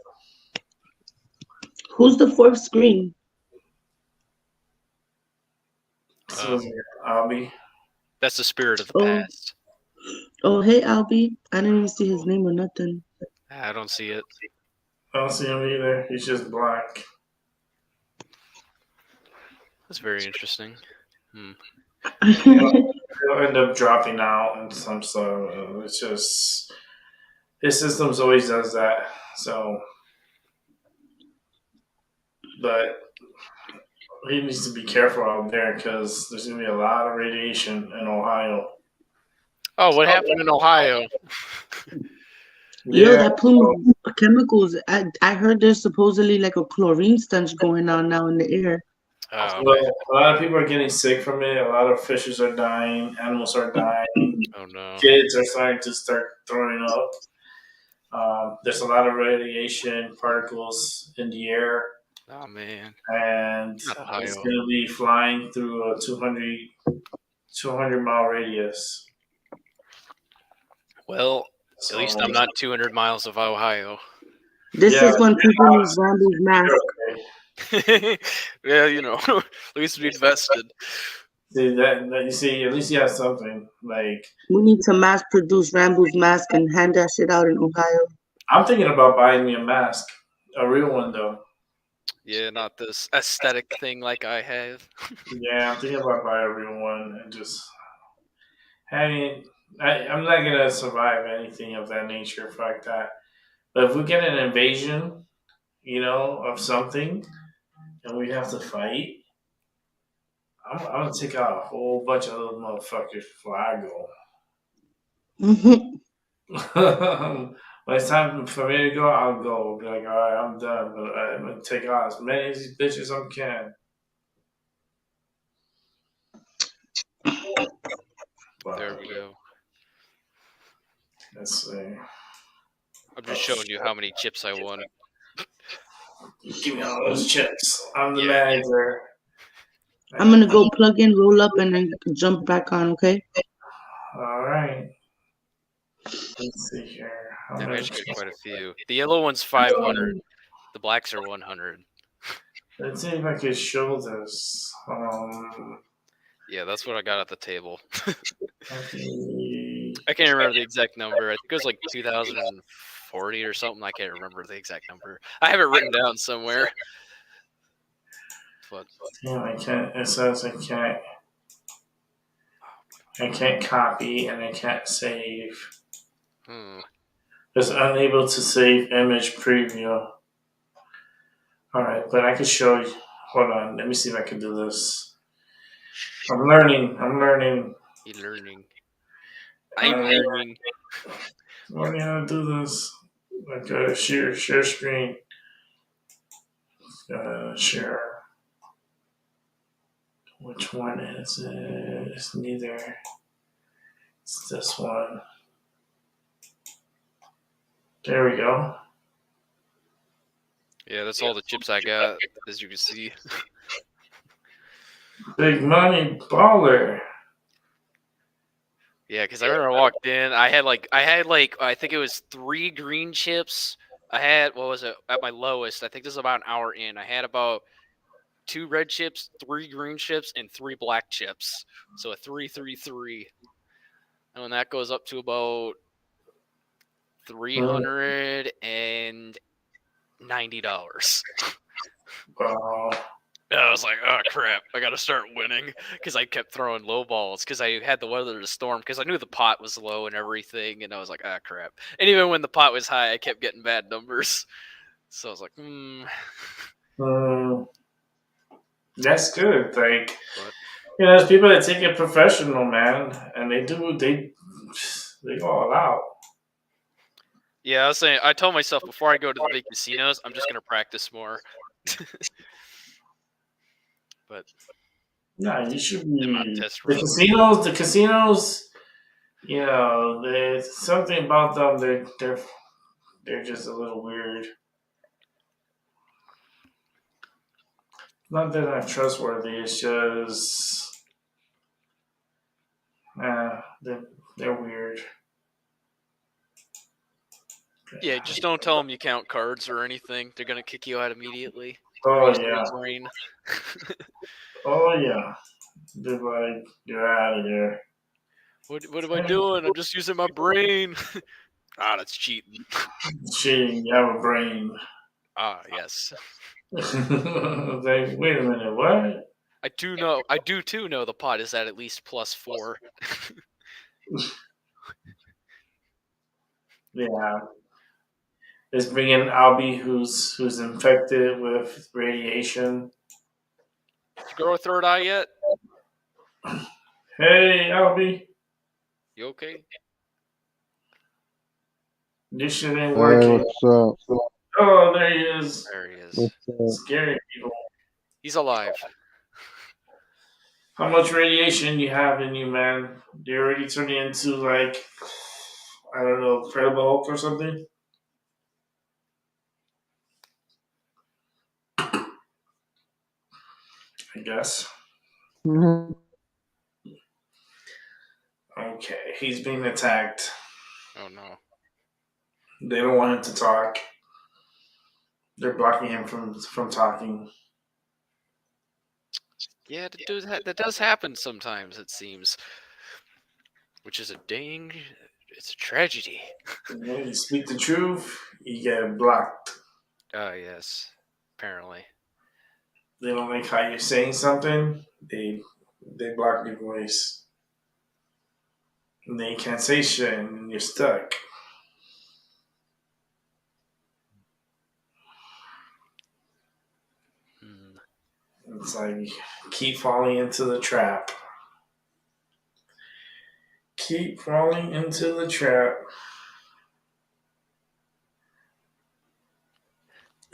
Who's the fourth screen? So Albie. That's the spirit of the Oh, past. oh, hey, Albie. I didn't even see his name or nothing. I don't see it. I don't see him either. He's just black. That's very interesting. He'll end up dropping out and some stuff. It's just his systems always does that. So, but he needs to be careful out there because there's gonna be a lot of radiation in Ohio. Oh, what happened in Ohio? Yo, Yeah, that plume of chemicals. I heard there's supposedly like a chlorine stench going on now in the air. Oh, well, a lot of people are getting sick from it. A lot of fishes are dying. Animals are dying. oh no. Kids are starting to start throwing up. There's a lot of radiation particles in the air, Oh man. and Not Ohio. it's going to be flying through a 200-mile radius. Well, So, at least I'm not 200 miles of Ohio. This Yeah, is when people need Rambo's mask. okay. Yeah, you know, at least we invested. See that? You see, at least you have something. Like We need to mass produce Rambo's mask and hand that shit out in Ohio. I'm thinking about buying me a mask, a real one though. Yeah, not this aesthetic thing like I have. Yeah, I'm thinking about buying a real one and just. I mean, I'm not gonna survive anything of that nature, like that. But if we get an invasion, of something, and we have to fight, I'm gonna take out a whole bunch of those motherfuckers before I go. When it's time for me to go, I'll go. Be like, all right, I'm done. But I'm gonna take out as many of these bitches as I can. But There we go. let's see. I'm just showing you how many chips I won. Give me all those chips. I'm the Yeah. manager. I'm gonna go plug in, roll up, and then jump back on. Okay. All right. Let's see here. How Yeah, I many actually got chips? quite a few. The yellow one's 500. The blacks are 100. Let's see if I can show this. Yeah, that's what I got at the table. Okay. I can't remember the exact number. I think it was like 2040 or something. I can't remember the exact number. I have it written down somewhere. But Damn, I can't. It says I can't copy and I can't save. It's unable to save image preview. All right, but I can show you. Hold on. Let me see if I can do this. I'm learning. you're learning. I'm learning. Learning how to do this. Like share screen. Share. Which one is it? It's neither. It's this one. There we go. Yeah, that's all the chips I got, as you can see. Big money baller. Yeah, because I remember I walked in. I had I think it was 3 green chips. I had, what was it, at my lowest? I think this is about an hour in. I had about 2 red chips, 3 green chips, and 3 black chips. So a 3-3-3. And when that goes up to about $390. Wow. I was like, oh crap, I gotta start winning, because I kept throwing low balls because I had the weather to storm, because I knew the pot was low and everything, and I was like, ah crap. And even when the pot was high, I kept getting bad numbers. So I was like, That's good. Like, there's people that take it professional, man, and they go all out. Yeah, I was saying, I told myself before I go to the big casinos, I'm just gonna practice more. But no, you should be. The casinos. There's something about them. They're just a little weird. Not that they're not trustworthy. It's just, they're weird. Yeah, just don't tell them you count cards or anything. They're gonna kick you out immediately. Oh Freeze their yeah. brain. Oh yeah. They're like, get out of here. What am I doing? I'm just using my brain. Ah, that's cheating. Cheating. You have a brain. Ah, yes. Like, wait a minute. What? I do too know the pot is at least +4. Yeah. Let's bring in Albie, who's infected with radiation. Did you grow a third eye yet? Hey, Albie, You okay? this shit ain't Hey, working. what's up? Oh, there he is. There he is. What's up? Scary people. He's alive. How much radiation you have in you, man? You already turning into like, I don't know, Incredible Hulk or something? I guess. Mhm. Okay, he's being attacked. Oh no. They don't want him to talk. They're blocking him from talking. Yeah, that does happen sometimes, it seems. Which is it's a tragedy. When you speak the truth, you get blocked. Ah, yes. Apparently. They don't like how you're saying something. They block your voice. And then you can't say shit and you're stuck. It's like keep falling into the trap. Keep falling into the trap.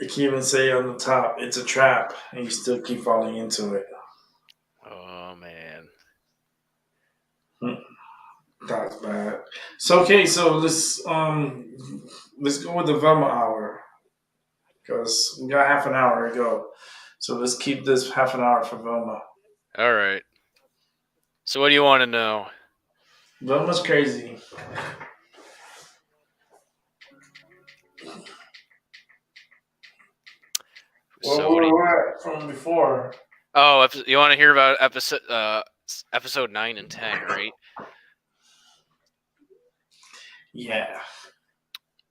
They can even say on the top, it's a trap, and you still keep falling into it. Oh man. That's bad. So okay, so let's go with the Velma hour because we got half an hour to go. So let's keep this half an hour for Velma. All right. So what do you want to know? Velma's crazy. So Where we were at from before. Oh, you want to hear about episode 9 and 10, right? Yeah.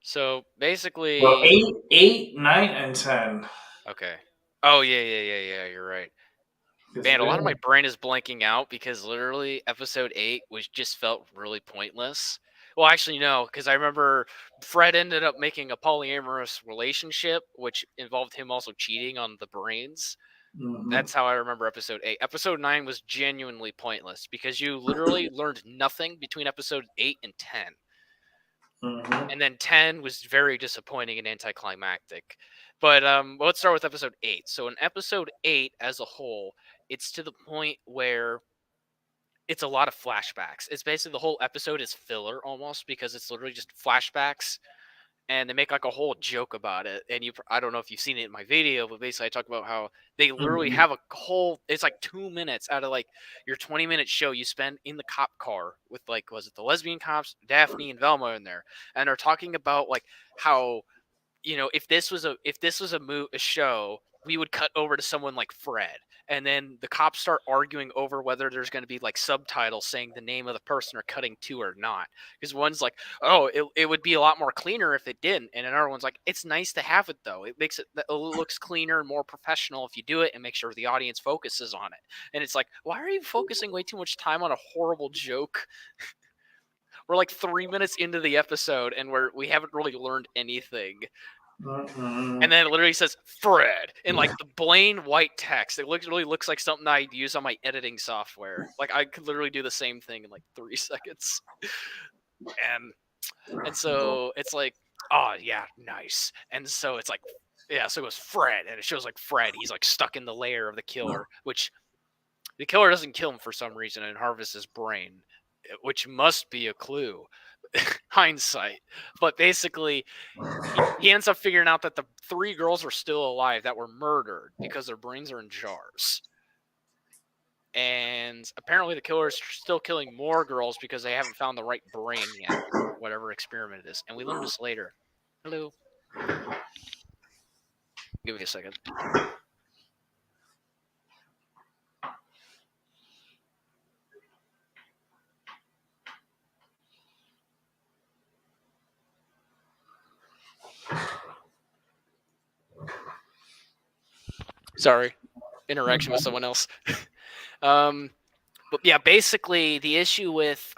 So basically, Well, 8, 9, and 10. Okay. Oh yeah. You're right. Man, a lot of my brain is blanking out because literally episode 8 just felt really pointless. Well, actually, no, because I remember Fred ended up making a polyamorous relationship, which involved him also cheating on the brains. Mm-hmm. That's how I remember episode 8. Episode 9 was genuinely pointless because you literally learned nothing between episode 8 and 10. Mm-hmm. And then 10 was very disappointing and anticlimactic. But let's start with episode 8. So in episode 8 as a whole, it's to the point where it's a lot of flashbacks. It's basically the whole episode is filler almost because it's literally just flashbacks. And they make like a whole joke about it. And I don't know if you've seen it in my video, but basically I talk about how they literally have a whole, it's like 2 minutes out of like your 20-minute show you spend in the cop car with like, was it the lesbian cops, Daphne and Velma in there. And they're talking about like how, if this was a show, we would cut over to someone like Fred, and then the cops start arguing over whether there's going to be like subtitles saying the name of the person they're cutting to or not. Because one's like, oh, it would be a lot more cleaner if it didn't, and another one's like, it's nice to have it though. It looks cleaner and more professional if you do it and make sure the audience focuses on it. And it's like, why are you focusing way too much time on a horrible joke? We're like 3 minutes into the episode and we haven't really learned anything. Mm-hmm. And then it literally says Fred in like the plain white text. It literally looks like something I'd use on my editing software. Like I could literally do the same thing in like 3 seconds. And so it's like, oh yeah, nice. And so it's like, yeah, so it goes Fred, and it shows like Fred. He's like stuck in the lair of the killer, which the killer doesn't kill him for some reason and harvests his brain, which must be a clue. Hindsight. But basically, he ends up figuring out that the 3 girls are still alive that were murdered because their brains are in jars. And apparently the killer is still killing more girls because they haven't found the right brain yet, whatever experiment it is. And we learn this later. Hello. Give me a second. Sorry, interaction with someone else. But yeah, basically the issue with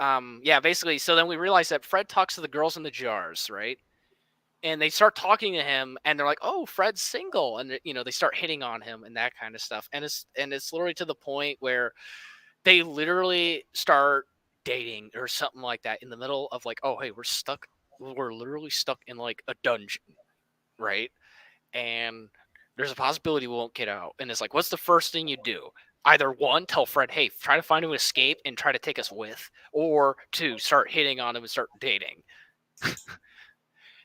basically, so then we realize that Fred talks to the girls in the jars, right? And they start talking to him, and they're like, "Oh, Fred's single," and they start hitting on him and that kind of stuff. And it's literally to the point where they literally start dating or something like that in the middle of like, "Oh, hey, we're literally stuck in like a dungeon, right?" And there's a possibility we won't get out. And it's like, what's the first thing you do? Either one, tell Fred, hey, try to find an escape and try to take us with, or two, start hitting on him and start dating.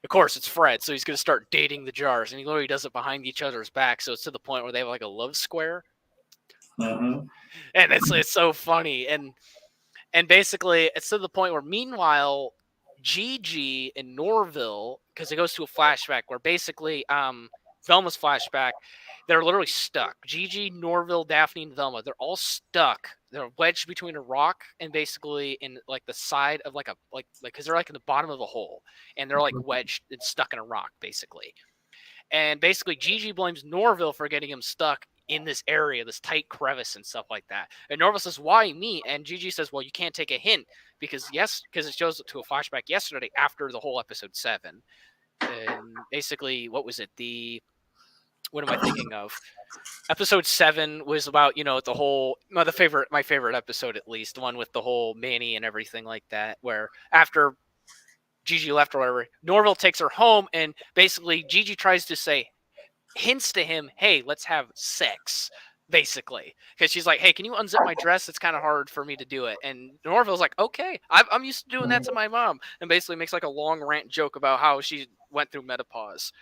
Of course, it's Fred, so he's going to start dating the jars, and he literally does it behind each other's back, so it's to the point where they have like a love square. Mm-hmm. And it's so funny. And basically, it's to the point where, meanwhile, Gigi and Norville, because it goes to a flashback where basically Velma's flashback, they're literally stuck. Gigi, Norville, Daphne, and Velma, they're all stuck. They're wedged between a rock and basically in like the side of like because they're like in the bottom of a hole, and they're like wedged and stuck in a rock basically. And basically Gigi blames Norville for getting him stuck in this area, this tight crevice and stuff like that. And Norville says, "Why me?" And Gigi says, "Well, you can't take a hint because it shows up to a flashback yesterday after the whole episode 7." And basically, what was it? What am I thinking of? Episode 7 was about, the whole, my favorite episode, at least, the one with the whole Manny and everything like that, where after Gigi left or whatever, Norville takes her home, and basically Gigi tries to hints to him, hey, let's have sex, basically. Because she's like, hey, can you unzip my dress? It's kind of hard for me to do it. And Norville's like, okay, I'm used to doing that to my mom. And basically makes like a long rant joke about how she went through menopause.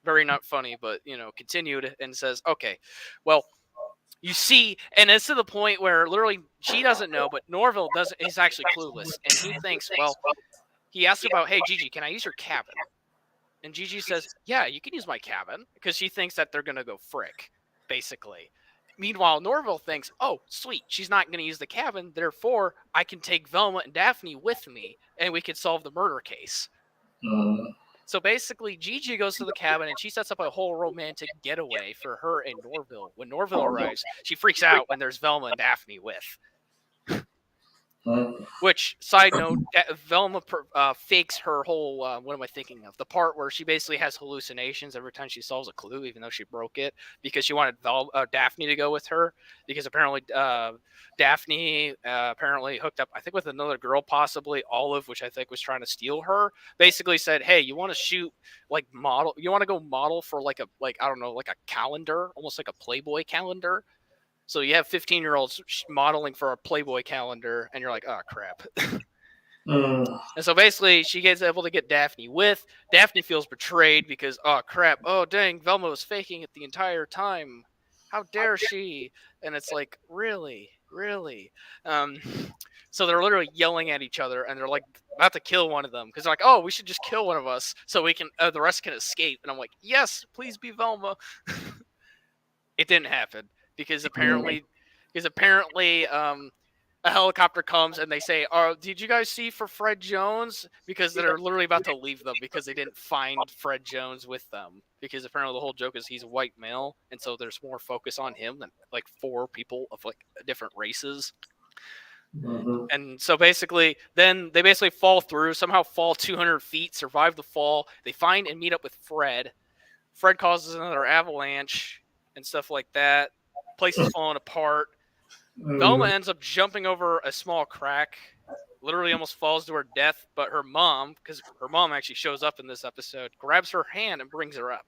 Very not funny, but, continued and says, okay, well, you see, and it's to the point where literally she doesn't know, but Norville is actually clueless. And he thinks, well, he asks about, hey, Gigi, can I use your cabin? And Gigi says, yeah, you can use my cabin, because she thinks that they're going to go frick, basically. Meanwhile, Norville thinks, oh, sweet, she's not going to use the cabin, therefore I can take Velma and Daphne with me, and we can solve the murder case. So basically, Gigi goes to the cabin, and she sets up a whole romantic getaway for her and Norville. When Norville arrives, she freaks out when there's Velma and Daphne with. Which, side note, Velma fakes her whole, what am I thinking of? The part where she basically has hallucinations every time she solves a clue, even though she broke it, because she wanted Daphne to go with her, because apparently Daphne apparently hooked up, I think, with another girl, possibly Olive, which I think was trying to steal her, basically said, hey, you want to shoot, you want to go model for like a calendar, almost like a Playboy calendar? So you have 15-year-olds modeling for a Playboy calendar, and you're like, oh, crap. And so basically, she gets able to get Daphne with. Daphne feels betrayed because, oh, crap. Oh, dang, Velma was faking it the entire time. How dare she? And it's like, really? Really? So they're literally yelling at each other, and they're like about to kill one of them because they're like, oh, we should just kill one of us so we can the rest can escape. And I'm like, yes, please be Velma. It didn't happen. Because apparently, a helicopter comes and they say, "Oh, did you guys see for Fred Jones?" Because they're literally about to leave them because they didn't find Fred Jones with them. Because apparently the whole joke is he's a white male, and so there's more focus on him than like 4 people of like different races. And so basically, then they fall through, somehow fall 200 feet, survive the fall. They find and meet up with Fred. Fred causes another avalanche and stuff like that. Place is falling apart. Velma ends up jumping over a small crack, literally almost falls to her death, but her mom, because her mom actually shows up in this episode, grabs her hand and brings her up.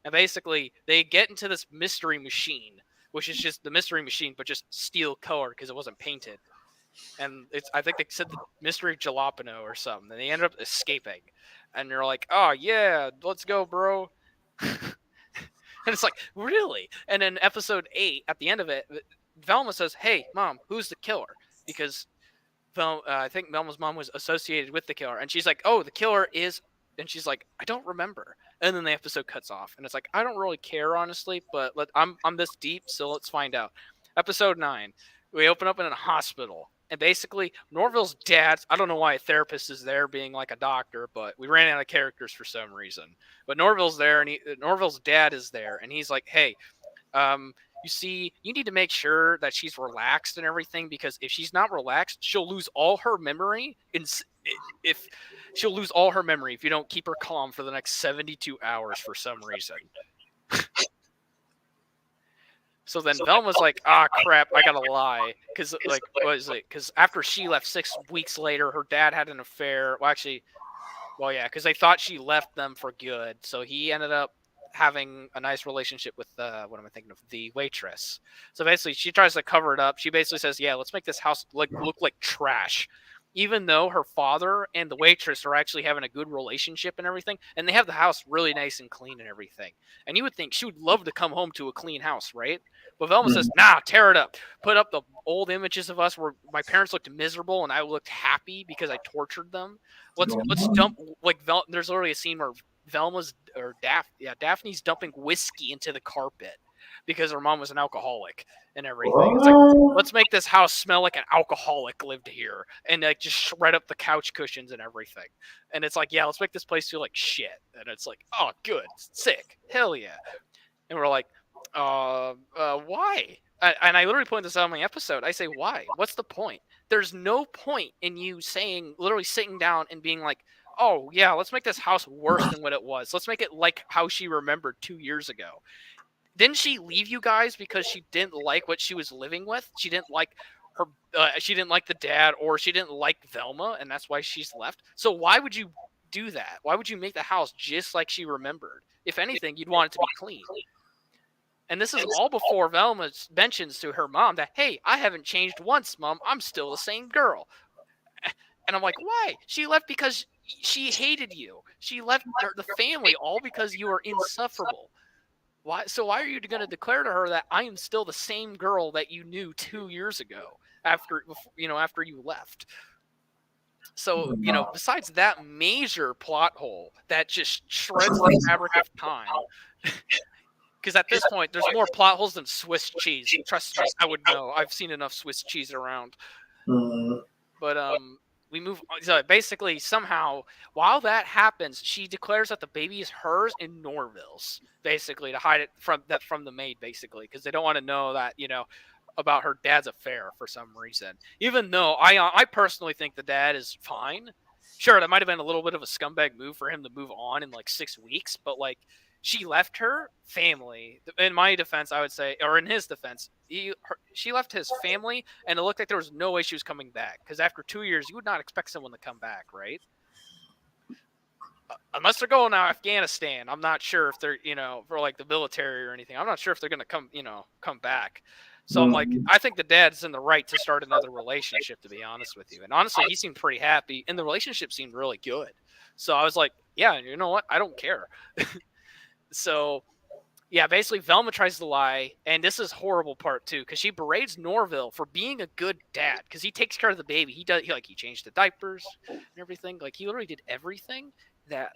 And basically, they get into this mystery machine, which is just the mystery machine, but just steel color because it wasn't painted. And I think they said the mystery jalapeno or something, and they ended up escaping. And you're like, oh yeah, let's go, bro. And it's like, really? And in episode 8, at the end of it, Velma says, hey, Mom, who's the killer? Because I think Velma's mom was associated with the killer. And she's like, oh, the killer is And she's like, I don't remember. And then the episode cuts off, and it's like, I don't really care, honestly, but I'm this deep, so let's find out. Episode 9, we open up in a hospital, and basically Norville's dad. I don't know why a therapist is there, being like a doctor, but we ran out of characters for some reason. But Norville's there, and Norville's dad is there, and he's like, hey, you see, you need to make sure that she's relaxed and everything, because if she's not relaxed, she'll lose all her memory. If she'll lose all her memory if you don't keep her calm for the next 72 hours for some reason. So then Velma's like, ah, crap, I gotta lie. Because, like, what is it? Because after she left 6 weeks later, her dad had an affair. Well, actually, well, yeah, because they thought she left them for good. So he ended up having a nice relationship with what am I thinking of? The waitress. So basically, she tries to cover it up. She basically says, yeah, let's make this house look like trash. Even though her father and the waitress are actually having a good relationship and everything, and they have the house really nice and clean and everything. And you would think she would love to come home to a clean house, right? But Velma says, nah, tear it up. Put up the old images of us where my parents looked miserable and I looked happy because I tortured them. Let's dump, like, there's literally a scene where Daphne's dumping whiskey into the carpet because her mom was an alcoholic and everything. It's like, let's make this house smell like an alcoholic lived here, and like just shred up the couch cushions and everything. And it's like, yeah, let's make this place feel like shit. And it's like, oh, good, sick, hell yeah. And we're like, why? And I literally pointed this out in my episode. I say, why? What's the point? There's no point in you saying, literally sitting down and being like, oh yeah, let's make this house worse than what it was. Let's make it like how she remembered 2 years ago. Didn't she leave you guys because she didn't like what she was living with? She didn't like her. She didn't like the dad, or she didn't like Velma, and that's why she's left. So why would you do that? Why would you make the house just like she remembered? If anything, you'd want it to be clean. And this is all before Velma mentions to her mom that, hey, I haven't changed once, Mom. I'm still the same girl. And I'm like, why? She left because she hated you. She left the family all because you were insufferable. Why? So why are you going to declare to her that I am still the same girl that you knew 2 years ago after you left? So, besides that major plot hole that just shreds the fabric of time, because at this point, there's more plot holes than Swiss cheese. Trust me, I would know. I've seen enough Swiss cheese around. But we move on. So basically, somehow, while that happens, she declares that the baby is hers and Norville's, basically, to hide it from the maid, basically, because they don't want to know that, about her dad's affair for some reason. Even though I personally think the dad is fine. Sure, that might have been a little bit of a scumbag move for him to move on in like 6 weeks, but like, she left her family. In my defense, I would say, or in his defense, she left his family, and it looked like there was no way she was coming back. Because after 2 years, you would not expect someone to come back, right? Unless they're going to Afghanistan. I'm not sure if they're, for like the military or anything. I'm not sure if they're going to come back. So I'm like, I think the dad's in the right to start another relationship, to be honest with you. And honestly, he seemed pretty happy, and the relationship seemed really good. So I was like, yeah, you know what? I don't care. So, yeah, basically Velma tries to lie, and this is horrible part too, because she berates Norville for being a good dad, because he takes care of the baby. He changed the diapers and everything. Like, he literally did everything that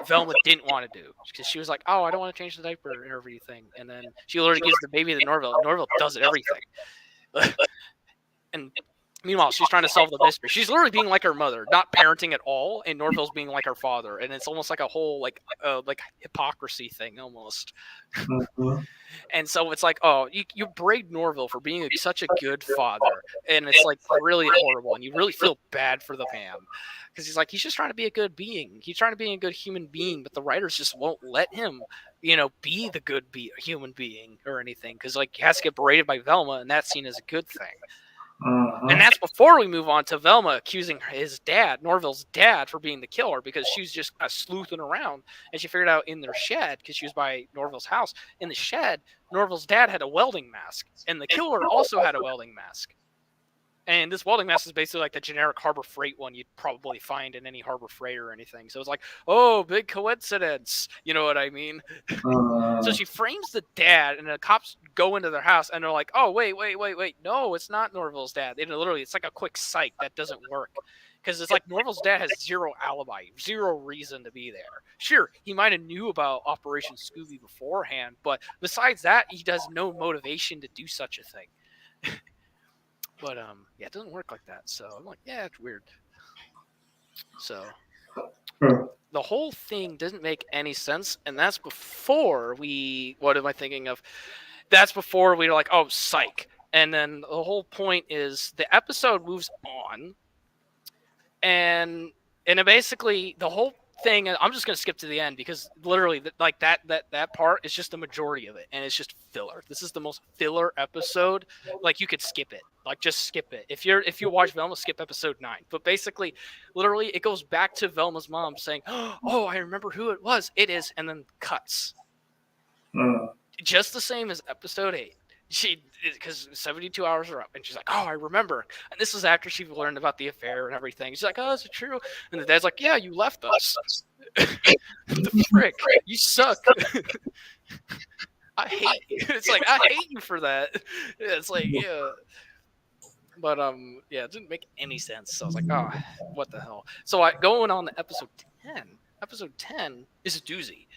Velma didn't want to do, because she was like, oh, I don't want to change the diaper and everything. And then she literally gives the baby to Norville, and Norville does everything. And meanwhile, she's trying to solve the mystery. She's literally being like her mother, not parenting at all, and Norville's being like her father. And it's almost like a whole like hypocrisy thing almost. And so it's like, oh, you braid Norville for being such a good father, and it's like really horrible, and you really feel bad for the man, because he's just trying to be a good being. He's trying to be a good human being, but the writers just won't let him, be the good human being or anything, because like he has to get berated by Velma, and that's seen as a good thing. And that's before we move on to Velma accusing his dad, Norville's dad, for being the killer, because she was just sleuthing around, and she figured out in their shed, because she was by Norville's house, in the shed, Norville's dad had a welding mask, and the killer also had a welding mask. And this welding mask is basically like the generic Harbor Freight one you'd probably find in any Harbor Freight or anything. So it's like, oh, big coincidence. You know what I mean? So she frames the dad, and the cops go into their house, and they're like, oh, wait. No, it's not Norville's dad. It's like a quick psych that doesn't work. Because it's like Norval's dad has zero alibi, zero reason to be there. Sure, he might have knew about Operation Scooby beforehand, but besides that, he has no motivation to do such a thing. But yeah, it doesn't work like that. So I'm like, yeah, it's weird. So the whole thing doesn't make any sense, and that's before we. What am I thinking of? That's before we were like, oh, psych. And then the whole point is the episode moves on, and it basically the whole thing. I'm just gonna skip to the end because literally, like that part is just the majority of it, and it's just filler. This is the most filler episode. Like you could skip it. Like just skip it. If you watch Velma, skip episode 9. But basically, literally, it goes back to Velma's mom saying, "Oh, I remember who it was. It is," and then cuts. Just the same as episode 8. Because 72 hours are up, and she's like, "Oh, I remember." And this is after she learned about the affair and everything. She's like, "Oh, is it true?" And the dad's like, "Yeah, you left us." The frick, you suck. I hate you. It's like I hate you for that. It's like yeah. But yeah, it didn't make any sense. So I was like, oh, what the hell? So going on to episode 10. Episode 10 is a doozy.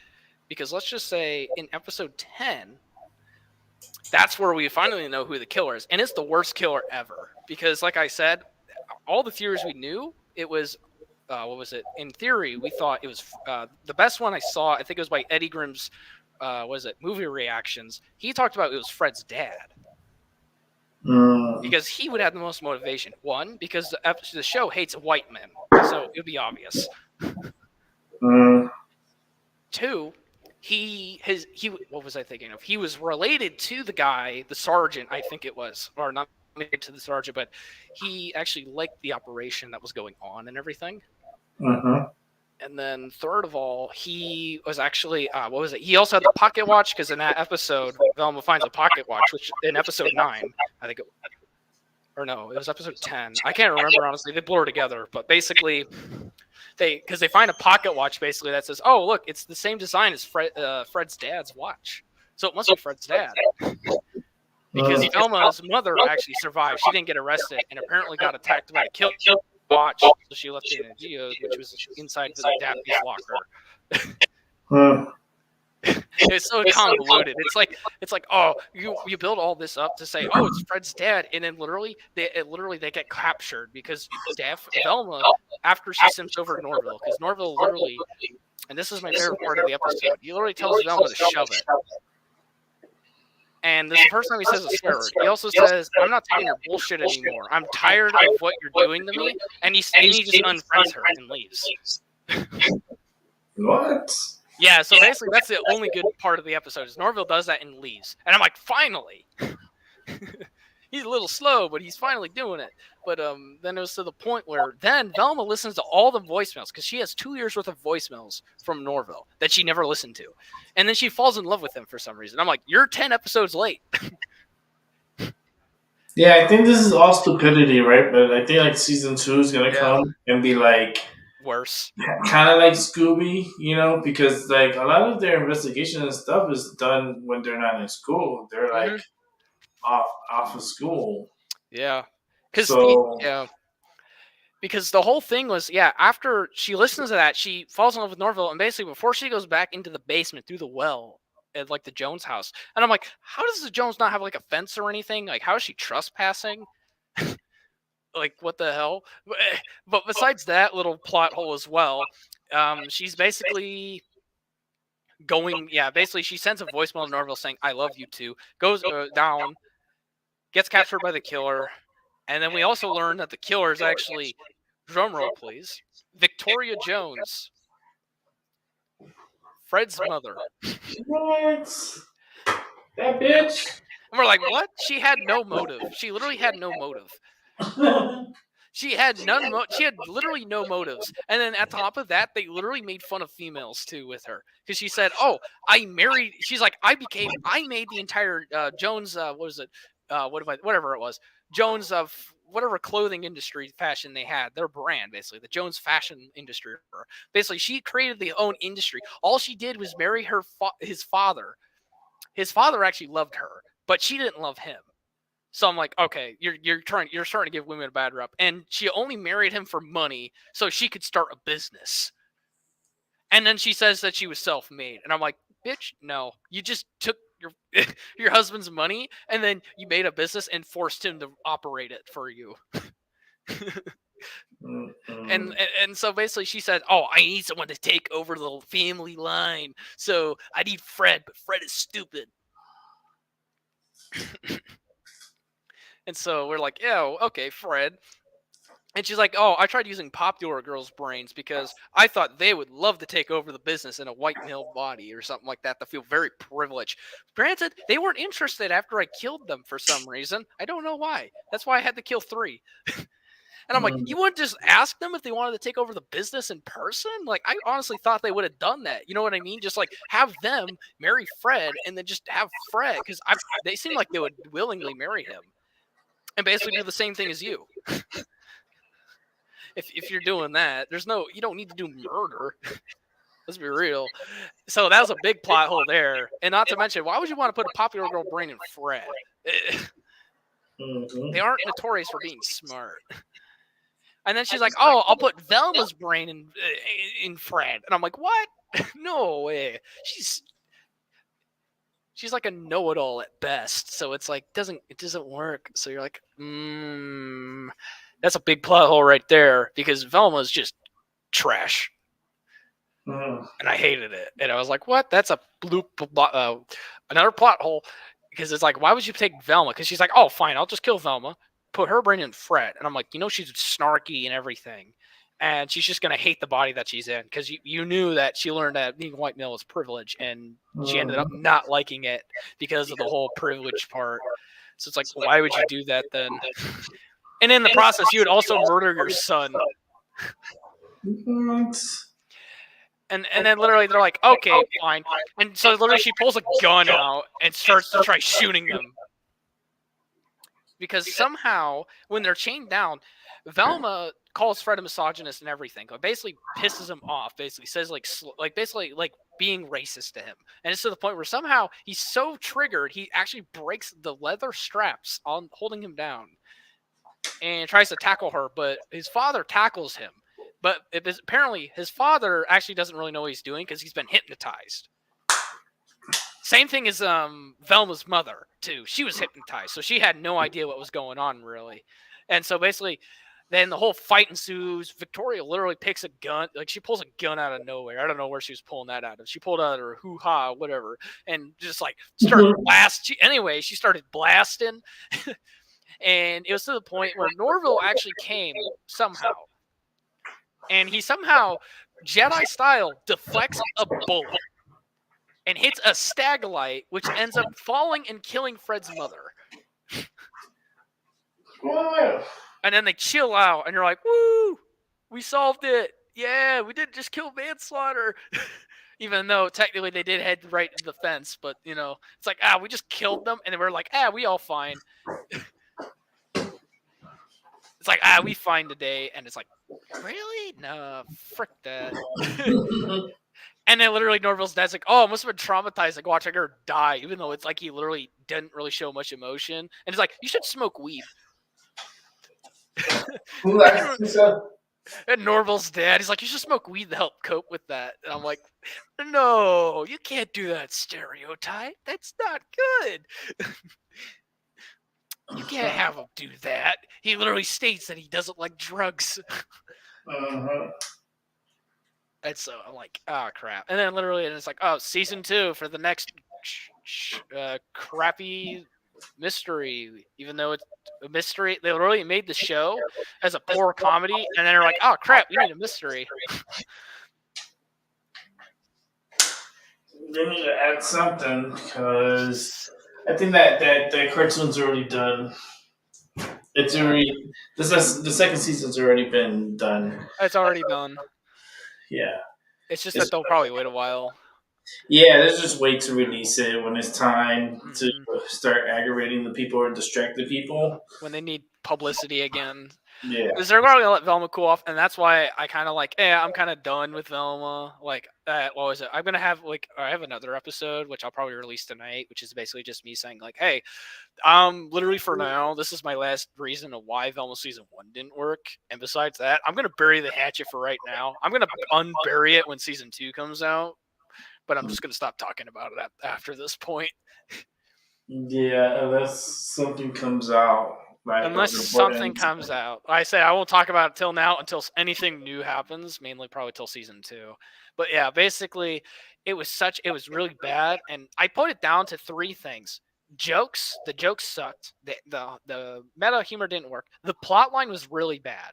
Because let's just say in episode 10, that's where we finally know who the killer is. And it's the worst killer ever. Because like I said, all the theories we knew, it was, what was it? In theory, we thought it was, the best one I saw, I think it was by Eddie Grimm's, movie reactions. He talked about it was Fred's dad. Because he would have the most motivation. One, because the show hates white men, so it would be obvious. 2, what was I thinking of? He was related to the guy, the sergeant, I think it was, or not related to the sergeant, but he actually liked the operation that was going on and everything. And then third of all, he was actually, what was it? He also had the pocket watch, because in that episode, Velma finds a pocket watch, which in episode 9, I think, or no, it was episode 10. I can't remember, honestly. They blur together. But basically, because they find a pocket watch, basically, that says, oh, look, it's the same design as Fred's dad's watch. So it must be Fred's dad. Because Velma's mother actually survived. She didn't get arrested and apparently got attacked by a killer watch, so she left it in a geode, which was inside the Daphne's locker. It's so convoluted. It's like oh, you build all this up to say oh it's Fred's dad, and then literally they get captured because Velma, after she simps over Norville, because Norville literally, and this is my favorite part of the episode, he literally tells Velma to shove it. And this is the first time he says a swear word. He also says, I'm not taking your bullshit anymore. I'm tired of what you're doing to me. And he just unfriends her and leaves. What? Yeah, so basically that's the only good part of the episode is Norville does that and leaves. And I'm like, finally! He's a little slow, but he's finally doing it. But then it was to the point where then Velma listens to all the voicemails because she has 2 years worth of voicemails from Norville that she never listened to. And then she falls in love with him for some reason. I'm like, you're 10 episodes late. Yeah, I think this is all stupidity, right? But I think like season 2 is going to come and be like worse. Kind of like Scooby, because like a lot of their investigation and stuff is done when they're not in school. They're like off of school. Yeah. Because the whole thing was, after she listens to that, she falls in love with Norville, and basically before she goes back into the basement through the well at like the Jones house, and I'm like, how does the Jones not have like a fence or anything? Like, how is she trespassing? Like, what the hell? But besides that little plot hole as well, she's basically basically she sends a voicemail to Norville saying, I love you too, goes down, gets captured by the killer. And then we also learned that the killer is actually, drumroll please, Victoria Jones, Fred's mother. What? That bitch? And we're like, what? She had no motive. She literally had no motive. She had literally no motives. And then at top of that, they literally made fun of females too with her. Because she said, oh, she's like, I made the entire Jones, whatever it was, Jones of whatever clothing industry fashion they had, their brand, basically, the Jones fashion industry. Basically, she created the own industry. All she did was marry his father. His father actually loved her, but she didn't love him. So I'm like, okay, you're starting to give women a bad rep. And she only married him for money so she could start a business. And then she says that she was self-made. And I'm like, bitch, no. You just took your your husband's money and then you made a business and forced him to operate it for you. And so basically she said, oh, I need someone to take over the family line. So I need Fred, but Fred is stupid. And so we're like, yeah, okay, Fred. And she's like, oh, I tried using popular girls' brains because I thought they would love to take over the business in a white male body or something like that to feel very privileged. Granted, they weren't interested after I killed them for some reason. I don't know why. That's why I had to kill 3. And I'm like, you wouldn't just ask them if they wanted to take over the business in person? Like, I honestly thought they would have done that. You know what I mean? Just like have them marry Fred and then just have Fred, because they seem like they would willingly marry him and basically do the same thing as you. If you're doing that, you don't need to do murder. Let's be real. So that was a big plot hole there. And not to mention, why would you want to put a popular girl brain in Fred? They aren't notorious for being smart. And then she's like, oh, I'll put Velma's brain in Fred. And I'm like, what? No way. She's like a know-it-all at best. So it's like, it doesn't work. So you're like, that's a big plot hole right there, because Velma's just trash. And I hated it. And I was like, what? That's a another plot hole. Because it's like, why would you take Velma? Because she's like, oh, fine, I'll just kill Velma, put her brain in Fred. And I'm like, she's snarky and everything. And she's just going to hate the body that she's in. Because you knew that she learned that being white male is privilege. And she ended up not liking it because of the whole privilege part. So it's like, why would you do that then? And in the process, you would also murder your son. And then literally they're like, okay, fine. And so literally she pulls a gun out and starts to try shooting them. Because somehow, when they're chained down, Velma calls Fred a misogynist and everything. Like, basically pisses him off. Basically says basically being racist to him. And it's to the point where somehow he's so triggered, he actually breaks the leather straps on holding him down and tries to tackle her. But his father tackles him. But apparently his father actually doesn't really know what he's doing because he's been hypnotized. Same thing as Velma's mother, too. She was hypnotized, so she had no idea what was going on, really. And so basically, then the whole fight ensues. Victoria literally picks a gun. Like, she pulls a gun out of nowhere. I don't know where she was pulling that out of. She pulled out of her hoo-ha, whatever, and just, started blasting. Anyway, she started blasting. And it was to the point where Norville actually came somehow. And he somehow, Jedi-style, deflects a bullet and hits a stagellite, which ends up falling and killing Fred's mother. And then they chill out, and you're like, woo, we solved it. Yeah, we didn't just kill manslaughter. Even though technically they did head right to the fence, but, it's like, we just killed them, and then we're like, we all fine. It's like, we fine today, and it's like, really? No, frick that. And then literally Norville's dad's like, oh, I must have been traumatized, like watching her die, even though it's like he literally didn't really show much emotion. And it's like, you should smoke weed. And Norville's dad, he's like, you should smoke weed to help cope with that. And I'm like, no, you can't do that stereotype. That's not good. You can't have him do that. He literally states that he doesn't like drugs. And so I'm like, oh, crap. And then literally it's like, oh, season 2 for the next crappy mystery. Even though it's a mystery, they literally made the show as a poor comedy. And then they're like, oh, crap, we need a mystery. They need to add something, because I think that cartoon's already done. It's already the second season's already been done. It's already done. Yeah. It's just that they'll probably wait a while. Yeah, let's just wait to release it when it's time to start aggravating the people or distract the people. When they need publicity again. Yeah. Because they're going to let Velma cool off, and that's why I kind of like, I'm kind of done with Velma. Like, what was it? I'm gonna have I have another episode which I'll probably release tonight, which is basically just me saying like, hey, literally for now, this is my last reason of why Velma season 1 didn't work. And besides that, I'm gonna bury the hatchet for right now. I'm gonna unbury it when season 2 comes out, but I'm just gonna stop talking about it after this point. Yeah, unless something comes out. Like Unless of something importance. comes out. Like I say I won't talk about it till now until anything new happens, mainly probably till season 2. But yeah, basically it was really bad, and I put it down to 3 things. The jokes sucked. The meta humor didn't work. The plot line was really bad.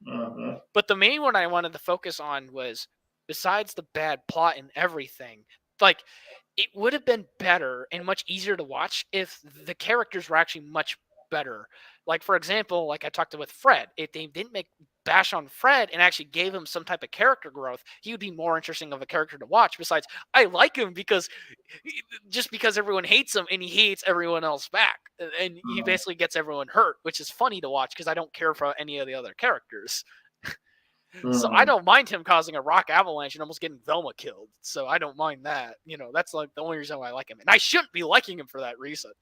Mhm. But the main one I wanted to focus on was, besides the bad plot and everything, like, it would have been better and much easier to watch if the characters were actually much better. Like, for example, like I talked with Fred, if they didn't make bash on Fred and actually gave him some type of character growth, he would be more interesting of a character to watch. Besides, I like him because just because everyone hates him and he hates everyone else back, and he basically gets everyone hurt, which is funny to watch because I don't care for any of the other characters. So I don't mind him causing a rock avalanche and almost getting Velma killed. So I don't mind that. That's like the only reason why I like him. And I shouldn't be liking him for that reason.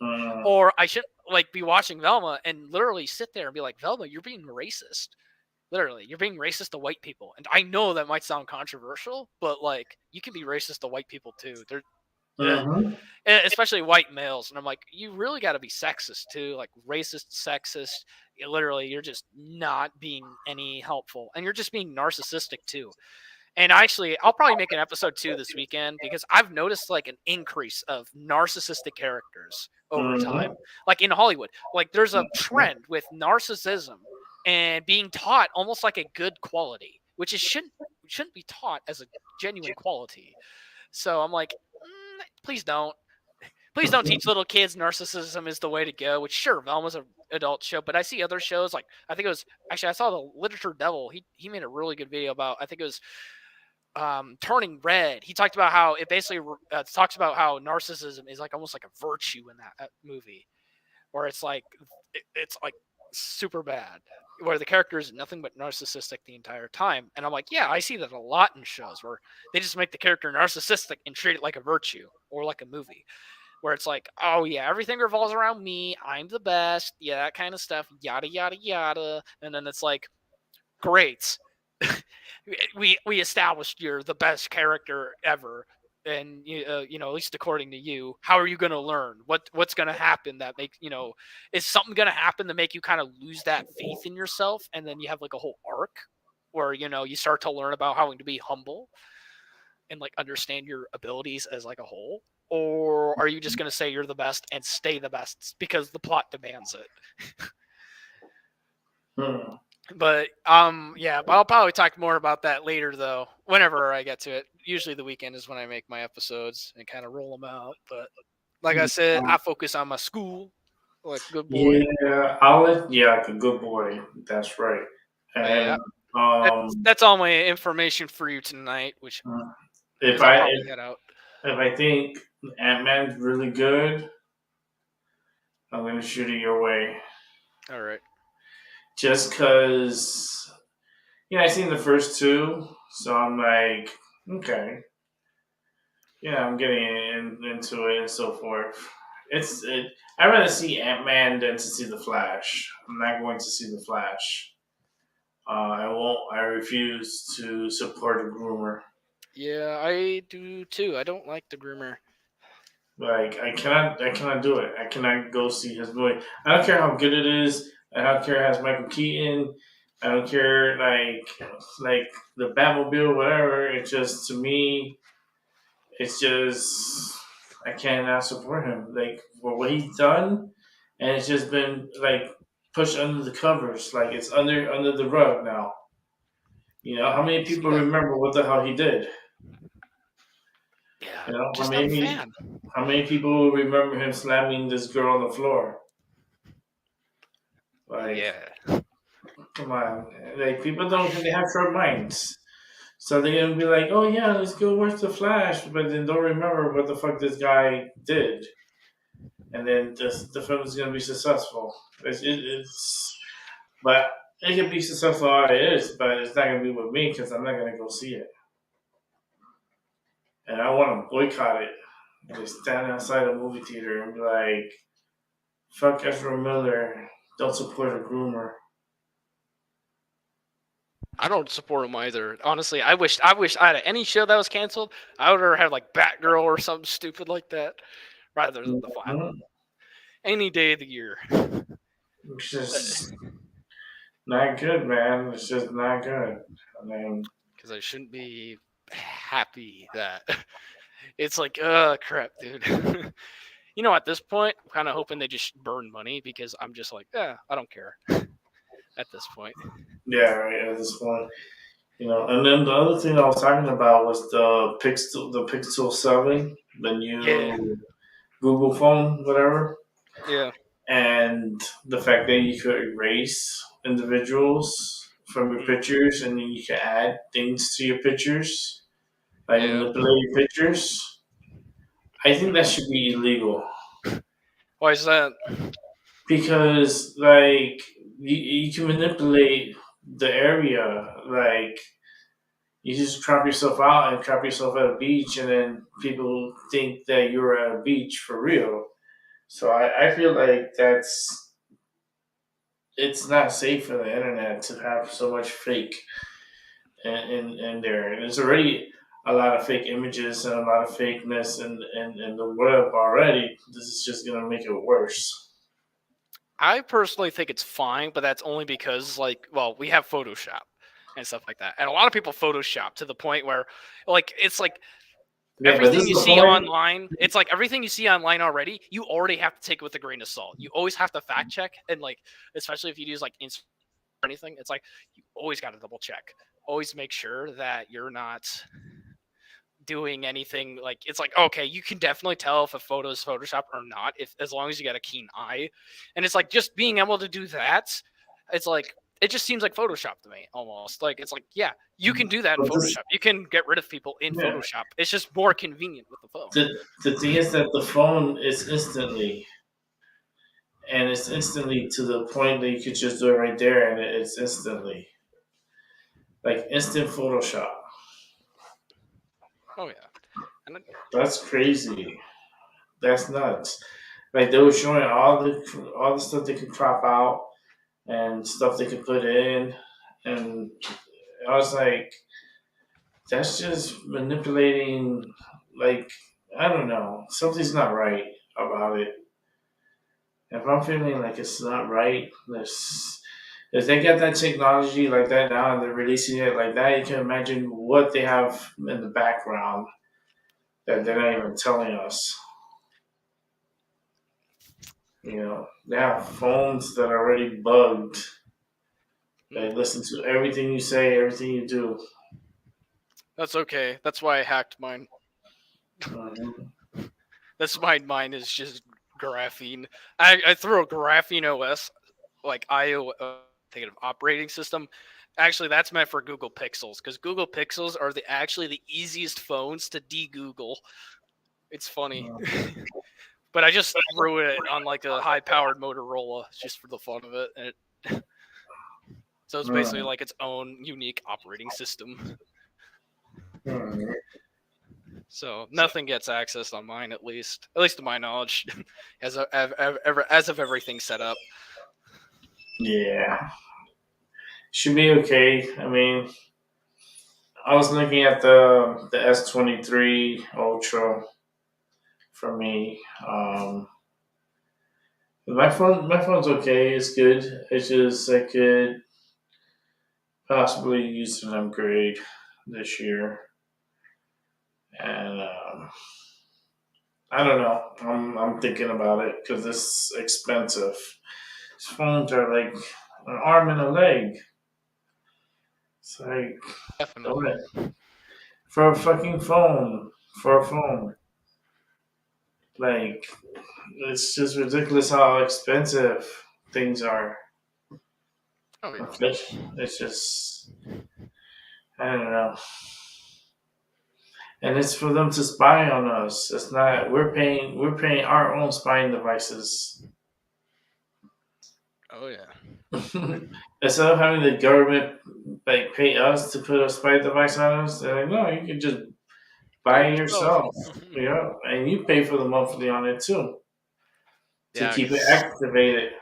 Or I shouldn't like be watching Velma and literally sit there and be like, Velma, you're being racist. Literally, you're being racist to white people. And I know that might sound controversial, but like you can be racist to white people too. Especially white males. And I'm like, you really got to be sexist too, like racist, sexist. Literally, you're just not being any helpful, and you're just being narcissistic too. And actually, I'll probably make an episode 2 this weekend because I've noticed like an increase of narcissistic characters over time, like in Hollywood. Like there's a trend with narcissism and being taught almost like a good quality, which is shouldn't be taught as a genuine quality. So I'm like, please don't. Please don't teach little kids narcissism is the way to go. Which sure, Velma's an adult show, but I see other shows like I think it was actually I saw the Literature Devil. He made a really good video about I think it was Turning Red. He talked about how it basically talks about how narcissism is like almost like a virtue in that movie, where it's like it's like super bad, where the character is nothing but narcissistic the entire time. And I'm like, yeah, I see that a lot in shows where they just make the character narcissistic and treat it like a virtue or like a movie. Where it's like, oh yeah, everything revolves around me. I'm the best. Yeah, that kind of stuff. Yada yada yada. And then it's like, great, we established you're the best character ever, and at least according to you, how are you going to learn? What's going to happen that makes is something going to happen to make you kind of lose that faith in yourself, and then you have like a whole arc where you start to learn about how to be humble and like understand your abilities as like a whole. Or are you just going to say you're the best and stay the best because the plot demands it? But yeah, but I'll probably talk more about that later though, whenever I get to it. Usually the weekend is when I make my episodes and kind of roll them out. But like I said, I focus on my school like a good boy. Yeah, like a good boy. That's right. And that's all my information for you tonight. Which if I'll probably head out. If I think Ant-Man's really good, I'm gonna shoot it your way. All right. Just because, I've seen the first 2, so I'm like, okay, I'm getting into it and so forth. I'd rather see Ant-Man than to see the Flash. I'm not going to see the Flash. I won't. I refuse to support the groomer. Yeah, I do too. I don't like the groomer. Like I cannot do it. I cannot go see his movie. I don't care how good it is. I don't care it has Michael Keaton. I don't care like the Batmobile, whatever. It's just to me, it's just I cannot support him. Like for what he's done, and it's just been like pushed under the covers. Like it's under the rug now. How many people remember what the hell he did? Yeah, how many people remember him slamming this girl on the floor? Like, yeah. Come on. Like, people they have short minds. So they're going to be like, oh, yeah, let's go watch The Flash, but then don't remember what the fuck this guy did. And then the film is going to be successful. But it can be successful how it is, but it's not gonna be with me because I'm not gonna go see it, and I want to boycott it. Just stand outside a movie theater and be like, "Fuck Ezra Miller, don't support a groomer." I don't support him either. Honestly, I wish I had any show that was canceled. I would rather have like Batgirl or something stupid like that rather than the Flash. Mhm. Any day of the year. It's just not good, man. It's just not good. I mean, Because I shouldn't be happy that it's like, crap, dude. At this point, I'm kind of hoping they just burn money because I'm just like, yeah, I don't care at this point. yeah, right at this point, And then the other thing I was talking about was the Pixel 7, the Yeah, new Google phone, whatever, yeah, and the fact that you could erase individuals from your mm, pictures, and then you can add things to your pictures, like yeah. manipulate your pictures. I think that should be illegal Why is that? because, like, you can manipulate the area, like. You just crop yourself out and crop yourself at a beach, and then people think that you're at a beach for real. So I feel like it's not safe for the internet to have so much fake in there. And there's already a lot of fake images and a lot of fakeness in the web already. This is just gonna make it worse. I personally think it's fine, but that's only because, like, well, we have Photoshop and stuff like that, and a lot of people Photoshop to the point where, like, it's like Yeah, but this everything is you the see point. online. It's like everything you see online already. You already have to take it with a grain of salt. You always have to fact check, and like, especially if you use like Instagram or anything, it's like you always got to double check. Always make sure that you're not doing anything like it's like okay, you can definitely tell if a photo is Photoshop or not if as long as you got a keen eye. And it's like just being able to do that, it's like it just seems like Photoshop to me almost. Like it's like, yeah, you can do that in But this, Photoshop. You can get rid of people in yeah, Photoshop. It's just more convenient with the phone. the thing is that the phone is instantly, and it's instantly to the point that you could just do it right there, and it's instantly like instant Photoshop. Oh yeah. And That's crazy. That's nuts. Like they were showing all the stuff they could crop out and stuff they could put in, and I was like, that's just manipulating. Like I don't know, something's not right about it. If I'm feeling like it's not right, if they get that technology like that now and they're releasing it like that, you can imagine what they have in the background that they're not even telling us. They have phones that are already bugged. They listen to everything you say, everything you do. that's okay. That's why I hacked mine. Mhm. That's why mine is just graphene. I threw a graphene OS like iOS thinking of operating system. Actually, that's meant for Google Pixels because Google Pixels are actually the easiest phones to de-Google. It's funny, but I just threw it on like a high-powered Motorola just for the fun of it, and so it's basically Mhm. like its own unique operating system. Mhm. So nothing gets accessed on mine, at least to my knowledge, as of everything set up. Yeah, should be okay. I mean, I was looking at the S23 Ultra for me. My phone's okay. It's good. It's just I could possibly use an upgrade this year, and I don't know. I'm thinking about it because it's expensive. These phones are like an arm and a leg. It's like don't Definitely. it for a fucking phone for a phone. Like it's just ridiculous how expensive things are. Oh yeah. It's just I don't know. And it's for them to spy on us. It's not we're paying our own spying devices. Oh yeah. Instead of having the government like pay us to put a spy device on us, they're like, no, you can just buy it yourself. Yeah, and you pay for the monthly on it too to Yeah, keep it because activated.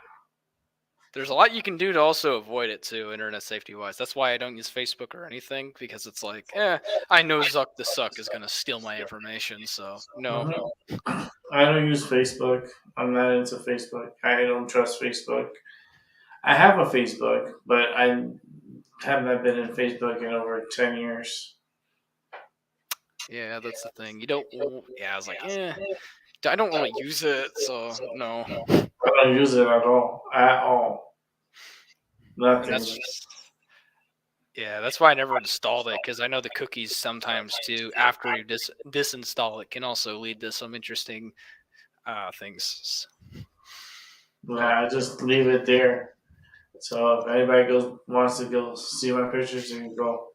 there's a lot you can do to also avoid it too, internet safety wise. That's why I don't use Facebook or anything, because it's like, I know Zuck the Suck is gonna steal my information, so no. I don't use Facebook. I'm not into Facebook. I don't trust Facebook. I have a Facebook, but I have not been in Facebook in over 10 years. Yeah, that's the thing. You don't. Yeah, I was like, I don't want to use it, so no. I don't use it at all. At all. And Nothing. that's why I never installed it, because I know the cookies sometimes too, after you disinstall it, can also lead to some interesting things. Nah, I just leave it there. So if anybody wants to go see my pictures, you can go.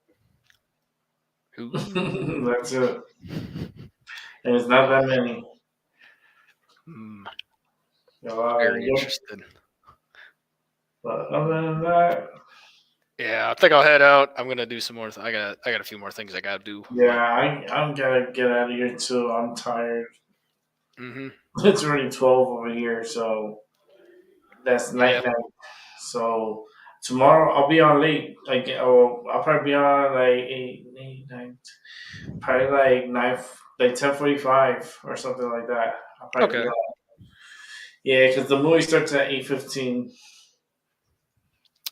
That's it. And it's not that many. Very interested. But other than that, yeah, I think I'll head out. I'm gonna do some more. I got a few more things I gotta do. yeah, I'm gonna get out of here too. I'm tired. Mm-hmm. It's already 12 over here, so that's night. So tomorrow I'll be on late. I'll probably be on like 8, 9, probably like 9, like 10:45 or something like that. I'll probably be on. Yeah, because the movie starts at 8:15.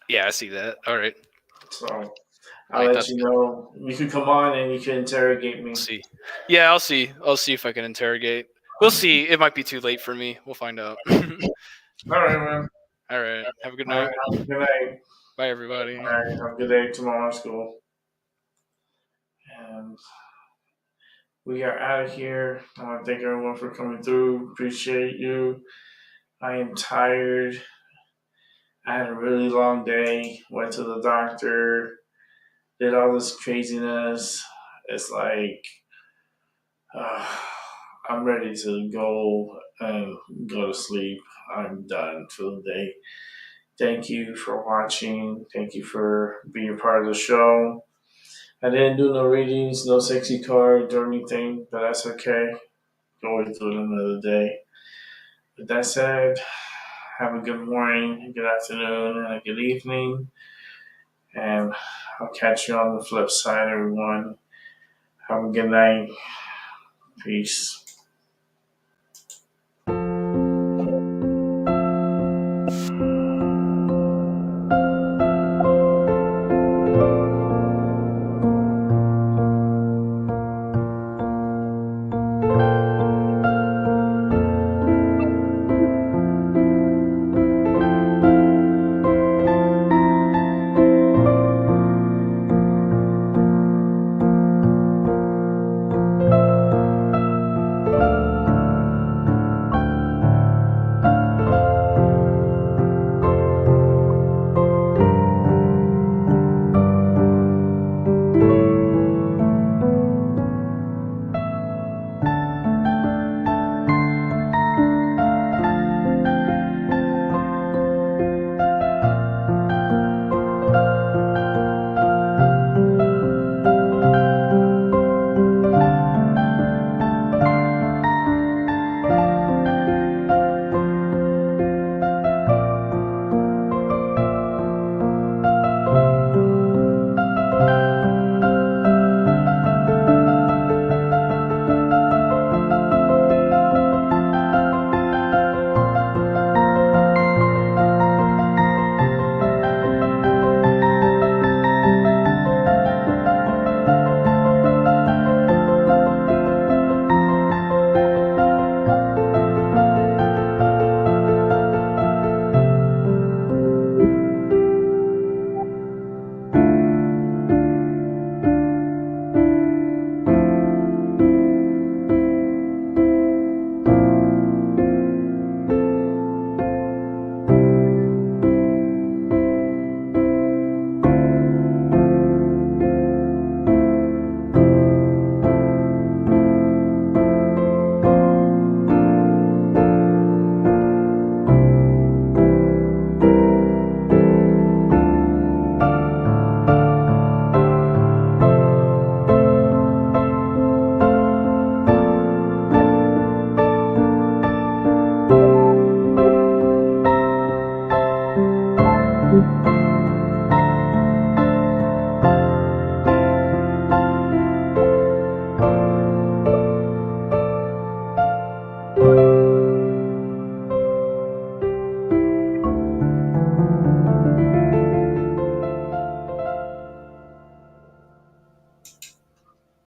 Yeah, I see that. All right. So I'll let you know. You can come on and you can interrogate me. See. Yeah, I'll see. I'll see if I can interrogate. We'll see. It might be too late for me. We'll find out. All right, man. All right. Have a good night. Good night. Bye, everybody. All right. Have a good day tomorrow at school. And we are out of here. I want to thank everyone for coming through. Appreciate you. I am tired. I had a really long day. Went to the doctor. Did all this craziness. It's like I'm ready to go and go to sleep. I'm done for the day. Thank you for watching. Thank you for being part of the show. I didn't do no readings, no sexy cards or anything, but that's okay. Always do it another day. With that said, have a good morning, a good afternoon, and a good evening. And I'll catch you on the flip side, everyone. Have a good night. Peace.